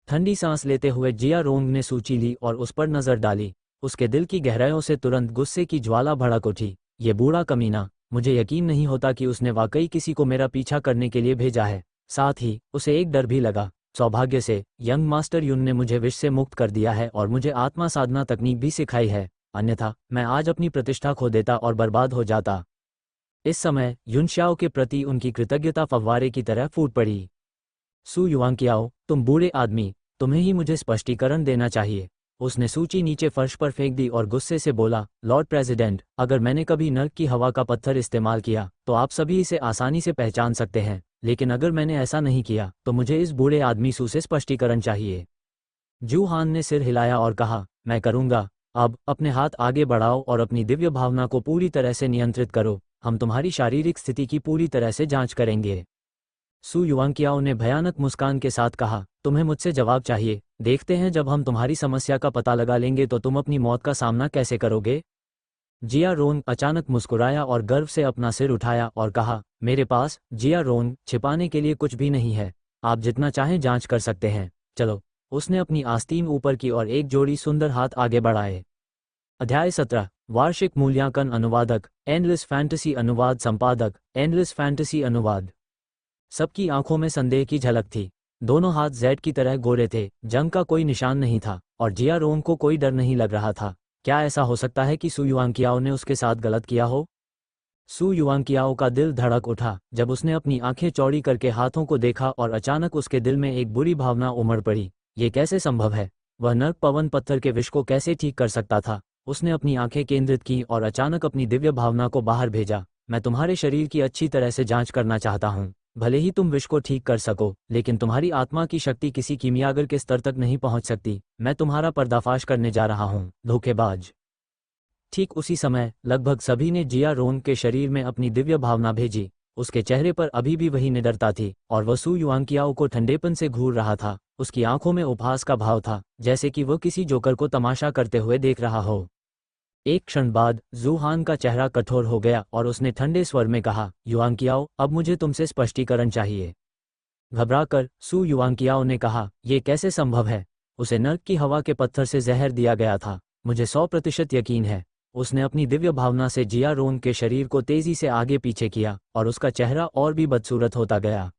ठंडी सांस लेते हुए जिया रोंग ने सूची ली और उस पर नजर डाली। उसके दिल की गहराइयों से तुरंत गुस्से की ज्वाला भड़क उठी। ये बूढ़ा कमीना, मुझे यकीन नहीं होता कि उसने वाकई किसी को मेरा पीछा करने के लिए भेजा है। साथ ही उसे एक डर भी लगा। सौभाग्य से यंग मास्टर युन ने मुझे विष से मुक्त कर दिया है और मुझे आत्मा साधना तकनीक भी सिखाई है, अन्यथा मैं आज अपनी प्रतिष्ठा खो देता और बर्बाद हो जाता। इस समय युनशाओ के प्रति उनकी कृतज्ञता फव्वारे की तरह फूट पड़ी। सू युआंकियाओ, तुम बूढ़े आदमी, तुम्हें ही मुझे स्पष्टीकरण देना चाहिए। उसने सूची नीचे फर्श पर फेंक दी और गुस्से से बोला, लॉर्ड प्रेसिडेंट, अगर मैंने कभी नर्क की हवा का पत्थर इस्तेमाल किया तो आप सभी इसे आसानी से पहचान सकते हैं, लेकिन अगर मैंने ऐसा नहीं किया तो मुझे इस बूढ़े आदमी सू से स्पष्टीकरण चाहिए। जू हान ने सिर हिलाया और कहा, मैं करूंगा। अब अपने हाथ आगे बढ़ाओ और अपनी दिव्य भावना को पूरी तरह से नियंत्रित करो। हम तुम्हारी शारीरिक स्थिति की पूरी तरह से जांच करेंगे। सू युआंकियाओ ने भयानक मुस्कान के साथ कहा, तुम्हें मुझसे जवाब चाहिए। देखते हैं जब हम तुम्हारी समस्या का पता लगा लेंगे तो तुम अपनी मौत का सामना कैसे करोगे। जिया रोंग अचानक मुस्कुराया और गर्व से अपना सिर उठाया और कहा, मेरे पास जिया रोंग छिपाने के लिए कुछ भी नहीं है। आप जितना चाहें जांच कर सकते हैं। चलो। उसने अपनी आस्तीन ऊपर की और एक जोड़ी सुंदर हाथ आगे बढ़ाए। अध्याय 17, वार्षिक मूल्यांकन अनुवादक, एंडलेस फैंटेसी अनुवाद संपादक, एंडलेस फैंटेसी अनुवाद। सबकी आंखों में संदेह की झलक थी। दोनों हाथ जेड की तरह गोरे थे, जंग का कोई निशान नहीं था और जिया रोंग को कोई डर नहीं लग रहा था। क्या ऐसा हो सकता है कि सू युआंकियाओ ने उसके साथ गलत किया हो? सू युआंकियाओ का दिल धड़क उठा जब उसने अपनी आंखें चौड़ी करके हाथों को देखा और अचानक उसके दिल में एक बुरी भावना उमड़ पड़ी। ये कैसे संभव है? वह नर्क पवन पत्थर के विष को कैसे ठीक कर सकता था? उसने अपनी आंखें केंद्रित की और अचानक अपनी दिव्य भावना को बाहर भेजा। मैं तुम्हारे शरीर की अच्छी तरह से जांच करना चाहता हूँ। भले ही तुम विष को ठीक कर सको, लेकिन तुम्हारी आत्मा की शक्ति किसी कीमियागर के स्तर तक नहीं पहुंच सकती। मैं तुम्हारा पर्दाफाश करने जा रहा हूं, धोखेबाज। ठीक उसी समय लगभग सभी ने जिया रोंग के शरीर में अपनी दिव्य भावना भेजी। उसके चेहरे पर अभी भी वही निडरता थी और वह सू युआंकियाओ को ठंडेपन से घूर रहा था। उसकी आंखों में उपहास का भाव था, जैसे कि वह किसी जोकर को तमाशा करते हुए देख रहा हो। एक क्षण बाद जू हान का चेहरा कठोर हो गया और उसने ठंडे स्वर में कहा, युआंकियाओ, अब मुझे तुमसे स्पष्टीकरण चाहिए। घबराकर सू युआंकियाओ ने कहा, यह कैसे संभव है? उसे नर्क की हवा के पत्थर से जहर दिया गया था। मुझे 100% यकीन है। उसने अपनी दिव्य भावना से जिया रोंग के शरीर को तेजी से आगे पीछे किया और उसका चेहरा और भी बदसूरत होता गया।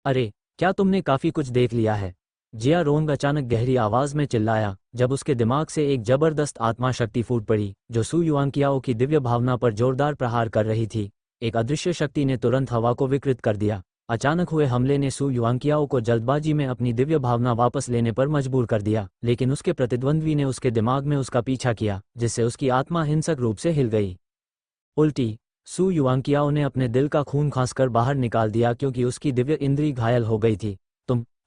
अरे, क्या तुमने काफी कुछ देख लिया है? जिया रोंग अचानक गहरी आवाज में चिल्लाया जब उसके दिमाग से एक जबरदस्त आत्मा शक्ति फूट पड़ी जो सू युआंकियाओ की दिव्य भावना पर जोरदार प्रहार कर रही थी। एक अदृश्य शक्ति ने तुरंत हवा को विकृत कर दिया। अचानक हुए हमले ने सू युआंकियाओ को जल्दबाजी में अपनी दिव्य भावना वापस लेने पर मजबूर कर दिया, लेकिन उसके प्रतिद्वंद्वी ने उसके दिमाग में उसका पीछा किया, जिससे उसकी आत्मा हिंसक रूप से हिल गई। उल्टी सू युआंकियाओ ने अपने दिल का खून खांसकर बाहर निकाल दिया क्योंकि उसकी दिव्य इंद्री घायल हो गई थी।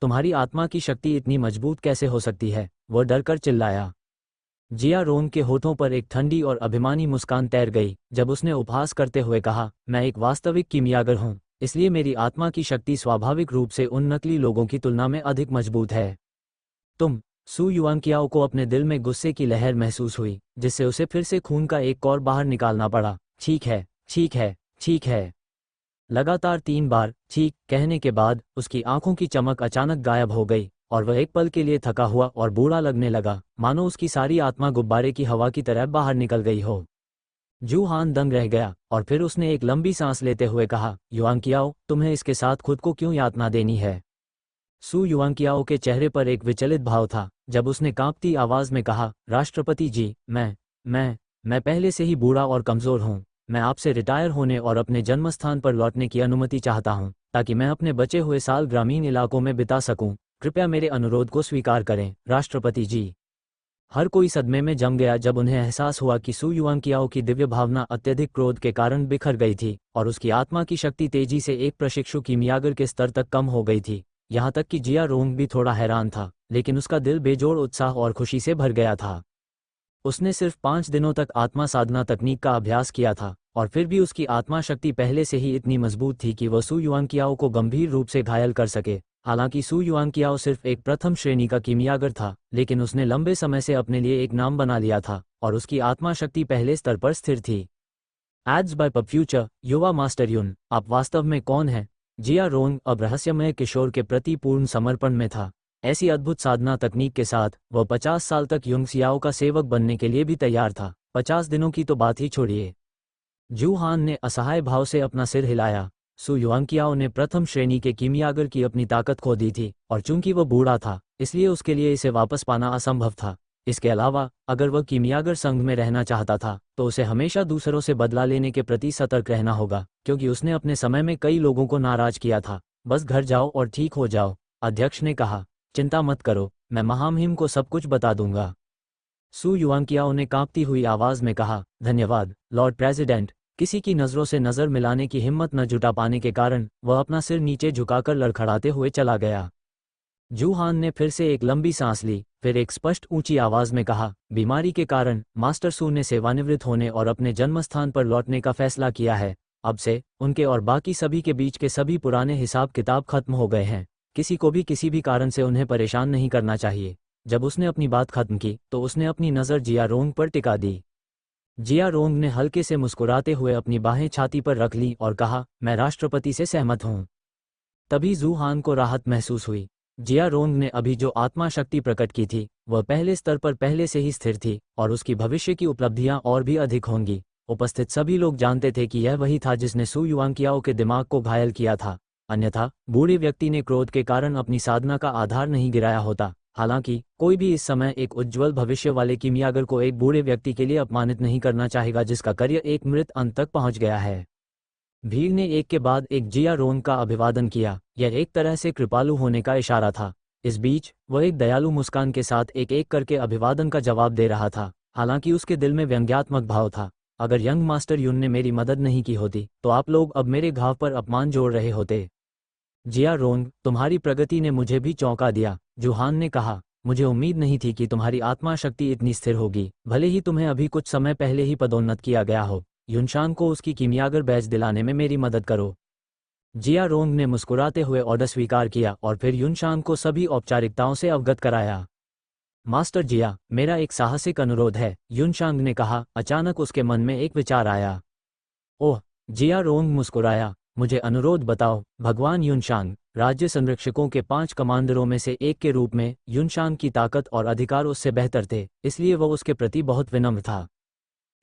तुम्हारी आत्मा की शक्ति इतनी मजबूत कैसे हो सकती है? वह डरकर चिल्लाया। जिया रोंग के होठों पर एक ठंडी और अभिमानी मुस्कान तैर गई जब उसने उपहास करते हुए कहा, मैं एक वास्तविक कीमियागर हूं, इसलिए मेरी आत्मा की शक्ति स्वाभाविक रूप से उन नकली लोगों की तुलना में अधिक मजबूत है। सू युआंकियाओ को अपने दिल में गुस्से की लहर महसूस हुई, जिससे उसे फिर से खून का एक कौर बाहर निकालना पड़ा। ठीक है, ठीक है, ठीक है। लगातार 3 बार ठीक कहने के बाद उसकी आंखों की चमक अचानक गायब हो गई और वह एक पल के लिए थका हुआ और बूढ़ा लगने लगा, मानो उसकी सारी आत्मा गुब्बारे की हवा की तरह बाहर निकल गई हो। जू हान दंग रह गया और फिर उसने एक लंबी सांस लेते हुए कहा, युआंकियाओ, तुम्हें इसके साथ खुद को क्यों यातना देनी है? सू युआंकियाओ के चेहरे पर एक विचलित भाव था जब उसने कांपती आवाज में कहा, राष्ट्रपति जी, मैं पहले से ही बूढ़ा और कमजोर हूँ। मैं आपसे रिटायर होने और अपने जन्मस्थान पर लौटने की अनुमति चाहता हूं, ताकि मैं अपने बचे हुए साल ग्रामीण इलाकों में बिता सकूं। कृपया मेरे अनुरोध को स्वीकार करें, राष्ट्रपति जी। हर कोई सदमे में जम गया जब उन्हें एहसास हुआ कि सू युआंकियाओ की दिव्य भावना अत्यधिक क्रोध के कारण बिखर गई थी और उसकी आत्मा की शक्ति तेजी से एक प्रशिक्षु कीमियागर के स्तर तक कम हो गई थी। यहाँ तक कि जिया रोंग भी थोड़ा हैरान था, लेकिन उसका दिल बेजोड़ उत्साह और खुशी से भर गया था। उसने सिर्फ 5 दिनों तक आत्मा साधना तकनीक का अभ्यास किया था और फिर भी उसकी आत्मा शक्ति पहले से ही इतनी मजबूत थी कि वह सू युआंकियाओ को गंभीर रूप से घायल कर सके। हालांकि सू युआंकियाओ सिर्फ एक प्रथम श्रेणी का कीमियागर था, लेकिन उसने लंबे समय से अपने लिए एक नाम बना लिया था और उसकी आत्मा शक्ति पहले स्तर पर स्थिर थी। एड्स बाय पब फ्यूचर, युवा मास्टर युन, आप वास्तव में कौन हैं? जिया रोंग अब रहस्यमय किशोर के प्रति पूर्ण समर्पण में था। ऐसी अद्भुत साधना तकनीक के साथ वह 50 साल तक युंग सियाओ का सेवक बनने के लिए भी तैयार था। 50 दिनों की तो बात ही छोड़िए। जू हान ने असहाय भाव से अपना सिर हिलाया। सू युआंकियाओ ने प्रथम श्रेणी के कीमियागर की अपनी ताकत खो दी थी और चूंकि वह बूढ़ा था, इसलिए उसके लिए इसे वापस पाना असंभव था। इसके अलावा अगर वह कीमियागर संघ में रहना चाहता था तो उसे हमेशा दूसरों से बदला लेने के प्रति सतर्क रहना होगा, क्योंकि उसने अपने समय में कई लोगों को नाराज किया था। बस घर जाओ और ठीक हो जाओ, अध्यक्ष ने कहा। चिंता मत करो, मैं महामहिम को सब कुछ बता दूंगा। सू युआंकियाओ ने कांपती हुई आवाज में कहा, धन्यवाद लॉर्ड प्रेसिडेंट। किसी की नज़रों से नज़र मिलाने की हिम्मत न जुटा पाने के कारण वह अपना सिर नीचे झुकाकर लड़खड़ाते हुए चला गया। जू हान ने फिर से एक लंबी सांस ली, फिर एक स्पष्ट ऊंची आवाज में कहा, बीमारी के कारण मास्टर सू ने सेवानिवृत्त होने और अपने जन्मस्थान पर लौटने का फैसला किया है। अब से उनके और बाकी सभी के बीच के सभी पुराने हिसाब किताब खत्म हो गए हैं। किसी को भी किसी भी कारण से उन्हें परेशान नहीं करना चाहिए। जब उसने अपनी बात खत्म की तो उसने अपनी नज़र जिया रोंग पर टिका दी। जिया रोंग ने हल्के से मुस्कुराते हुए अपनी बाहें छाती पर रख लीं और कहा, मैं राष्ट्रपति से सहमत हूं। तभी जू हान को राहत महसूस हुई। जिया रोंग ने अभी जो आत्मा शक्ति प्रकट की थी वह पहले स्तर पर पहले से ही स्थिर थी और उसकी भविष्य की उपलब्धियां और भी अधिक होंगी। उपस्थित सभी लोग जानते थे कि यह वही था जिसने सू युआंकियाओ के दिमाग को घायल किया था। अन्यथा बूढ़े व्यक्ति ने क्रोध के कारण अपनी साधना का आधार नहीं गिराया होता। हालांकि कोई भी इस समय एक उज्ज्वल भविष्य वाले कीमियागर को एक बूढ़े व्यक्ति के लिए अपमानित नहीं करना चाहेगा जिसका करियर एक मृत अंत तक पहुंच गया है। भीड़ ने एक के बाद एक जिया रोंग का अभिवादन किया। यह एक तरह से कृपालु होने का इशारा था। इस बीच वह एक दयालु मुस्कान के साथ एक एक करके अभिवादन का जवाब दे रहा था। हालांकि उसके दिल में व्यंग्यात्मक भाव था। अगर यंग मास्टर युन ने मेरी मदद नहीं की होती तो आप लोग अब मेरे घाव पर अपमान जोड़ रहे होते। जिया रोंग, तुम्हारी प्रगति ने मुझे भी चौंका दिया, जू हान ने कहा। मुझे उम्मीद नहीं थी कि तुम्हारी आत्मा शक्ति इतनी स्थिर होगी, भले ही तुम्हें अभी कुछ समय पहले ही पदोन्नत किया गया हो। युनशान को उसकी कीमियागर बैच दिलाने में मेरी मदद करो। जिया रोंग ने मुस्कुराते हुए ऑर्डर स्वीकार किया और फिर युनशान को सभी औपचारिकताओं से अवगत कराया। मास्टर जिया, मेरा एक साहसिक अनुरोध है, युनशांग ने कहा। अचानक उसके मन में एक विचार आया। ओह, जिया रोंग मुस्कुराया। मुझे अनुरोध बताओ भगवान युनशांग। राज्य संरक्षकों के 5 कमांडरों में से एक के रूप में युनशांग की ताकत और अधिकार उससे बेहतर थे, इसलिए वह उसके प्रति बहुत विनम्र था।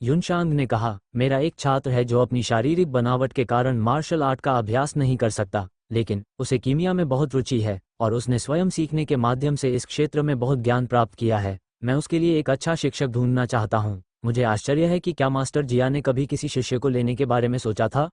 युनशांग ने कहा, मेरा एक छात्र है जो अपनी शारीरिक बनावट के कारण मार्शल आर्ट का अभ्यास नहीं कर सकता, लेकिन उसे कीमिया में बहुत रुचि है और उसने स्वयं सीखने के माध्यम से इस क्षेत्र में बहुत ज्ञान प्राप्त किया है। मैं उसके लिए एक अच्छा शिक्षक ढूंढना चाहता हूँ। मुझे आश्चर्य है कि क्या मास्टर जिया ने कभी किसी शिष्य को लेने के बारे में सोचा था?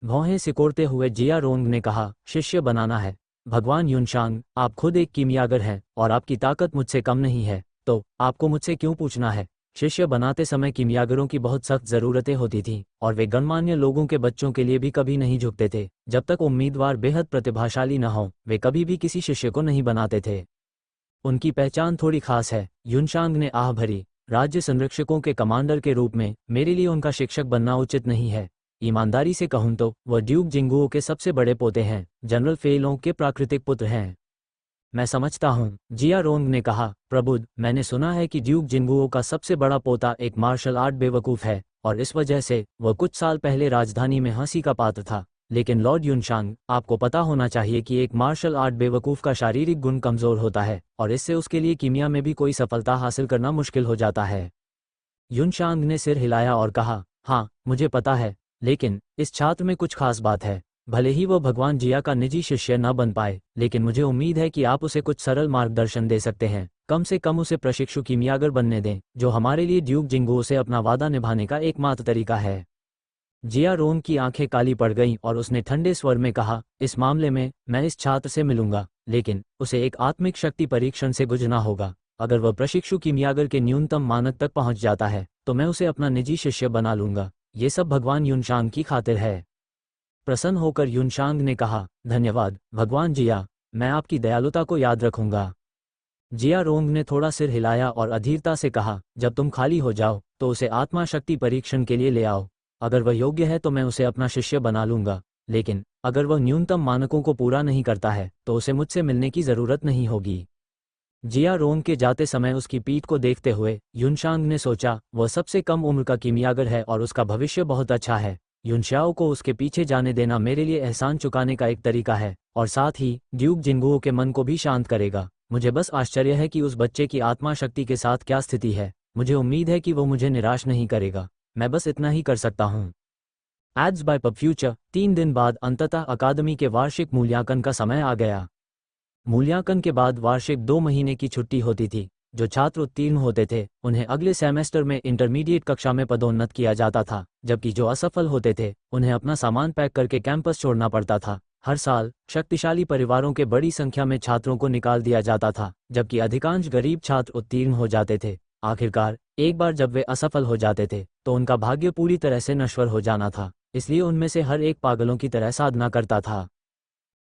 भौहें सिकोड़ते हुए जिया रोंग ने कहा, शिष्य बनाना है? भगवान युनशांग, आप खुद एक कीमियागर हैं और आपकी ताकत मुझसे कम नहीं है, तो आपको मुझसे क्यों पूछना है? शिष्य बनाते समय कीमियागरों की बहुत सख्त ज़रूरतें होती थीं और वे गणमान्य लोगों के बच्चों के लिए भी कभी नहीं झुकते थे। जब तक उम्मीदवार बेहद प्रतिभाशाली न हो, वे कभी भी किसी शिष्य को नहीं बनाते थे। उनकी पहचान थोड़ी खास है, युनशांग ने आह भरी। राज्य संरक्षकों के कमांडर के रूप में मेरे लिए उनका शिक्षक बनना उचित नहीं है। ईमानदारी से कहूं तो वह ड्यूक जिंगुओ के सबसे बड़े पोते हैं, जनरल फेलों के प्राकृतिक पुत्र हैं। मैं समझता हूँ, जिया रोंग ने कहा। प्रबुद्ध, मैंने सुना है कि ड्यूक जिंगुओ का सबसे बड़ा पोता एक मार्शल आर्ट बेवकूफ़ है और इस वजह से वह कुछ साल पहले राजधानी में हंसी का पात्र था। लेकिन लॉर्ड युनशांग, आपको पता होना चाहिए कि एक मार्शल आर्ट बेवकूफ़ का शारीरिक गुण कमज़ोर होता है और इससे उसके लिए कीमिया में भी कोई सफलता हासिल करना मुश्किल हो जाता है। युनशांग ने सिर हिलाया और कहा, हाँ मुझे पता है, लेकिन इस छात्र में कुछ खास बात है। भले ही वो भगवान जिया का निजी शिष्य न बन पाए, लेकिन मुझे उम्मीद है कि आप उसे कुछ सरल मार्गदर्शन दे सकते हैं। कम से कम उसे प्रशिक्षु कीमियागर बनने दें, जो हमारे लिए ड्यूक जिंगुओ से अपना वादा निभाने का एकमात्र तरीका है। जिया रोंग की आंखें काली पड़ गईं और उसने ठंडे स्वर में कहा, इस मामले में मैं इस छात्र से मिलूंगा, लेकिन उसे एक आत्मिक शक्ति परीक्षण से गुजरना होगा। अगर वह प्रशिक्षु कीमियागर के न्यूनतम मानक तक पहुंच जाता है तो मैं उसे अपना निजी शिष्य बना लूंगा। ये सब भगवान युनशांग की खातिर है। प्रसन्न होकर युनशांग ने कहा, धन्यवाद भगवान जिया, मैं आपकी दयालुता को याद रखूंगा। जिया रोंग ने थोड़ा सिर हिलाया और अधीरता से कहा, जब तुम खाली हो जाओ तो उसे आत्मा शक्ति परीक्षण के लिए ले आओ। अगर वह योग्य है तो मैं उसे अपना शिष्य बना लूंगा, लेकिन अगर वह न्यूनतम मानकों को पूरा नहीं करता है तो उसे मुझसे मिलने की ज़रूरत नहीं होगी। जिया रोंग के जाते समय उसकी पीठ को देखते हुए युनशांग ने सोचा, वह सबसे कम उम्र का कीमियागर है और उसका भविष्य बहुत अच्छा है। युनशाओ को उसके पीछे जाने देना मेरे लिए एहसान चुकाने का एक तरीका है और साथ ही ड्यूक जिंगुओ के मन को भी शांत करेगा। मुझे बस आश्चर्य है कि उस बच्चे की आत्मा शक्ति के साथ क्या स्थिति है। मुझे उम्मीद है कि वो मुझे निराश नहीं करेगा। मैं बस इतना ही कर सकता हूँ। Ads by pub future. 3 दिन बाद अंततः अकादमी के वार्षिक मूल्यांकन का समय आ गया। मूल्यांकन के बाद वार्षिक 2 महीने की छुट्टी होती थी। जो छात्र उत्तीर्ण होते थे उन्हें अगले सेमेस्टर में इंटरमीडिएट कक्षा में पदोन्नत किया जाता था, जबकि जो असफल होते थे उन्हें अपना सामान पैक करके कैंपस छोड़ना पड़ता था। हर साल शक्तिशाली परिवारों के बड़ी संख्या में छात्रों को निकाल दिया जाता था, जबकि अधिकांश गरीब छात्र उत्तीर्ण हो जाते थे। आखिरकार एक बार जब वे असफल हो जाते थे तो उनका भाग्य पूरी तरह से नश्वर हो जाना था, इसलिए उनमें से हर एक पागलों की तरह साधना करता था।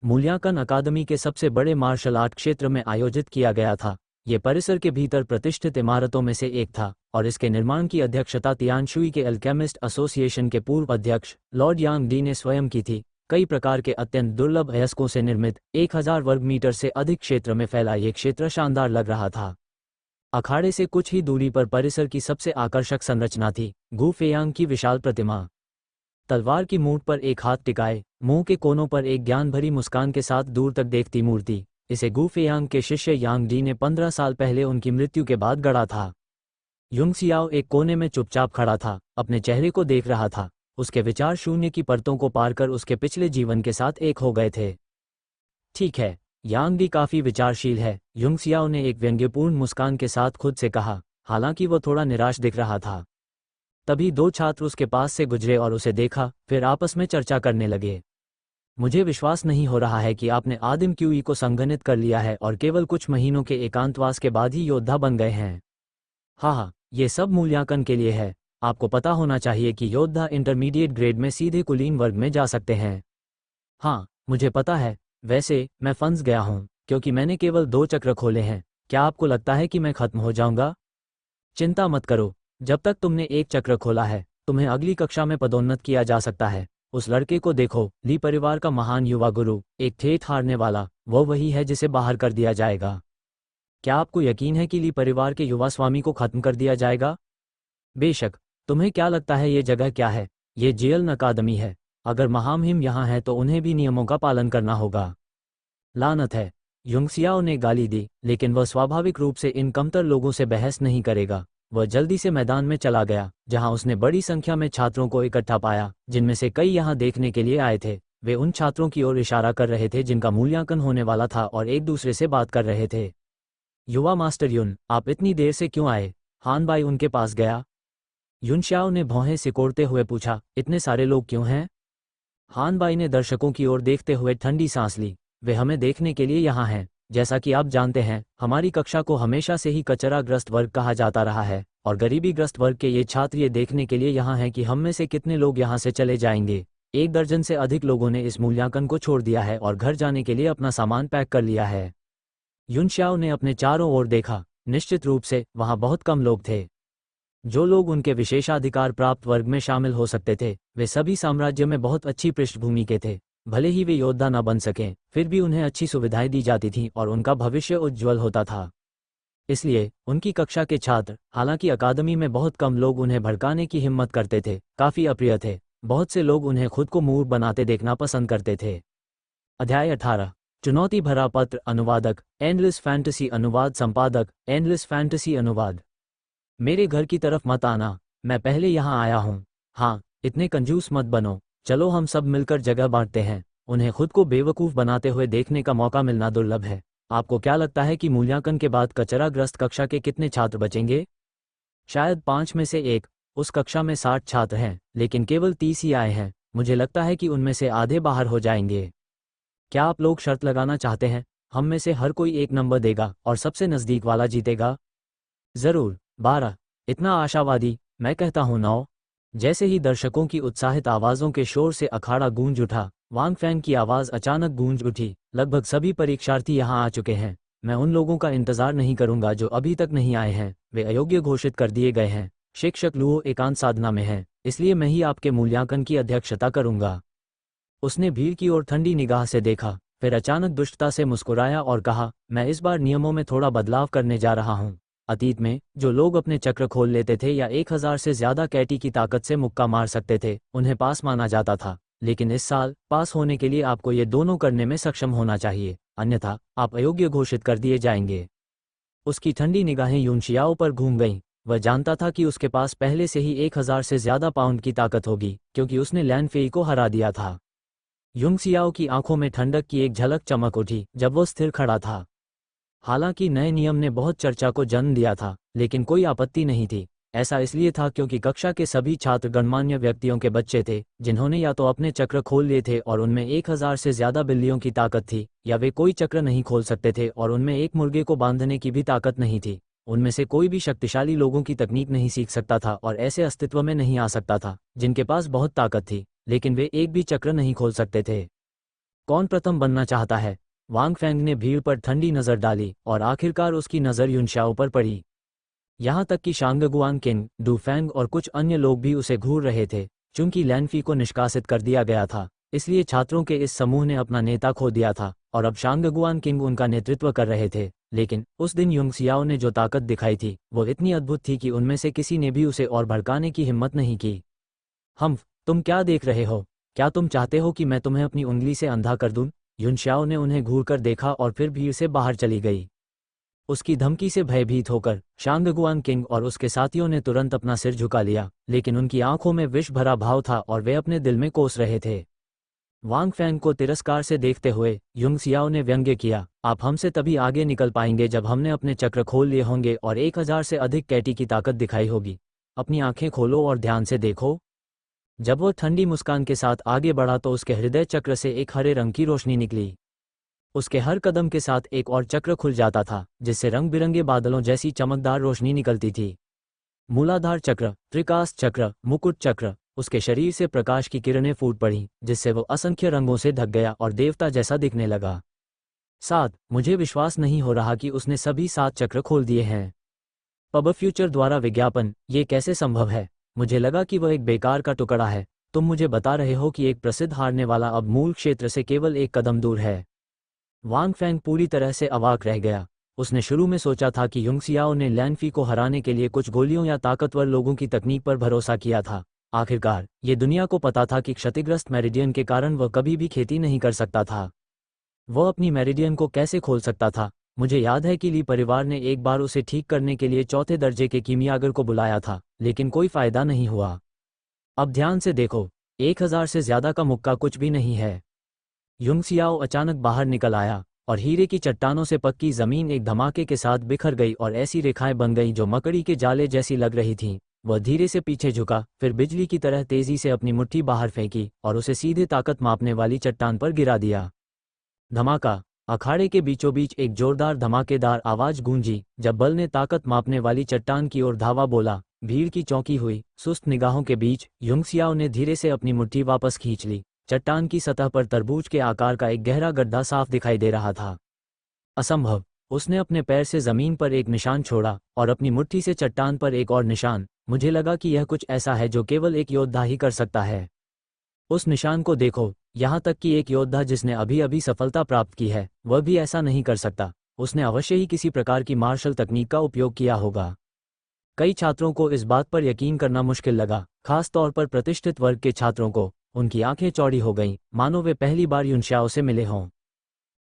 मूल्यांकन अकादमी के सबसे बड़े मार्शल आर्ट क्षेत्र में आयोजित किया गया था। ये परिसर के भीतर प्रतिष्ठित इमारतों में से एक था और इसके निर्माण की अध्यक्षता तियानशुई के अल्केमिस्ट एसोसिएशन के पूर्व अध्यक्ष लॉर्ड यांग डी ने स्वयं की थी। कई प्रकार के अत्यंत दुर्लभ अयस्कों से निर्मित 1000 वर्ग मीटर से अधिक क्षेत्र में फैला ये क्षेत्र शानदार लग रहा था। अखाड़े से कुछ ही दूरी पर परिसर की सबसे आकर्षक संरचना थी गु फेयांग की विशाल प्रतिमा। तलवार की मूठ पर एक हाथ टिकाए, मुंह के कोनों पर एक ज्ञान भरी मुस्कान के साथ दूर तक देखती मूर्ति। इसे गु फेयांग के शिष्य यांग डी ने 15 साल पहले उनकी मृत्यु के बाद गढ़ा था। युंग सियाओ एक कोने में चुपचाप खड़ा था, अपने चेहरे को देख रहा था। उसके विचार शून्य की परतों को पार कर उसके पिछले जीवन के साथ एक हो गए थे। ठीक है, यांग डी काफी विचारशील है, युंग सियाओ ने एक व्यंग्यपूर्ण मुस्कान के साथ खुद से कहा, हालांकि वो थोड़ा निराश दिख रहा था। तभी 2 छात्र उसके पास से गुजरे और उसे देखा, फिर आपस में चर्चा करने लगे। मुझे विश्वास नहीं हो रहा है कि आपने आदिम क्यूई को संघनित कर लिया है और केवल कुछ महीनों के एकांतवास के बाद ही योद्धा बन गए हैं। हाँ, ये सब मूल्यांकन के लिए है। आपको पता होना चाहिए कि योद्धा इंटरमीडिएट ग्रेड में सीधे कुलीन वर्ग में जा सकते हैं। हाँ, मुझे पता है। वैसे मैं फंस गया हूँ क्योंकि मैंने केवल 2 चक्र खोले हैं। क्या आपको लगता है कि मैं खत्म हो जाऊंगा? चिंता मत करो, जब तक तुमने एक चक्र खोला है तुम्हें अगली कक्षा में पदोन्नत किया जा सकता है। उस लड़के को देखो, ली परिवार का महान युवा गुरु, एक ठेठ हारने वाला, वो वही है जिसे बाहर कर दिया जाएगा। क्या आपको यकीन है कि ली परिवार के युवा स्वामी को खत्म कर दिया जाएगा? बेशक। तुम्हें क्या लगता है ये जगह क्या है? ये जेलन अकादमी है। अगर महामहिम यहाँ है तो उन्हें भी नियमों का पालन करना होगा। लानत है, युंग सियाओ ने गाली दी, लेकिन वह स्वाभाविक रूप से इन कमतर लोगों से बहस नहीं करेगा। वह जल्दी से मैदान में चला गया, जहां उसने बड़ी संख्या में छात्रों को इकट्ठा पाया, जिनमें से कई यहां देखने के लिए आए थे। वे उन छात्रों की ओर इशारा कर रहे थे जिनका मूल्यांकन होने वाला था और एक दूसरे से बात कर रहे थे। युवा मास्टर युन, आप इतनी देर से क्यों आए? हान बाई उनके पास गया। युनशाओ ने भौहें सिकोड़ते हुए पूछा, इतने सारे लोग क्यों हैं? हान बाई ने दर्शकों की ओर देखते हुए ठंडी सांस ली। वे हमें देखने के लिए यहाँ हैं। जैसा कि आप जानते हैं, हमारी कक्षा को हमेशा से ही कचराग्रस्त वर्ग कहा जाता रहा है और गरीबीग्रस्त वर्ग के ये छात्र ये देखने के लिए यहाँ हैं कि हम में से कितने लोग यहाँ से चले जाएंगे। 1 दर्जन से अधिक लोगों ने इस मूल्यांकन को छोड़ दिया है और घर जाने के लिए अपना सामान पैक कर लिया है। युनशाओ ने अपने चारों ओर देखा। निश्चित रूप से वहाँ बहुत कम लोग थे। जो लोग उनके विशेषाधिकार प्राप्त वर्ग में शामिल हो सकते थे, वे सभी साम्राज्य में बहुत अच्छी पृष्ठभूमि के थे। भले ही वे योद्धा न बन सकें, फिर भी उन्हें अच्छी सुविधाएं दी जाती थीं और उनका भविष्य उज्ज्वल होता था। इसलिए उनकी कक्षा के छात्र, हालांकि अकादमी में बहुत कम लोग उन्हें भड़काने की हिम्मत करते थे, काफी अप्रिय थे। बहुत से लोग उन्हें खुद को मूर्ख बनाते देखना पसंद करते थे। अध्याय 18। चुनौती भरा पत्र। अनुवादक एंडलेस फैंटेसी अनुवाद संपादक एंडलेस फैंटेसी अनुवाद। मेरे घर की तरफ मत आना, मैं पहले यहाँ आया हूँ। हाँ, इतने कंजूस मत बनो। चलो हम सब मिलकर जगह बांटते हैं। उन्हें खुद को बेवकूफ़ बनाते हुए देखने का मौका मिलना दुर्लभ है। आपको क्या लगता है कि मूल्यांकन के बाद कचराग्रस्त कक्षा के कितने छात्र बचेंगे? शायद 5 में से 1। उस कक्षा में 60 छात्र हैं, लेकिन केवल 30 ही आए हैं। मुझे लगता है कि उनमें से आधे बाहर हो जाएंगे। क्या आप लोग शर्त लगाना चाहते हैं? हम में से हर कोई 1 नंबर देगा और सबसे नज़दीक वाला जीतेगा। जरूर। 12। इतना आशावादी, मैं कहता हूँ 9। जैसे ही दर्शकों की उत्साहित आवाज़ों के शोर से अखाड़ा गूंज उठा, वांग फैंग की आवाज़ अचानक गूंज उठी, लगभग सभी परीक्षार्थी यहाँ आ चुके हैं। मैं उन लोगों का इंतजार नहीं करूंगा जो अभी तक नहीं आए हैं, वे अयोग्य घोषित कर दिए गए हैं। शिक्षक लुओ एकांत साधना में है, इसलिए मैं ही आपके मूल्यांकन की अध्यक्षता करूंगा। उसने भीड़ की ओर ठंडी निगाह से देखा, फिर अचानक दुष्टता से मुस्कुराया और कहा, मैं इस बार नियमों में थोड़ा बदलाव करने जा रहा हूँ। अतीत में जो लोग अपने चक्र खोल लेते थे या 1000 से ज्यादा कैटी की ताकत से मुक्का मार सकते थे, उन्हें पास माना जाता था। लेकिन इस साल पास होने के लिए आपको ये दोनों करने में सक्षम होना चाहिए, अन्यथा आप अयोग्य घोषित कर दिए जाएंगे। उसकी ठंडी निगाहें यूनशियाओ पर घूम गईं। वह जानता था कि उसके पास पहले से ही 1000 से ज्यादा पाउंड की ताकत होगी, क्योंकि उसने लैन फेई को हरा दिया था। यूनशियाओ की आंखों में ठंडक की एक झलक चमक उठी जब वो स्थिर खड़ा था। हालांकि नए नियम ने बहुत चर्चा को जन्म दिया था, लेकिन कोई आपत्ति नहीं थी। ऐसा इसलिए था क्योंकि कक्षा के सभी छात्र गणमान्य व्यक्तियों के बच्चे थे, जिन्होंने या तो अपने चक्र खोल लिए थे और उनमें 1000 से ज्यादा बिल्लियों की ताकत थी, या वे कोई चक्र नहीं खोल सकते थे और उनमें एक मुर्गे को बांधने की भी ताकत नहीं थी। उनमें से कोई भी शक्तिशाली लोगों की तकनीक नहीं सीख सकता था और ऐसे अस्तित्व में नहीं आ सकता था जिनके पास बहुत ताकत थी, लेकिन वे एक भी चक्र नहीं खोल सकते थे। कौन प्रथम बनना चाहता है? वांग फैंग ने भीड़ पर ठंडी नजर डाली और आखिरकार उसकी नज़र यूनशाओ पर पड़ी। यहाँ तक कि शांगगुआन किंग, डू फैंग और कुछ अन्य लोग भी उसे घूर रहे थे। चूंकि लैनफी को निष्कासित कर दिया गया था, इसलिए छात्रों के इस समूह ने अपना नेता खो दिया था और अब शांगगुआन किंग उनका नेतृत्व कर रहे थे। लेकिन उस दिन युंगसियाओ ने जो ताकत दिखाई थी वो इतनी अद्भुत थी कि उनमें से किसी ने भी उसे और भड़काने की हिम्मत नहीं की। तुम क्या देख रहे हो? क्या तुम चाहते हो कि मैं तुम्हें अपनी उंगली से अंधा कर दूं? युनशाओ ने उन्हें घूरकर देखा और फिर भीड़ से बाहर चली गई। उसकी धमकी से भयभीत होकर शांगगुआन किंग और उसके साथियों ने तुरंत अपना सिर झुका लिया, लेकिन उनकी आंखों में विष भरा भाव था और वे अपने दिल में कोस रहे थे। वांग फैंग को तिरस्कार से देखते हुए युंगसियाओ ने व्यंग्य किया, आप हमसे तभी आगे निकल पाएंगे जब हमने अपने चक्र खोल लिए होंगे और 1000 से अधिक कैटी की ताकत दिखाई होगी। अपनी आंखें खोलो और ध्यान से देखो। जब वो ठंडी मुस्कान के साथ आगे बढ़ा तो उसके हृदय चक्र से एक हरे रंग की रोशनी निकली। उसके हर कदम के साथ एक और चक्र खुल जाता था, जिससे रंग बिरंगे बादलों जैसी चमकदार रोशनी निकलती थी। मूलाधार चक्र, त्रिकास चक्र, मुकुट चक्र। उसके शरीर से प्रकाश की किरणें फूट पड़ी, जिससे वो असंख्य रंगों से ढक गया और देवता जैसा दिखने लगा। 7। मुझे विश्वास नहीं हो रहा कि उसने सभी 7 चक्र खोल दिए हैं। पब फ्यूचर द्वारा विज्ञापन, ये कैसे संभव है? मुझे लगा कि वह एक बेकार का टुकड़ा है। तुम मुझे बता रहे हो कि एक प्रसिद्ध हारने वाला अब मूल क्षेत्र से केवल एक कदम दूर है। वांग फैंग पूरी तरह से अवाक रह गया। उसने शुरू में सोचा था कि युंगसियाओ ने लैनफी को हराने के लिए कुछ गोलियों या ताकतवर लोगों की तकनीक पर भरोसा किया था। आखिरकार ये दुनिया को पता था कि क्षतिग्रस्त मेरिडियन के कारण वह कभी भी खेती नहीं कर सकता था। वह अपनी मेरिडियन को कैसे खोल सकता था? मुझे याद है कि ली परिवार ने एक बार उसे ठीक करने के लिए चौथे दर्जे के कीमियागर को बुलाया था, लेकिन कोई फायदा नहीं हुआ। अब ध्यान से देखो, 1000 से ज्यादा का मुक्का कुछ भी नहीं है। युंगसियाओ अचानक बाहर निकल आया और हीरे की चट्टानों से पक्की जमीन एक धमाके के साथ बिखर गई और ऐसी रेखाएं बन गईं जो मकड़ी के जाले जैसी लग रही थीं। वह धीरे से पीछे झुका, फिर बिजली की तरह तेजी से अपनी मुट्ठी बाहर फेंकी और उसे सीधे ताकत मापने वाली चट्टान पर गिरा दिया। धमाका! अखाड़े के बीचों बीच एक जोरदार धमाकेदार आवाज गूंजी जब बल ने ताकत मापने वाली चट्टान की ओर धावा बोला। भीड़ की चौंकी हुई सुस्त निगाहों के बीच युंगसियाओ ने धीरे से अपनी मुट्ठी वापस खींच ली। चट्टान की सतह पर तरबूज के आकार का एक गहरा गड्ढा साफ दिखाई दे रहा था। असंभव! उसने अपने पैर से जमीन पर एक निशान छोड़ा और अपनी मुट्ठी से चट्टान पर एक और निशान। मुझे लगा कि यह कुछ ऐसा है जो केवल एक योद्धा ही कर सकता है। उस निशान को देखो, यहाँ तक कि एक योद्धा जिसने अभी अभी सफलता प्राप्त की है, वह भी ऐसा नहीं कर सकता। उसने अवश्य ही किसी प्रकार की मार्शल तकनीक का उपयोग किया होगा। कई छात्रों को इस बात पर यकीन करना मुश्किल लगा, खास तौर पर प्रतिष्ठित वर्ग के छात्रों को। उनकी आंखें चौड़ी हो गईं, मानो वे पहली बार युनशाओ से मिले हों।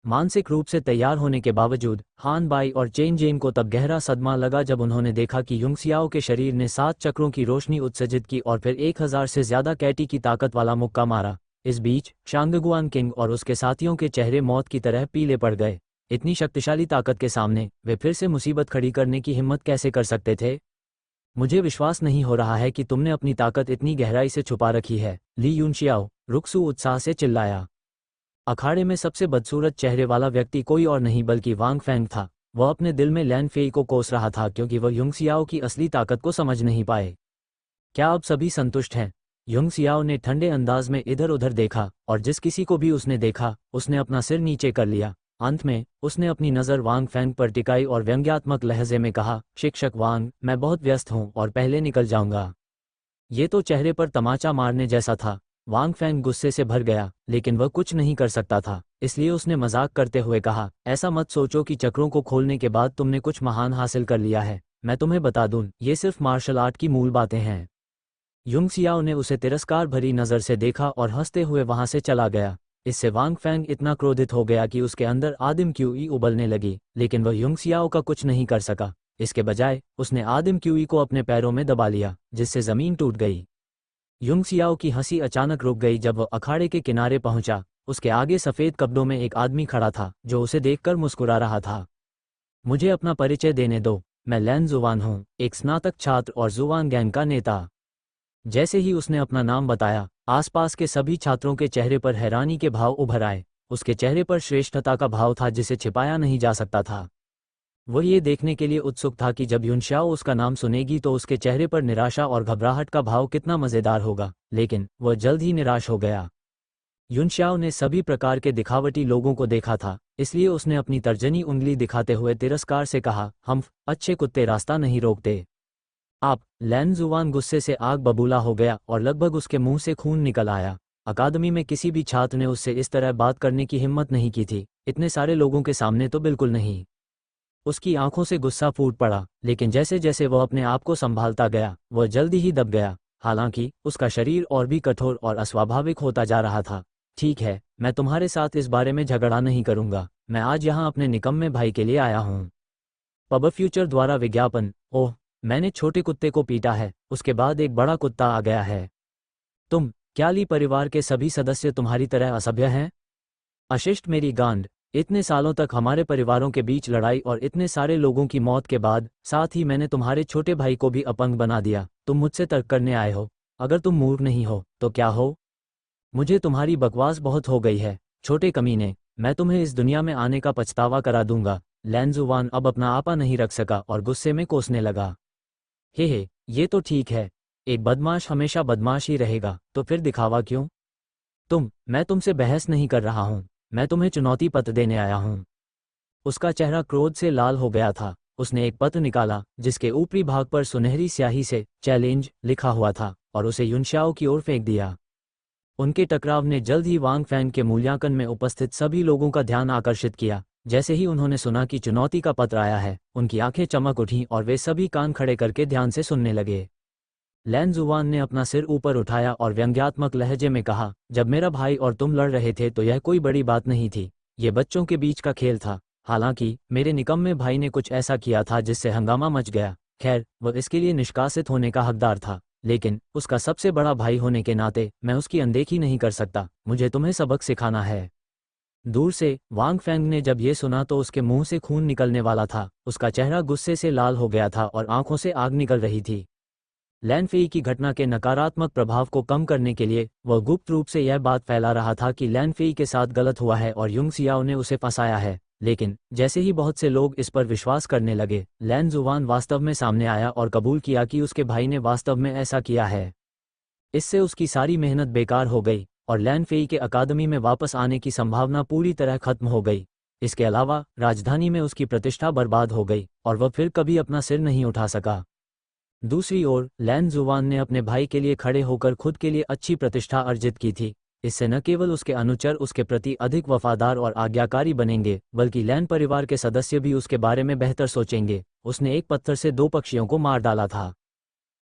मानसिक रूप से तैयार होने के बावजूद हान बाई और चेन जेन को तब गहरा सदमा लगा जब उन्होंने देखा कि युंगसियाओ के शरीर ने 7 चक्रों की रोशनी उत्सर्जित की और फिर 1000 से ज्यादा कैटी की ताकत वाला मुक्का मारा। इस बीच शांगगुआन किंग और उसके साथियों के चेहरे मौत की तरह पीले पड़ गए। इतनी शक्तिशाली ताकत के सामने वे फिर से मुसीबत खड़ी करने की हिम्मत कैसे कर सकते थे? मुझे विश्वास नहीं हो रहा है कि तुमने अपनी ताकत इतनी गहराई से छुपा रखी है, ली यूनशियाओ, रुक्सू उत्साह से चिल्लाया। अखाड़े में सबसे बदसूरत चेहरे वाला व्यक्ति कोई और नहीं बल्कि वांग फैंग था। वह अपने दिल में लैन फेई को कोस रहा था क्योंकि वह युंगसियाओ की असली ताकत को समझ नहीं पाए। क्या अब सभी संतुष्ट हैं? युंगसियाओ ने ठंडे अंदाज में इधर उधर देखा और जिस किसी को भी उसने देखा उसने अपना सिर नीचे कर लिया। अंत में उसने अपनी नज़र वांग फैंग पर टिकाई और व्यंग्यात्मक लहजे में कहा, शिक्षक वांग, मैं बहुत व्यस्त हूँ और पहले निकल जाऊंगा। ये तो चेहरे पर तमाचा मारने जैसा था। वांग फैंग गुस्से से भर गया, लेकिन वह कुछ नहीं कर सकता था, इसलिए उसने मजाक करते हुए कहा, ऐसा मत सोचो कि चक्रों को खोलने के बाद तुमने कुछ महान हासिल कर लिया है। मैं तुम्हें बता दूं, ये सिर्फ मार्शल आर्ट की मूल बातें हैं। युंगसियाओ ने उसे तिरस्कार भरी नज़र से देखा और हंसते हुए वहां से चला गया। इससे वांग फैंग इतना क्रोधित हो गया कि उसके अंदर आदिम क्यूई उबलने लगी, लेकिन वह युंगसियाओ का कुछ नहीं कर सका। इसके बजाय उसने आदिम क्यूई को अपने पैरों में दबा लिया, जिससे ज़मीन टूट गई। युंगसियाओ की हंसी अचानक रुक गई जब वह अखाड़े के किनारे पहुंचा। उसके आगे सफ़ेद कपड़ों में एक आदमी खड़ा था जो उसे देखकर मुस्कुरा रहा था। मुझे अपना परिचय देने दो, मैं लैन जुवान हूँ, एक स्नातक छात्र और जुवान गैंग का नेता। जैसे ही उसने अपना नाम बताया, आसपास के सभी छात्रों के चेहरे पर हैरानी के भाव उभर आए। उसके चेहरे पर श्रेष्ठता का भाव था जिसे छिपाया नहीं जा सकता था। वह ये देखने के लिए उत्सुक था कि जब युनशाओ उसका नाम सुनेगी तो उसके चेहरे पर निराशा और घबराहट का भाव कितना मज़ेदार होगा, लेकिन वह जल्द ही निराश हो गया। युनशाओ ने सभी प्रकार के दिखावटी लोगों को देखा था, इसलिए उसने अपनी तर्जनी उंगली दिखाते हुए तिरस्कार से कहा, हम अच्छे कुत्ते रास्ता नहीं रोकते। आप? लैन जुवान गुस्से से आग बबूला हो गया और लगभग उसके मुंह से खून निकल आया। अकादमी में किसी भी छात्र ने उससे इस तरह बात करने की हिम्मत नहीं की थी, इतने सारे लोगों के सामने तो बिल्कुल नहीं। उसकी आंखों से गुस्सा फूट पड़ा, लेकिन जैसे जैसे वह अपने आप को संभालता गया, वह जल्दी ही दब गया। हालांकि उसका शरीर और भी कठोर और अस्वाभाविक होता जा रहा था। ठीक है, मैं तुम्हारे साथ इस बारे में झगड़ा नहीं करूंगा। मैं आज यहाँ अपने निकम्मे भाई के लिए आया हूँ। पब फ्यूचर द्वारा विज्ञापन। ओह, मैंने छोटे कुत्ते को पीटा है, उसके बाद एक बड़ा कुत्ता आ गया है। क्या ली परिवार के सभी सदस्य तुम्हारी तरह असभ्य हैं? अशिष्ट मेरी गांड, इतने सालों तक हमारे परिवारों के बीच लड़ाई और इतने सारे लोगों की मौत के बाद, साथ ही मैंने तुम्हारे छोटे भाई को भी अपंग बना दिया। तुम मुझसे तर्क करने आए हो? अगर तुम मूर्ख नहीं हो तो क्या हो? मुझे तुम्हारी बकवास बहुत हो गई है, छोटे कमीने। मैं तुम्हें इस दुनिया में आने का पछतावा करा दूंगा। लैन जुवान अब अपना आपा नहीं रख सका और गुस्से में कोसने लगा। हे, ये तो ठीक है। एक बदमाश हमेशा बदमाश ही रहेगा, तो फिर दिखावा क्यों? मैं तुमसे बहस नहीं कर रहा हूँ, मैं तुम्हें चुनौती पत्र देने आया हूँ। उसका चेहरा क्रोध से लाल हो गया था। उसने एक पत्र निकाला जिसके ऊपरी भाग पर सुनहरी स्याही से चैलेंज लिखा हुआ था और उसे युनशाओ की ओर फेंक दिया। उनके टकराव ने जल्द ही वांग फैंग के मूल्यांकन में उपस्थित सभी लोगों का ध्यान आकर्षित किया। जैसे ही उन्होंने सुना कि चुनौती का पत्र आया है, उनकी आंखें चमक उठीं और वे सभी कान खड़े करके ध्यान से सुनने लगे। लैन जुवान ने अपना सिर ऊपर उठाया और व्यंग्यात्मक लहजे में कहा, जब मेरा भाई और तुम लड़ रहे थे तो यह कोई बड़ी बात नहीं थी, ये बच्चों के बीच का खेल था। हालांकि मेरे निकम्मे भाई ने कुछ ऐसा किया था जिससे हंगामा मच गया। खैर, वह इसके लिए निष्कासित होने का हकदार था, लेकिन उसका सबसे बड़ा भाई होने के नाते मैं उसकी अनदेखी नहीं कर सकता। मुझे तुम्हें सबक सिखाना है। दूर से वांग फैंग ने जब ये सुना तो उसके मुंह से खून निकलने वाला था। उसका चेहरा गुस्से से लाल हो गया था और आंखों से आग निकल रही थी। लैन फेई की घटना के नकारात्मक प्रभाव को कम करने के लिए वह गुप्त रूप से यह बात फैला रहा था कि लैन फेई के साथ गलत हुआ है और युंगसियाओ ने उसे फंसाया है। लेकिन जैसे ही बहुत से लोग इस पर विश्वास करने लगे, लैन जुवान वास्तव में सामने आया और कबूल किया कि उसके भाई ने वास्तव में ऐसा किया है। इससे उसकी सारी मेहनत बेकार हो गई और लैन फेई के अकादमी में वापस आने की संभावना पूरी तरह खत्म हो गई। इसके अलावा राजधानी में उसकी प्रतिष्ठा बर्बाद हो गई और वह फिर कभी अपना सिर नहीं उठा सका। दूसरी ओर लैन जुवान ने अपने भाई के लिए खड़े होकर खुद के लिए अच्छी प्रतिष्ठा अर्जित की थी। इससे न केवल उसके अनुचर उसके प्रति अधिक वफादार और आज्ञाकारी बनेंगे, बल्कि लैन परिवार के सदस्य भी उसके बारे में बेहतर सोचेंगे। उसने एक पत्थर से दो पक्षियों को मार डाला था।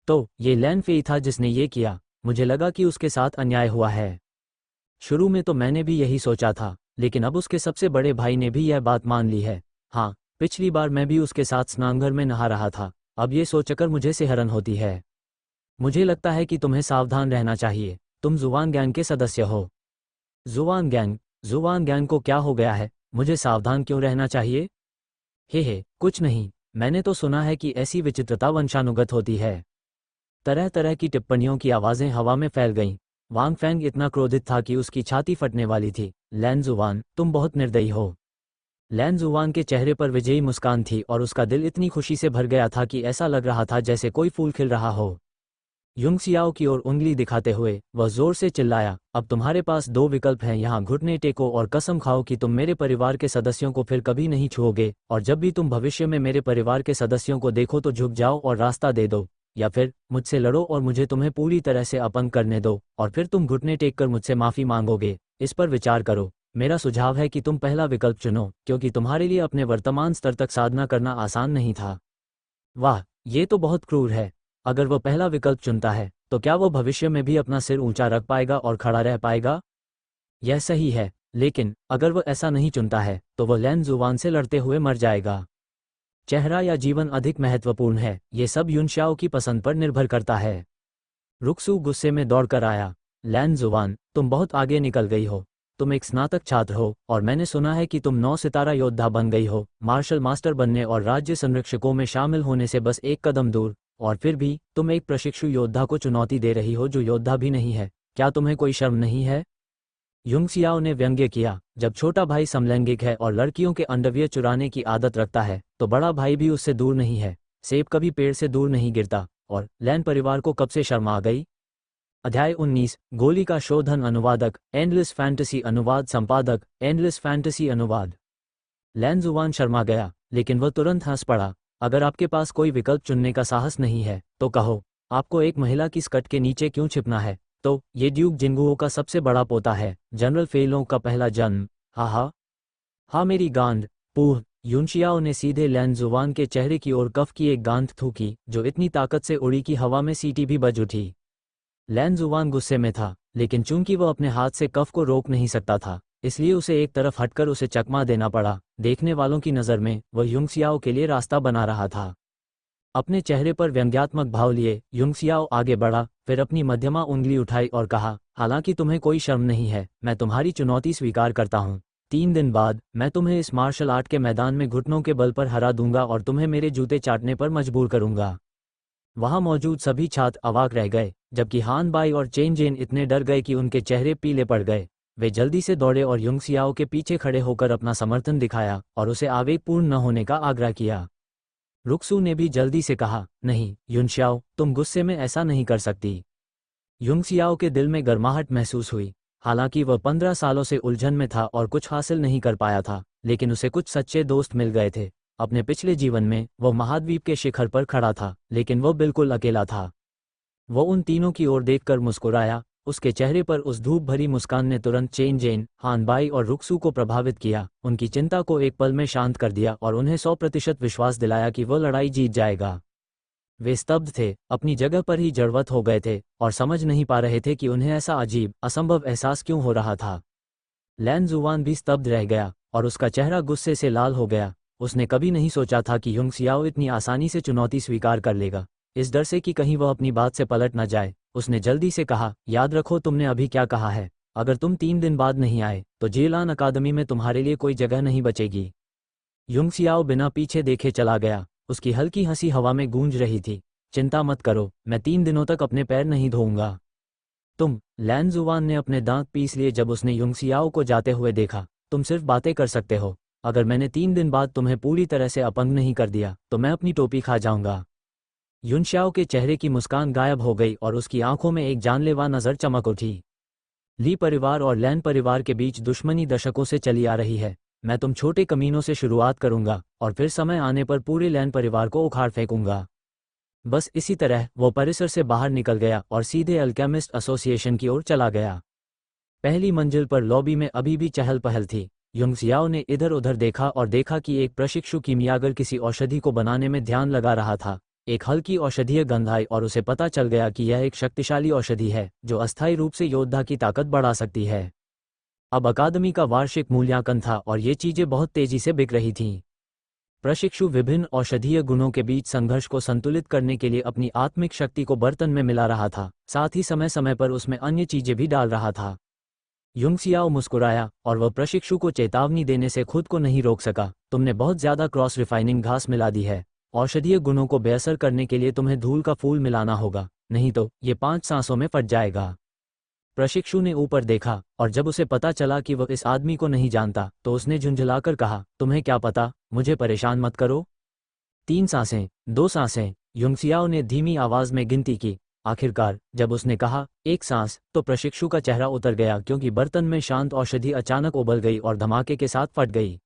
तो ये लैन फेई था जिसने ये किया। मुझे लगा कि उसके साथ अन्याय हुआ है। शुरू में तो मैंने भी यही सोचा था, लेकिन अब उसके सबसे बड़े भाई ने भी यह बात मान ली है। हाँ, पिछली बार मैं भी उसके साथ स्नानघर में नहा रहा था। अब ये सोचकर मुझे सिहरन होती है। मुझे लगता है कि तुम्हें सावधान रहना चाहिए। तुम जुवान गैंग के सदस्य हो। जुवान गैंग को क्या हो गया है? मुझे सावधान क्यों रहना चाहिए? हे, कुछ नहीं। मैंने तो सुना है कि ऐसी विचित्रता वंशानुगत होती है। तरह तरह की टिप्पणियों की आवाज़ें हवा में फैल गईं। वांग फैंग इतना क्रोधित था कि उसकी छाती फटने वाली थी। लैन जुवान, तुम बहुत निर्दयी हो। लैन जुवान के चेहरे पर विजयी मुस्कान थी और उसका दिल इतनी खुशी से भर गया था कि ऐसा लग रहा था जैसे कोई फूल खिल रहा हो। युंगसियाओ की ओर उंगली दिखाते हुए वह जोर से चिल्लाया, अब तुम्हारे पास दो विकल्प हैं, यहाँ घुटने टेको और कसम खाओ कि तुम मेरे परिवार के सदस्यों को फिर कभी नहीं छुओगे, और जब भी तुम भविष्य में मेरे परिवार के सदस्यों को देखो तो झुक जाओ और रास्ता दे दो, या फिर मुझसे लड़ो और मुझे तुम्हें पूरी तरह से अपंग करने दो, और फिर तुम घुटने टेक कर मुझसे माफ़ी मांगोगे। इस पर विचार करो। मेरा सुझाव है कि तुम पहला विकल्प चुनो, क्योंकि तुम्हारे लिए अपने वर्तमान स्तर तक साधना करना आसान नहीं था। वाह, ये तो बहुत क्रूर है। अगर वह पहला विकल्प चुनता है तो क्या वह भविष्य में भी अपना सिर ऊंचा रख पाएगा और खड़ा रह पाएगा? यह सही है, लेकिन अगर वह ऐसा नहीं चुनता है तो वह लैन जुवान से लड़ते हुए मर जाएगा। चेहरा या जीवन अधिक महत्वपूर्ण है, ये सब युनशाओ की पसंद पर निर्भर करता है। रुक्सू गुस्से में दौड़कर आया। लैन जुवान, तुम बहुत आगे निकल गई हो। तुम एक स्नातक छात्र हो और मैंने सुना है कि तुम 9 सितारा योद्धा बन गई हो, मार्शल मास्टर बनने और राज्य संरक्षकों में शामिल होने से बस एक कदम दूर, और फिर भी तुम एक प्रशिक्षु योद्धा को चुनौती दे रही हो जो योद्धा भी नहीं है। क्या तुम्हें कोई शर्म नहीं है? युंगसियाओ ने व्यंग्य किया, जब छोटा भाई समलैंगिक है और लड़कियों के अंडरवियर चुराने की आदत रखता है तो बड़ा भाई भी उससे दूर नहीं है। सेब कभी पेड़ से दूर नहीं गिरता, और लैन परिवार को कब से शर्म आ गई? अध्याय 19, गोली का शोधन। अनुवादक एंडलेस फैंटेसी अनुवाद संपादक एंडलेस फैंटेसी अनुवाद। लैन जुवान शर्मा गया, लेकिन वह तुरंत हंस पड़ा। अगर आपके पास कोई विकल्प चुनने का साहस नहीं है तो कहो, आपको एक महिला की स्कर्ट के नीचे क्यों छिपना है? तो ये ड्यूक जिंगुओ का सबसे बड़ा पोता है, जनरल फेलों का पहला जन्म। हा हा हा, मेरी गांड। पूह। युनशियाओ ने सीधे लैन जुवान के चेहरे की ओर कफ की एक गांठ थूकी जो इतनी ताकत से उड़ी कि हवा में सीटी भी बज उठी। लैन जुवान गुस्से में था, लेकिन चूंकि वह अपने हाथ से कफ को रोक नहीं सकता था, इसलिए उसे एक तरफ हटकर उसे चकमा देना पड़ा। देखने वालों की नज़र में वह युंगसियाओ के लिए रास्ता बना रहा था। अपने चेहरे पर व्यंग्यात्मक भाव लिए युंगसियाओ आगे बढ़ा, फिर अपनी मध्यमा उंगली उठाई और कहा, हालांकि तुम्हें कोई शर्म नहीं है, मैं तुम्हारी चुनौती स्वीकार करता हूँ। 3 दिन बाद मैं तुम्हें इस मार्शल आर्ट के मैदान में घुटनों के बल पर हरा दूंगा और तुम्हें मेरे जूते चाटने पर मजबूर करूंगा। वहां मौजूद सभी छात्र अवाक रह गए, जबकि हान बाई और चेन जेन इतने डर गए कि उनके चेहरे पीले पड़ गए। वे जल्दी से दौड़े और युंगसियाओ के पीछे खड़े होकर अपना समर्थन दिखाया और उसे आवेगपूर्ण न होने का आग्रह किया। रुक्सू ने भी जल्दी से कहा, नहीं युनशाओ, तुम गुस्से में ऐसा नहीं कर सकती। युंगसियाओ के दिल में गर्माहट महसूस हुई। हालांकि वह 15 सालों से उलझन में था और कुछ हासिल नहीं कर पाया था, लेकिन उसे कुछ सच्चे दोस्त मिल गए थे। अपने पिछले जीवन में वह महाद्वीप के शिखर पर खड़ा था, लेकिन वह बिल्कुल अकेला था। वह उन तीनों की ओर देखकर मुस्कुराया। उसके चेहरे पर उस धूप भरी मुस्कान ने तुरंत चेन जेन, हानबाई और रुक्सू को प्रभावित किया, उनकी चिंता को एक पल में शांत कर दिया और उन्हें 100% विश्वास दिलाया कि वह लड़ाई जीत जाएगा। वे स्तब्ध थे, अपनी जगह पर ही जड़वत हो गए थे और समझ नहीं पा रहे थे कि उन्हें ऐसा अजीब, असंभव एहसास क्यों हो रहा था। लैन जुवान भी स्तब्ध रह गया और उसका चेहरा गुस्से से लाल हो गया। उसने कभी नहीं सोचा था कि युंगसियाओ इतनी आसानी से चुनौती स्वीकार कर लेगा। इस डर से कि कहीं वह अपनी बात से पलट न जाए, उसने जल्दी से कहा, याद रखो तुमने अभी क्या कहा है। अगर तुम 3 दिन बाद नहीं आए तो जेलान अकादमी में तुम्हारे लिए कोई जगह नहीं बचेगी। युंगसियाओ बिना पीछे देखे चला गया। उसकी हल्की हंसी हवा में गूंज रही थी। चिंता मत करो, मैं 3 दिनों तक अपने पैर नहीं धोऊंगा। तुम, लैन जुवान ने अपने दांत पीस लिए जब उसने युंगसियाओ को जाते हुए देखा, तुम सिर्फ बातें कर सकते हो। अगर मैंने 3 दिन बाद तुम्हें पूरी तरह से अपंग नहीं कर दिया तो मैं अपनी टोपी खा जाऊंगा। युनशाओ के चेहरे की मुस्कान गायब हो गई और उसकी आंखों में एक जानलेवा नजर चमक उठी। ली परिवार और लैन परिवार के बीच दुश्मनी दशकों से चली आ रही है। मैं तुम छोटे कमीनों से शुरुआत करूंगा और फिर समय आने पर पूरे लैन परिवार को उखाड़ फेंकूंगा। बस इसी तरह वो परिसर से बाहर निकल गया और सीधे अल्केमिस्ट एसोसिएशन की ओर चला गया। पहली मंजिल पर लॉबी में अभी भी चहल पहल थी। युंगसियाओ ने इधर उधर देखा और देखा कि एक प्रशिक्षु कीमियागर किसी औषधि को बनाने में ध्यान लगा रहा था। एक हल्की औषधीय गंध आई और उसे पता चल गया कि यह एक शक्तिशाली औषधि है जो अस्थायी रूप से योद्धा की ताकत बढ़ा सकती है। अब अकादमी का वार्षिक मूल्यांकन था और ये चीजें बहुत तेजी से बिक रही थीं। प्रशिक्षु विभिन्न औषधीय गुणों के बीच संघर्ष को संतुलित करने के लिए अपनी आत्मिक शक्ति को बर्तन में मिला रहा था, साथ ही समय समय पर उसमें अन्य चीजें भी डाल रहा था। युंगसियाओ मुस्कुराया और वह प्रशिक्षु को चेतावनी देने से खुद को नहीं रोक सका, तुमने बहुत ज्यादा क्रॉस रिफाइनिंग घास मिला दी है। औषधीय गुणों को बेअसर करने के लिए तुम्हें धूल का फूल मिलाना होगा, नहीं तो ये 5 सांसों में फट जाएगा। प्रशिक्षु ने ऊपर देखा और जब उसे पता चला कि वह इस आदमी को नहीं जानता तो उसने झुंझलाकर कहा, तुम्हें क्या पता, मुझे परेशान मत करो। 3 सांसें, 2 सांसें, युंगसियाओ ने धीमी आवाज में गिनती की। आखिरकार जब उसने कहा 1 सांस, तो प्रशिक्षु का चेहरा उतर गया क्योंकि बर्तन में शांत औषधि अचानक उबल गई और धमाके के साथ फट गई।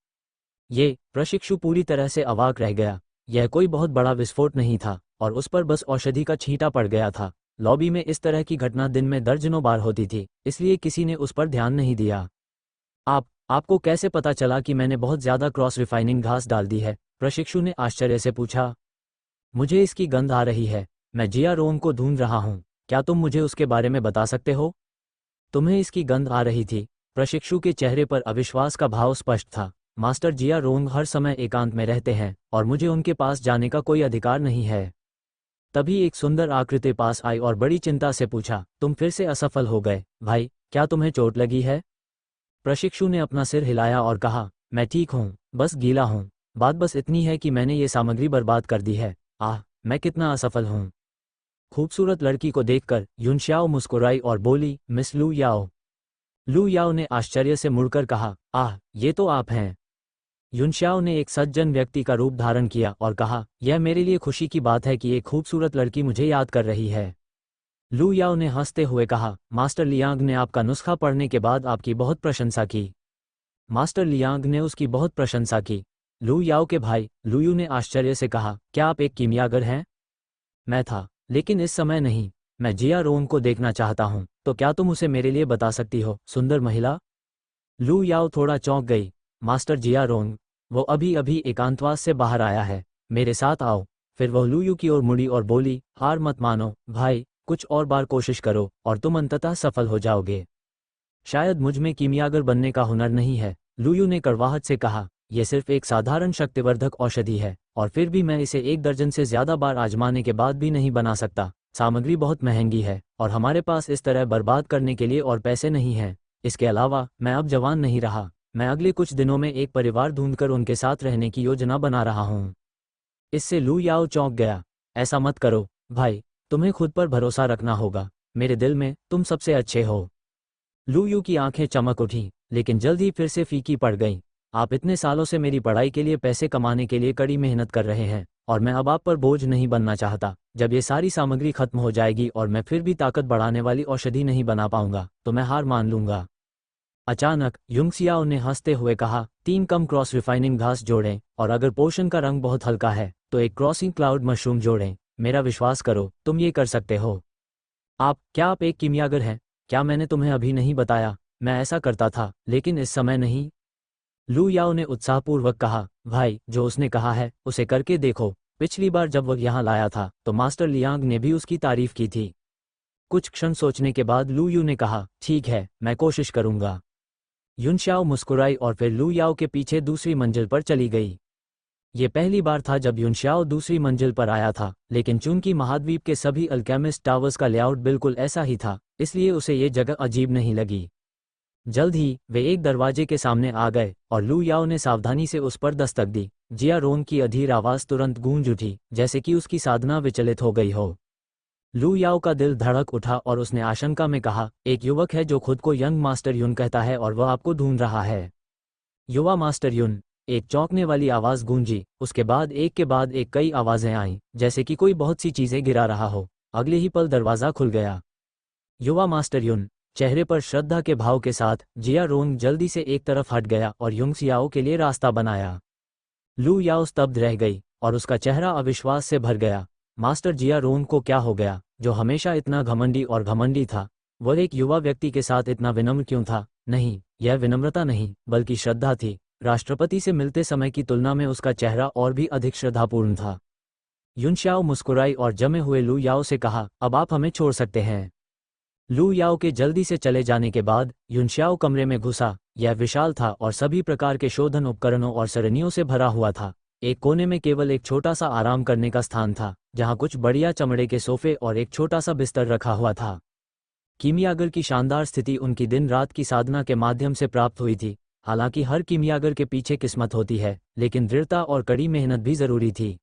ये प्रशिक्षु पूरी तरह से अवाक रह गया। यह कोई बहुत बड़ा विस्फोट नहीं था और उस पर बस औषधि का छींटा पड़ गया था। लॉबी में इस तरह की घटना दिन में दर्जनों बार होती थी, इसलिए किसी ने उस पर ध्यान नहीं दिया। आपको कैसे पता चला कि मैंने बहुत ज्यादा क्रॉस रिफाइनिंग घास डाल दी है? प्रशिक्षु ने आश्चर्य से पूछा। मुझे इसकी गंध आ रही है। मैं जिया रोंग को ढूंढ रहा हूँ। क्या तुम मुझे उसके बारे में बता सकते हो? तुम्हें इसकी गंध आ रही थी? प्रशिक्षु के चेहरे पर अविश्वास का भाव स्पष्ट था। मास्टर जिया रोंग हर समय एकांत में रहते हैं और मुझे उनके पास जाने का कोई अधिकार नहीं है। तभी एक सुंदर आकृति पास आई और बड़ी चिंता से पूछा, तुम फिर से असफल हो गए भाई, क्या तुम्हें चोट लगी है? प्रशिक्षु ने अपना सिर हिलाया और कहा, मैं ठीक हूँ, बस गीला हूँ। बात बस इतनी है कि मैंने ये सामग्री बर्बाद कर दी है। मैं कितना असफल हूँ। खूबसूरत लड़की को देखकर युनशाओ मुस्कुराई और बोली, मिस लू याओ। लू याओ ने आश्चर्य से मुड़कर कहा, ये तो आप हैं। युनशाओ ने एक सज्जन व्यक्ति का रूप धारण किया और कहा, यह मेरे लिए खुशी की बात है कि एक खूबसूरत लड़की मुझे याद कर रही है। लू याओ ने हंसते हुए कहा, मास्टर लियांग ने आपका नुस्खा पढ़ने के बाद आपकी बहुत प्रशंसा की। मास्टर लियांग ने उसकी बहुत प्रशंसा की। लू याओ के भाई लूयू ने आश्चर्य से कहा, क्या आप एक कीमियागर हैं? मैं था, लेकिन इस समय नहीं। मैं जिया रोंग को देखना चाहता हूँ, तो क्या तुम उसे मेरे लिए बता सकती हो, सुंदर महिला? लू याओ थोड़ा चौंक गई। मास्टर जिया रोंग? वो अभी अभी एकांतवास से बाहर आया है, मेरे साथ आओ। फिर वह लूयू की ओर मुड़ी और बोली, हार मत मानो भाई, कुछ और बार कोशिश करो और तुम अंततः सफल हो जाओगे। शायद मुझ में कीमियागर बनने का हुनर नहीं है, लूयू ने कड़वाहट से कहा। यह सिर्फ एक साधारण शक्तिवर्धक औषधि है और फिर भी मैं इसे 1 दर्जन से ज्यादा बार आजमाने के बाद भी नहीं बना सकता। सामग्री बहुत महंगी है और हमारे पास इस तरह बर्बाद करने के लिए और पैसे नहीं हैं। इसके अलावा मैं अब जवान नहीं रहा। मैं अगले कुछ दिनों में एक परिवार ढूंढकर उनके साथ रहने की योजना बना रहा हूँ। इससे लू याओ चौंक गया। ऐसा मत करो भाई, तुम्हें खुद पर भरोसा रखना होगा। मेरे दिल में तुम सबसे अच्छे हो। लू यू की आंखें चमक उठीं, लेकिन जल्द ही फिर से फीकी पड़ गईं। आप इतने सालों से मेरी पढ़ाई के लिए पैसे कमाने के लिए कड़ी मेहनत कर रहे हैं और मैं अब आप पर बोझ नहीं बनना चाहता। जब ये सारी सामग्री खत्म हो जाएगी और मैं फिर भी ताकत बढ़ाने वाली औषधि नहीं बना पाऊंगा तो मैं हार मान लूंगा। अचानक युंगसियाओ ने हंसते हुए कहा, 3 कम क्रॉस रिफाइनिंग घास जोड़ें और अगर पोषण का रंग बहुत हल्का है तो एक क्रॉसिंग क्लाउड मशरूम जोड़ें। मेरा विश्वास करो, तुम ये कर सकते हो। क्या आप एक कीमियागर हैं? क्या मैंने तुम्हें अभी नहीं बताया? मैं ऐसा करता था, लेकिन इस समय नहीं। लू याओ ने उत्साहपूर्वक कहा, भाई, जो उसने कहा है उसे करके देखो। पिछली बार जब वह यहाँ लाया था तो मास्टर लियांग ने भी उसकी तारीफ की थी। कुछ क्षण सोचने के बाद लू यू ने कहा, ठीक है, मैं कोशिश करूंगा। युनशाओ मुस्कुराई और फिर लू याओ के पीछे दूसरी मंजिल पर चली गई। ये पहली बार था जब युनशाओ दूसरी मंजिल पर आया था, लेकिन चूंकि महाद्वीप के सभी अल्केमिस्ट टावर्स का लेआउट बिल्कुल ऐसा ही था, इसलिए उसे ये जगह अजीब नहीं लगी। जल्द ही वे एक दरवाजे के सामने आ गए और लू याओ ने सावधानी से उस पर दस्तक दी। जिया रोंग की अधीर आवाज तुरंत गूंज उठी, जैसे कि उसकी साधना विचलित हो गई हो। लू याओ का दिल धड़क उठा और उसने आशंका में कहा, एक युवक है जो खुद को यंग मास्टर युन कहता है और वह आपको ढूंढ रहा है। युवा मास्टर युन? एक चौंकने वाली आवाज गूंजी। उसके बाद एक के बाद एक कई आवाजें आईं, जैसे कि कोई बहुत सी चीजें गिरा रहा हो। अगले ही पल दरवाजा खुल गया। युवा मास्टर युन? चेहरे पर श्रद्धा के भाव के साथ जिया रोंग जल्दी से एक तरफ हट गया और युंगसियाओ के लिए रास्ता बनाया। लू याओ स्तब्ध रह गई और उसका चेहरा अविश्वास से भर गया। मास्टर जिया रोंग को क्या हो गया, जो हमेशा इतना घमंडी और घमंडी था? वह एक युवा व्यक्ति के साथ इतना विनम्र क्यों था? नहीं, यह विनम्रता नहीं बल्कि श्रद्धा थी। राष्ट्रपति से मिलते समय की तुलना में उसका चेहरा और भी अधिक श्रद्धापूर्ण था। युनशाओ मुस्कुराई और जमे हुए लू याओ से कहा, अब आप हमें छोड़ सकते हैं। लू याओ के जल्दी से चले जाने के बाद युनशाओ कमरे में घुसा। यह विशाल था और सभी प्रकार के शोधन उपकरणों और सरणियों से भरा हुआ था। एक कोने में केवल एक छोटा सा आराम करने का स्थान था, जहां कुछ बढ़िया चमड़े के सोफे और एक छोटा सा बिस्तर रखा हुआ था। कीमियागर की शानदार स्थिति उनकी दिन रात की साधना के माध्यम से प्राप्त हुई थी। हालांकि हर कीमियागर के पीछे किस्मत होती है, लेकिन दृढ़ता और कड़ी मेहनत भी जरूरी थी।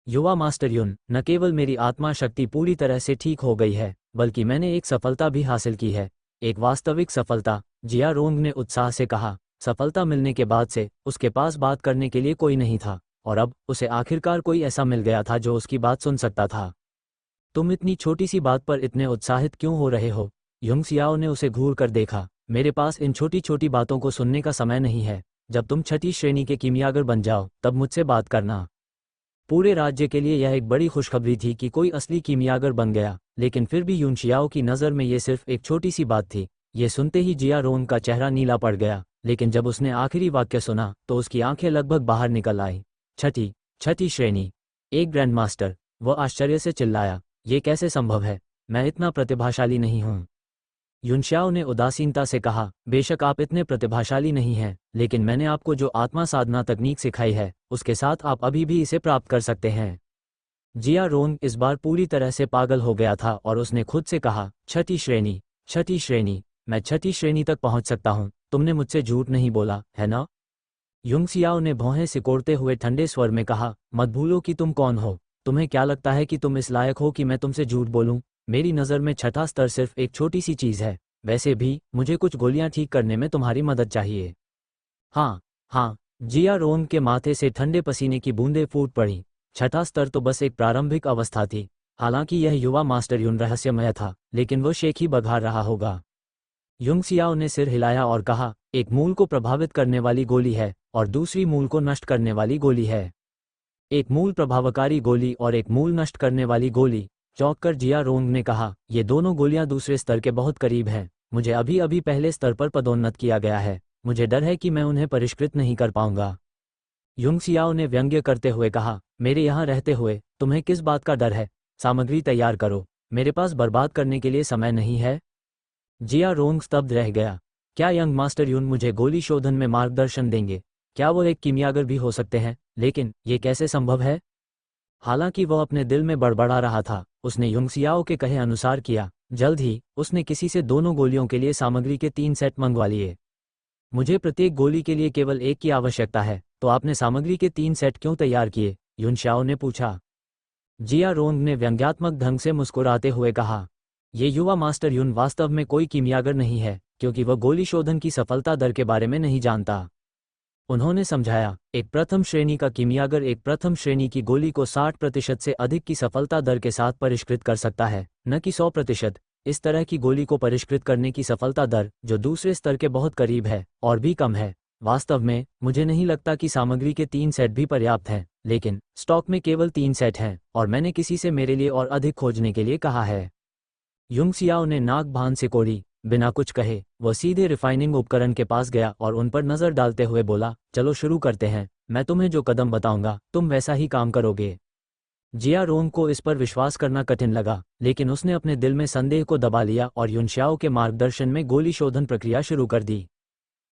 युवा मास्टर युन, न केवल मेरी आत्मा शक्ति पूरी तरह से ठीक हो गई है, बल्कि मैंने एक सफलता भी हासिल की है। एक वास्तविक सफलता, जिया रोंग ने उत्साह से कहा। सफलता मिलने के बाद से उसके पास बात करने के लिए कोई नहीं था, और अब उसे आखिरकार कोई ऐसा मिल गया था जो उसकी बात सुन सकता था। तुम इतनी छोटी सी बात पर इतने उत्साहित क्यों हो रहे हो? युंग सियाओ ने उसे घूर कर देखा। मेरे पास इन छोटी छोटी बातों को सुनने का समय नहीं है। जब तुम छठी श्रेणी के कीमियागर बन जाओ तब मुझसे बात करना। पूरे राज्य के लिए यह एक बड़ी खुशखबरी थी कि कोई असली कीमियागर बन गया, लेकिन फिर भी युन शियाओ की नज़र में ये सिर्फ एक छोटी सी बात थी। ये सुनते ही जिया रोंग का चेहरा नीला पड़ गया, लेकिन जब उसने आखिरी वाक्य सुना तो उसकी आंखें लगभग बाहर निकल आई। छठी श्रेणी, एक ग्रैंड मास्टर, वह आश्चर्य से चिल्लाया। ये कैसे संभव है? मैं इतना प्रतिभाशाली नहीं हूँ। युनशियाओ ने उदासीनता से कहा, बेशक आप इतने प्रतिभाशाली नहीं हैं, लेकिन मैंने आपको जो आत्मा साधना तकनीक सिखाई है उसके साथ आप अभी भी इसे प्राप्त कर सकते हैं। जिया रोंग इस बार पूरी तरह से पागल हो गया था और उसने खुद से कहा, छठी श्रेणी, मैं छठी श्रेणी तक पहुंच सकता हूं। तुमने मुझसे झूठ नहीं बोला, है ना? युंग सियाओ ने भौहें सिकोड़ते हुए ठंडे स्वर में कहा, मत भूलो कि तुम कौन हो। तुम्हें क्या लगता है कि तुम इस लायक हो कि मैं तुमसे झूठ बोलूं? मेरी नज़र में छठा स्तर सिर्फ एक छोटी सी चीज़ है। वैसे भी मुझे कुछ गोलियां ठीक करने में तुम्हारी मदद चाहिए। हाँ, जिया रोंग के माथे से ठंडे पसीने की बूंदें फूट पड़ी। छठा स्तर तो बस एक प्रारंभिक अवस्था थी। हालांकि यह युवा मास्टर युन रहस्यमय था, लेकिन वो शेख ही बघार रहा होगा। युंग सियाओ ने सिर हिलाया और कहा, एक मूल को प्रभावित करने वाली गोली है और दूसरी मूल को नष्ट करने वाली गोली है। एक मूल प्रभावकारी गोली और एक मूल नष्ट करने वाली गोली। चौंककर जिया रोंग ने कहा, ये दोनों गोलियां दूसरे स्तर के बहुत करीब हैं। मुझे अभी अभी पहले स्तर पर पदोन्नत किया गया है। मुझे डर है कि मैं उन्हें परिष्कृत नहीं कर पाऊंगा। युंग सियाओ ने व्यंग्य करते हुए कहा, मेरे यहाँ रहते हुए तुम्हें किस बात का डर है? सामग्री तैयार करो, मेरे पास बर्बाद करने के लिए समय नहीं है। जिया रोंग स्तब्ध रह गया। क्या यंग मास्टर युन मुझे गोली शोधन में मार्गदर्शन देंगे? क्या वो एक कीमियागर भी हो सकते हैं? लेकिन ये कैसे संभव है? हालांकि वह अपने दिल में बड़बड़ा रहा था, उसने युंग सियाओ के कहे अनुसार किया। जल्द ही उसने किसी से दोनों गोलियों के लिए सामग्री के 3 सेट मंगवा लिए। मुझे प्रत्येक गोली के लिए केवल एक की आवश्यकता है, तो आपने सामग्री के 3 सेट क्यों तैयार किए? युन शियाओ ने पूछा। जिया रोंग ने व्यंग्यात्मक ढंग से मुस्कुराते हुए कहा, ये युवा मास्टर युन वास्तव में कोई कीमियागर नहीं है, क्योंकि वह गोली शोधन की सफलता दर के बारे में नहीं जानता। उन्होंने समझाया, एक प्रथम श्रेणी का कीमियागर एक प्रथम श्रेणी की गोली को 60% से अधिक की सफलता दर के साथ परिष्कृत कर सकता है, न कि 100%। इस तरह की गोली को परिष्कृत करने की सफलता दर, जो दूसरे स्तर के बहुत करीब है, और भी कम है। वास्तव में मुझे नहीं लगता कि सामग्री के 3 सेट भी पर्याप्त हैं, लेकिन स्टॉक में केवल 3 सेट हैं, और मैंने किसी से मेरे लिए और अधिक खोजने के लिए कहा है। युंग सियाओ ने नाक भान सिकोड़ी। बिना कुछ कहे वह सीधे रिफाइनिंग उपकरण के पास गया और उन पर नजर डालते हुए बोला, चलो शुरू करते हैं। मैं तुम्हें जो कदम बताऊंगा तुम वैसा ही काम करोगे। जिया रोंग को इस पर विश्वास करना कठिन लगा, लेकिन उसने अपने दिल में संदेह को दबा लिया और युनशियाओ के मार्गदर्शन में गोली शोधन प्रक्रिया शुरू कर दी।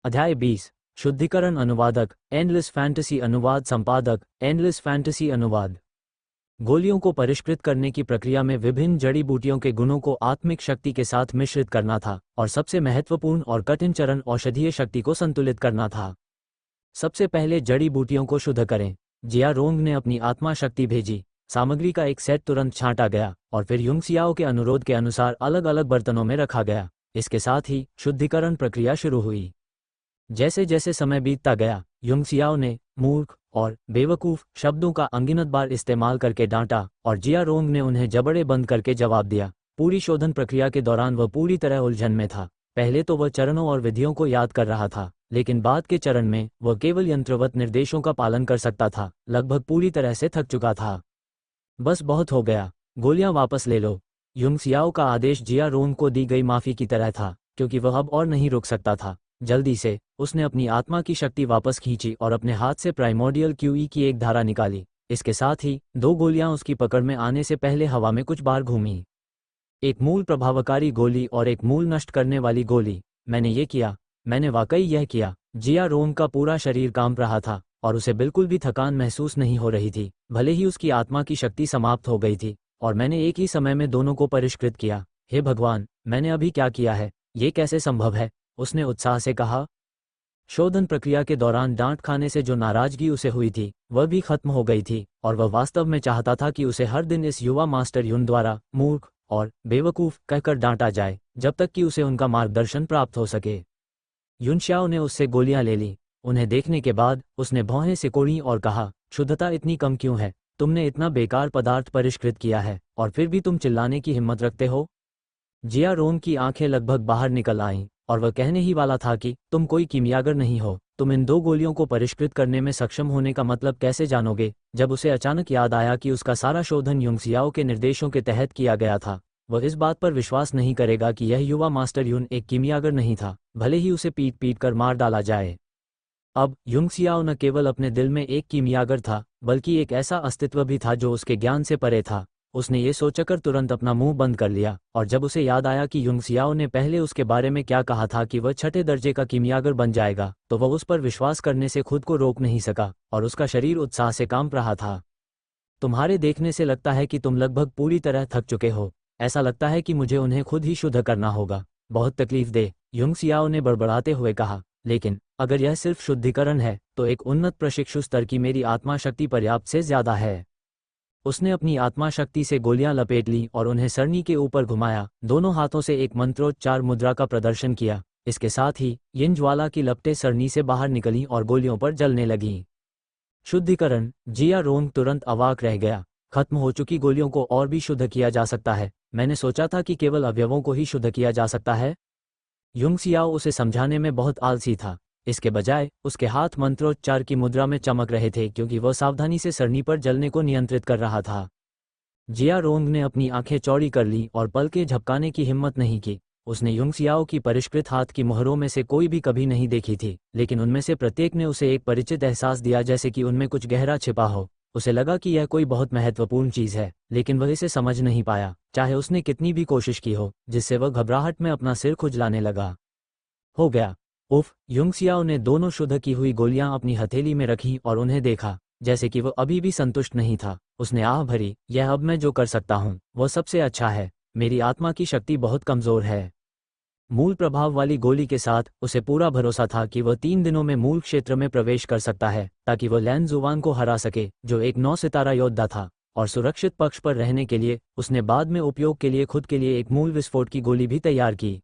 अध्याय 20, शुद्धिकरण अनुवादक, एंडलेस फैंटेसी अनुवाद संपादक, एंडलेस फैंटेसी अनुवाद। गोलियों को परिष्कृत करने की प्रक्रिया में विभिन्न जड़ी बूटियों के गुणों को आत्मिक शक्ति के साथ मिश्रित करना था, और सबसे महत्वपूर्ण और कठिन चरण औषधीय शक्ति को संतुलित करना था। सबसे पहले जड़ी बूटियों को शुद्ध करें। जिया रोंग ने अपनी आत्मा शक्ति भेजी। सामग्री का एक सेट तुरंत छांटा गया और फिर युंग सियाओ के अनुरोध के अनुसार अलग अलग बर्तनों में रखा गया। इसके साथ ही शुद्धिकरण प्रक्रिया शुरू हुई। जैसे जैसे समय बीतता गया, युंग सियाओ ने मूर्ख और बेवकूफ़ शब्दों का अनगिनत बार इस्तेमाल करके डांटा, और जिया रोंग ने उन्हें जबड़े बंद करके जवाब दिया। पूरी शोधन प्रक्रिया के दौरान वह पूरी तरह उलझन में था। पहले तो वह चरणों और विधियों को याद कर रहा था, लेकिन बाद के चरण में वह केवल यंत्रवत निर्देशों का पालन कर सकता था। लगभग पूरी तरह से थक चुका था। बस बहुत हो गया, गोलियां वापस ले लो। युंग सियाओ का आदेश जिया रोंग को दी गई माफी की तरह था, क्योंकि वह अब और नहीं रुक सकता था। जल्दी से उसने अपनी आत्मा की शक्ति वापस खींची और अपने हाथ से प्राइमोर्डियल क्यूई की एक धारा निकाली। इसके साथ ही 2 गोलियां उसकी पकड़ में आने से पहले हवा में कुछ बार घूमी। एक मूल प्रभावकारी गोली और एक मूल नष्ट करने वाली गोली। मैंने ये किया, मैंने वाकई यह किया। जिया रोंग का पूरा शरीर कांप रहा था और उसे बिल्कुल भी थकान महसूस नहीं हो रही थी, भले ही उसकी आत्मा की शक्ति समाप्त हो गई थी। और मैंने एक ही समय में दोनों को परिष्कृत किया। हे भगवान, मैंने अभी क्या किया है? ये कैसे संभव है? उसने उत्साह से कहा। शोधन प्रक्रिया के दौरान डांट खाने से जो नाराजगी उसे हुई थी वह भी खत्म हो गई थी, और वह वास्तव में चाहता था कि उसे हर दिन इस युवा मास्टर युन द्वारा मूर्ख और बेवकूफ़ कहकर डांटा जाए, जब तक कि उसे उनका मार्गदर्शन प्राप्त हो सके। युनशाओ ने उससे गोलियां ले ली। उन्हें देखने के बाद उसने भौहें सिकोड़ी और कहा, शुद्धता इतनी कम क्यों है? तुमने इतना बेकार पदार्थ परिष्कृत किया है और फिर भी तुम चिल्लाने की हिम्मत रखते हो? जिया रोंग की आंखें लगभग बाहर निकल आईं और वह कहने ही वाला था कि तुम कोई कीमियागर नहीं हो। तुम इन 2 गोलियों को परिष्कृत करने में सक्षम होने का मतलब कैसे जानोगे? जब उसे अचानक याद आया कि उसका सारा शोधन युंगसियाओ के निर्देशों के तहत किया गया था, वह इस बात पर विश्वास नहीं करेगा कि यह युवा मास्टर युन एक कीमियागर नहीं था, भले ही उसे पीट पीट कर मार डाला जाए। अब युंगसियाओ न केवल अपने दिल में एक कीमियागर था, बल्कि एक ऐसा अस्तित्व भी था जो उसके ज्ञान से परे था। उसने ये सोचकर तुरंत अपना मुंह बंद कर लिया, और जब उसे याद आया कि युंगसियाओ ने पहले उसके बारे में क्या कहा था कि वह 6ठे दर्जे का कीमियागर बन जाएगा, तो वह उस पर विश्वास करने से खुद को रोक नहीं सका और उसका शरीर उत्साह से कांप रहा था। तुम्हारे देखने से लगता है कि तुम लगभग पूरी तरह थक चुके हो। ऐसा लगता है कि मुझे उन्हें खुद ही शुद्ध करना होगा। बहुत तकलीफ दे, युंगसियाओ ने बड़बड़ाते हुए कहा। लेकिन अगर यह सिर्फ शुद्धिकरण है तो एक उन्नत प्रशिक्षु स्तर की मेरी आत्मा शक्ति पर्याप्त से ज्यादा है। उसने अपनी आत्मा शक्ति से गोलियां लपेट लीं और उन्हें सरनी के ऊपर घुमाया, दोनों हाथों से एक मंत्रोच्चार मुद्रा का प्रदर्शन किया। इसके साथ ही यिन ज्वाला की लपटें सरनी से बाहर निकलीं और गोलियों पर जलने लगीं। शुद्धिकरण। जिया रोंग तुरंत अवाक रह गया। खत्म हो चुकी गोलियों को और भी शुद्ध किया जा सकता है? मैंने सोचा था कि केवल अवयवों को ही शुद्ध किया जा सकता है। युंगसियाओ उसे समझाने में बहुत आलसी था। इसके बजाय उसके हाथ मंत्रोच्चार की मुद्रा में चमक रहे थे क्योंकि वह सावधानी से सरनी पर जलने को नियंत्रित कर रहा था। जिया रोंग ने अपनी आंखें चौड़ी कर ली और पलकें झपकाने की हिम्मत नहीं की। उसने युंगसियाओ की परिष्कृत हाथ की मोहरों में से कोई भी कभी नहीं देखी थी, लेकिन उनमें से प्रत्येक ने उसे एक परिचित एहसास दिया, जैसे कि उनमें कुछ गहरा छिपा हो। उसे लगा कि यह कोई बहुत महत्वपूर्ण चीज है, लेकिन वह इसे समझ नहीं पाया, चाहे उसने कितनी भी कोशिश की हो, जिससे वह घबराहट में अपना सिर खुजलाने लगा। हो गया। उफ! युंगसियाओ ने दोनों शुद्ध की हुई गोलियां अपनी हथेली में रखीं और उन्हें देखा, जैसे कि वह अभी भी संतुष्ट नहीं था। उसने आह भरी, यह अब मैं जो कर सकता हूँ वह सबसे अच्छा है। मेरी आत्मा की शक्ति बहुत कमजोर है। मूल प्रभाव वाली गोली के साथ उसे पूरा भरोसा था कि वह 3 दिनों में मूल क्षेत्र में प्रवेश कर सकता है, ताकि वह लैन जुवान को हरा सके, जो एक 9 सितारा योद्धा था। और सुरक्षित पक्ष पर रहने के लिए उसने बाद में उपयोग के लिए खुद के लिए एक मूल विस्फोट की गोली भी तैयार की।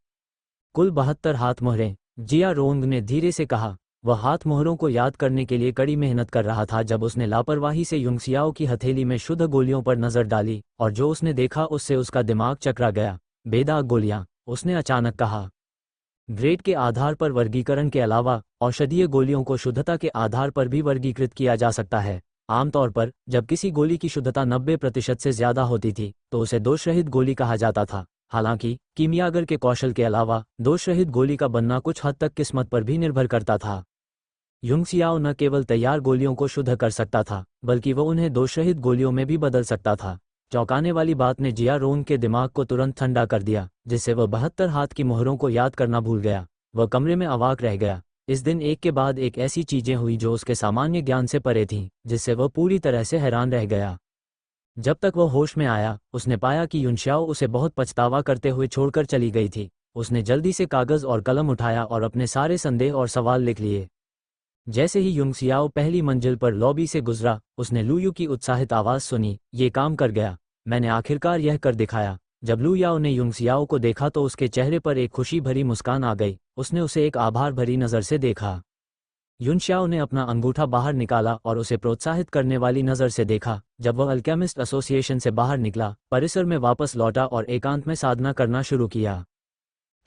कुल 72 हाथ मोहरें, जिया रोंग ने धीरे से कहा। वह हाथ मोहरों को याद करने के लिए कड़ी मेहनत कर रहा था जब उसने लापरवाही से युंगसियाओ की हथेली में शुद्ध गोलियों पर नजर डाली, और जो उसने देखा उससे उसका दिमाग चकरा गया। बेदाग गोलियां, उसने अचानक कहा। ग्रेड के आधार पर वर्गीकरण के अलावा औषधीय गोलियों को शुद्धता के आधार पर भी वर्गीकृत किया जा सकता है। आमतौर पर जब किसी गोली की शुद्धता 90% से ज्यादा होती थी तो उसे दोषरहित गोली कहा जाता था। हालांकि कीमियागर के कौशल के अलावा दोषरहित गोली का बनना कुछ हद तक किस्मत पर भी निर्भर करता था। युंगसियाओ न केवल तैयार गोलियों को शुद्ध कर सकता था, बल्कि वह उन्हें दोषरहित गोलियों में भी बदल सकता था। चौंकाने वाली बात ने जिया रोंग के दिमाग को तुरंत ठंडा कर दिया, जिससे वह 72 हाथ की मोहरों को याद करना भूल गया। वह कमरे में अवाक रह गया। इस दिन एक के बाद एक ऐसी चीजें हुई जो उसके सामान्य ज्ञान से परे थीं, जिससे वह पूरी तरह से हैरान रह गया। जब तक वह होश में आया, उसने पाया कि युनशाओ उसे बहुत पछतावा करते हुए छोड़कर चली गई थी। उसने जल्दी से कागज और कलम उठाया और अपने सारे संदेह और सवाल लिख लिए। जैसे ही युंगसियाओ पहली मंजिल पर लॉबी से गुजरा, उसने लुयू की उत्साहित आवाज सुनी, ये काम कर गया, मैंने आखिरकार यह कर दिखाया। जब लुयाओ ने युंगसियाओ को देखा तो उसके चेहरे पर एक खुशी भरी मुस्कान आ गई। उसने उसे एक आभार भरी नजर से देखा। युनशाओ ने अपना अंगूठा बाहर निकाला और उसे प्रोत्साहित करने वाली नजर से देखा। जब वह अल्केमिस्ट एसोसिएशन से बाहर निकला, परिसर में वापस लौटा और एकांत में साधना करना शुरू किया।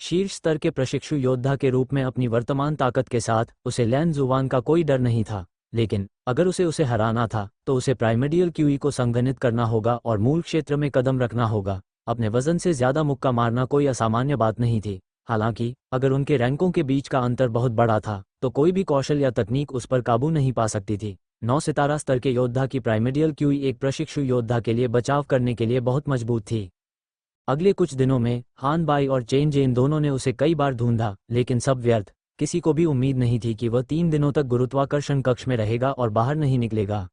शीर्ष स्तर के प्रशिक्षु योद्धा के रूप में अपनी वर्तमान ताकत के साथ उसे लैन जुवान का कोई डर नहीं था, लेकिन अगर उसे हराना था तो उसे प्राइमर्डियल क्यूई को संघनित करना होगा और मूल क्षेत्र में कदम रखना होगा। अपने वजन से ज्यादा मुक्का मारना कोई असामान्य बात नहीं थी। हालांकि अगर उनके रैंकों के बीच का अंतर बहुत बड़ा था तो कोई भी कौशल या तकनीक उस पर काबू नहीं पा सकती थी। 9 सितारा स्तर के योद्धा की प्राइमर्डियल क्यूई एक प्रशिक्षु योद्धा के लिए बचाव करने के लिए बहुत मजबूत थी। अगले कुछ दिनों में हान बाई और चेन जेन दोनों ने उसे कई बार ढूंढा, लेकिन सब व्यर्थ। किसी को भी उम्मीद नहीं थी कि वह 3 दिनों तक गुरुत्वाकर्षण कक्ष में रहेगा और बाहर नहीं निकलेगा।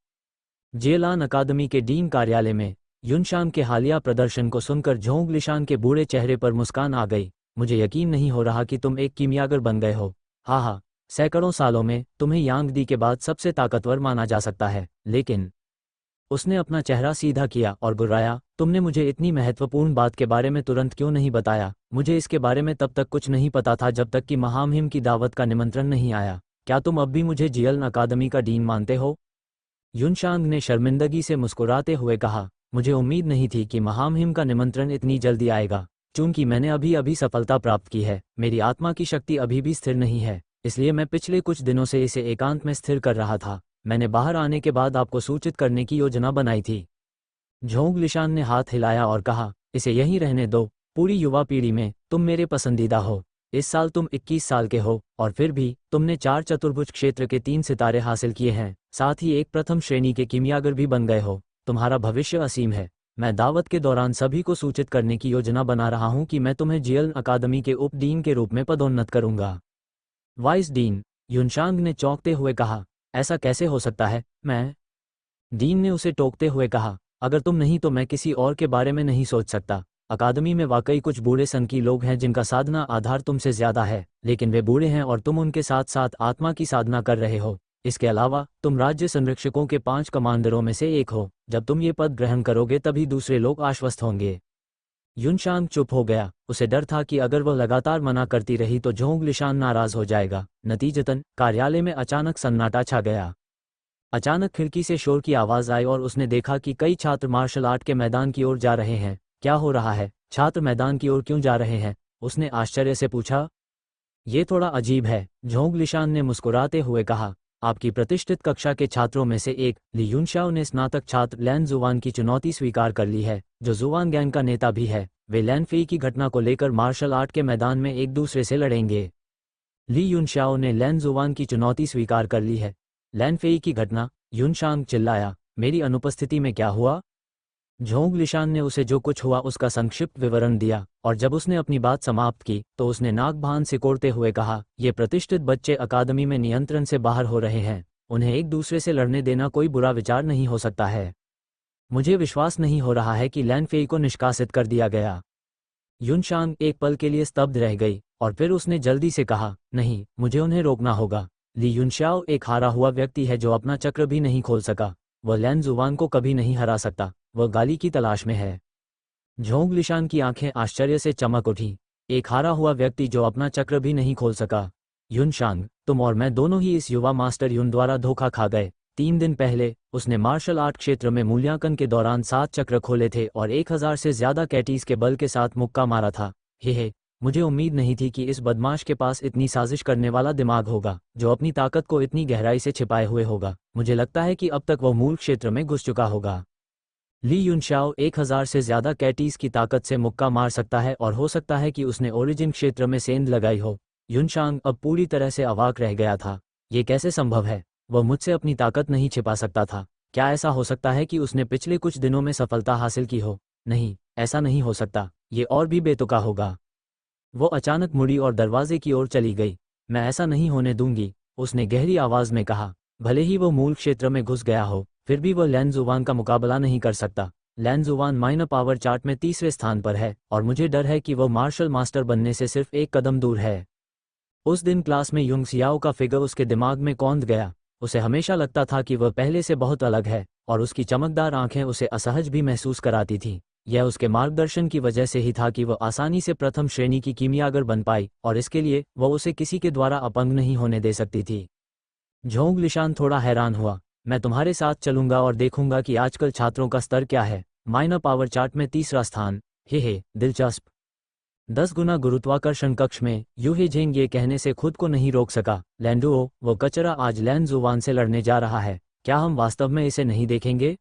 जेलान अकादमी के डीन कार्यालय में युनशान के हालिया प्रदर्शन को सुनकर झोंग लिशान के बूढ़े चेहरे पर मुस्कान आ गई। मुझे यकीन नहीं हो रहा कि तुम एक कीमियागर बन गए हो। हाँ, सैकड़ों सालों में तुम्हें यांग दी के बाद सबसे ताकतवर माना जा सकता है, लेकिन उसने अपना चेहरा सीधा किया और गुर्राया, तुमने मुझे इतनी महत्वपूर्ण बात के बारे में तुरंत क्यों नहीं बताया? मुझे इसके बारे में तब तक कुछ नहीं पता था जब तक कि महामहिम की दावत का निमंत्रण नहीं आया। क्या तुम अब भी मुझे जियलन अकादमी का डीन मानते हो? युनशांग ने शर्मिंदगी से मुस्कुराते हुए कहा, मुझे उम्मीद नहीं थी कि महामहिम का निमंत्रण इतनी जल्दी आएगा। चूंकि मैंने अभी अभी सफलता प्राप्त की है, मेरी आत्मा की शक्ति अभी भी स्थिर नहीं है, इसलिए मैं पिछले कुछ दिनों से इसे एकांत में स्थिर कर रहा था। मैंने बाहर आने के बाद आपको सूचित करने की योजना बनाई थी। झोंग लिशान ने हाथ हिलाया और कहा, इसे यहीं रहने दो। पूरी युवा पीढ़ी में तुम मेरे पसंदीदा हो। इस साल तुम 21 साल के हो और फिर भी तुमने 4 चतुर्भुज क्षेत्र के 3 सितारे हासिल किए हैं, साथ ही एक प्रथम श्रेणी के कीमियागर भी बन गए हो। तुम्हारा भविष्य असीम है। मैं दावत के दौरान सभी को सूचित करने की योजना बना रहा हूं कि मैं तुम्हें जियलन अकादमी के उप डीन के रूप में पदोन्नत करूंगा। Vice dean? युनशांग ने चौंकते हुए कहा, ऐसा कैसे हो सकता है? मैं? डीन ने उसे टोकते हुए कहा, अगर तुम नहीं तो मैं किसी और के बारे में नहीं सोच सकता। अकादमी में वाकई कुछ बूढ़े संकी लोग हैं जिनका साधना आधार तुमसे ज्यादा है, लेकिन वे बूढ़े हैं और तुम उनके साथ साथ आत्मा की साधना कर रहे हो। इसके अलावा तुम राज्य संरक्षकों के 5 कमांडरों में से एक हो। जब तुम ये पद ग्रहण करोगे तभी दूसरे लोग आश्वस्त होंगे। युनशांग चुप हो गया। उसे डर था कि अगर वह लगातार मना करती रही तो झोंग लिशान नाराज हो जाएगा। नतीजतन कार्यालय में अचानक सन्नाटा छा गया। अचानक खिड़की से शोर की आवाज आई और उसने देखा कि कई छात्र मार्शल आर्ट के मैदान की ओर जा रहे हैं। क्या हो रहा है? छात्र मैदान की ओर क्यों जा रहे हैं? उसने आश्चर्य से पूछा। ये थोड़ा अजीब है, झोंग लिशान ने मुस्कुराते हुए कहा। आपकी प्रतिष्ठित कक्षा के छात्रों में से एक ली युनशाओ ने स्नातक छात्र लैन जुवान की चुनौती स्वीकार कर ली है, जो जुवान गैंग का नेता भी है। वे लैन फेई की घटना को लेकर मार्शल आर्ट के मैदान में एक दूसरे से लड़ेंगे। ली युनशाओ ने लैन जुवान की चुनौती स्वीकार कर ली है। लैन फेई की घटना? युनशांग चिल्लाया, मेरी अनुपस्थिति में क्या हुआ? झोंग लिशान ने उसे जो कुछ हुआ उसका संक्षिप्त विवरण दिया, और जब उसने अपनी बात समाप्त की तो उसने नाक भान सिकोड़ते हुए कहा, ये प्रतिष्ठित बच्चे अकादमी में नियंत्रण से बाहर हो रहे हैं। उन्हें एक दूसरे से लड़ने देना कोई बुरा विचार नहीं हो सकता है। मुझे विश्वास नहीं हो रहा है कि लैन फेई को निष्कासित कर दिया गया। युनशांग एक पल के लिए स्तब्ध रह गई और फिर उसने जल्दी से कहा, नहीं, मुझे उन्हें रोकना होगा। ली युनशाओ एक हारा हुआ व्यक्ति है जो अपना चक्र भी नहीं खोल सका। वह लैन जुवान को कभी नहीं हरा सकता। वह गाली की तलाश में है। झोंग लिशान की आंखें आश्चर्य से चमक उठी। एक हारा हुआ व्यक्ति जो अपना चक्र भी नहीं खोल सका। युनशांग, तुम और मैं दोनों ही इस युवा मास्टर युन द्वारा धोखा खा गए। 3 दिन पहले उसने मार्शल आर्ट क्षेत्र में मूल्यांकन के दौरान 7 चक्र खोले थे और 1000 से ज्यादा कैटीज के बल के साथ मुक्का मारा था। हे, मुझे उम्मीद नहीं थी कि इस बदमाश के पास इतनी साजिश करने वाला दिमाग होगा, जो अपनी ताकत को इतनी गहराई से छिपाए हुए होगा। मुझे लगता है कि अब तक वह मूल क्षेत्र में घुस चुका होगा। ली युनशाओ 1000 से ज्यादा कैटीज की ताकत से मुक्का मार सकता है और हो सकता है कि उसने ओरिजिन क्षेत्र में सेंध लगाई हो। युनशांग अब पूरी तरह से अवाक रह गया था। ये कैसे संभव है? वह मुझसे अपनी ताकत नहीं छिपा सकता था। क्या ऐसा हो सकता है कि उसने पिछले कुछ दिनों में सफलता हासिल की हो? नहीं, ऐसा नहीं हो सकता। ये और भी बेतुका होगा। वो अचानक मुड़ी और दरवाजे की ओर चली गई। मैं ऐसा नहीं होने दूंगी, उसने गहरी आवाज में कहा। भले ही वो मूल क्षेत्र में घुस गया हो, फिर भी वह लैन जुवान का मुकाबला नहीं कर सकता। लैन जुवान माइनर पावर चार्ट में 3रे स्थान पर है और मुझे डर है कि वह मार्शल मास्टर बनने से सिर्फ एक कदम दूर है। उस दिन क्लास में युंग सियाओ का फिगर उसके दिमाग में कौंध गया। उसे हमेशा लगता था कि वह पहले से बहुत अलग है और उसकी चमकदार आंखें उसे असहज भी महसूस कराती थीं। यह उसके मार्गदर्शन की वजह से ही था कि वह आसानी से प्रथम श्रेणी की कीमियागर बन पाई और इसके लिए वह उसे किसी के द्वारा अपंग नहीं होने दे सकती थी। झोंग लिशान थोड़ा हैरान हुआ। मैं तुम्हारे साथ चलूंगा और देखूंगा कि आजकल छात्रों का स्तर क्या है। माइनर पावर चार्ट में 3रा स्थान। हे, दिलचस्प। 10 गुना गुरुत्वाकर्षण कक्ष में यूहे झेंग ये कहने से खुद को नहीं रोक सका। लैंडुओ, वो कचरा आज लैन जुवान से लड़ने जा रहा है। क्या हम वास्तव में इसे नहीं देखेंगे?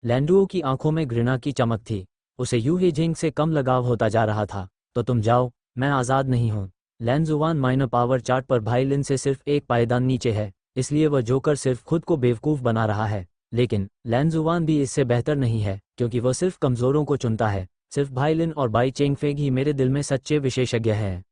लैंडुओ की आंखों में घृणा की चमक थी। उसे यूहे झेंग से कम लगाव होता जा रहा था। तो तुम जाओ, मैं आज़ाद नहीं हूँ। लैन जुवान माइनर पावर चार्ट पर भाई लिन से सिर्फ एक पायदान नीचे है, इसलिए वह जोकर सिर्फ खुद को बेवकूफ़ बना रहा है। लेकिन लैन जुवान भी इससे बेहतर नहीं है, क्योंकि वह सिर्फ कमज़ोरों को चुनता है। सिर्फ भाई लिन और बाई चेंगफेंग ही मेरे दिल में सच्चे विशेषज्ञ हैं।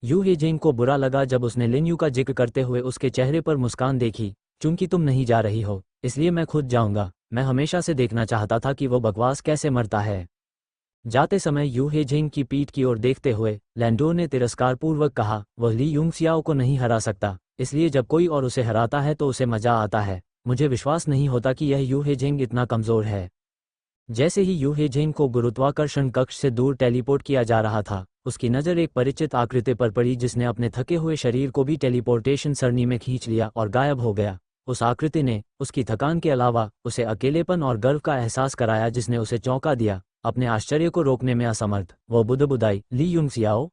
यू हे जिंग को बुरा लगा जब उसने लिन यू का जिक्र करते हुए उसके चेहरे पर मुस्कान देखी। चूंकि तुम नहीं जा रही हो, इसलिए मैं खुद जाऊंगा। मैं हमेशा से देखना चाहता था कि वो बकवास कैसे मरता है। जाते समय यू हे जिंग की पीठ की ओर देखते हुए लैंडो ने तिरस्कारपूर्वक कहा, वह ली यूंग सियाओ को नहीं हरा सकता, इसलिए जब कोई और उसे हराता है तो उसे मजा आता है। मुझे विश्वास नहीं होता कि यह यू हेजिंग इतना कमज़ोर है। जैसे ही यू हेजिंग को गुरुत्वाकर्षण कक्ष से दूर टेलीपोर्ट किया जा रहा था, उसकी नज़र एक परिचित आकृति पर पड़ी जिसने अपने थके हुए शरीर को भी टेलीपोर्टेशन सरनी में खींच लिया और गायब हो गया। उस आकृति ने उसकी थकान के अलावा उसे अकेलेपन और गर्व का एहसास कराया जिसने उसे चौंका दिया, अपने आश्चर्य को रोकने में असमर्थ। वो बुदबुदाई, ली युंगसियाओ,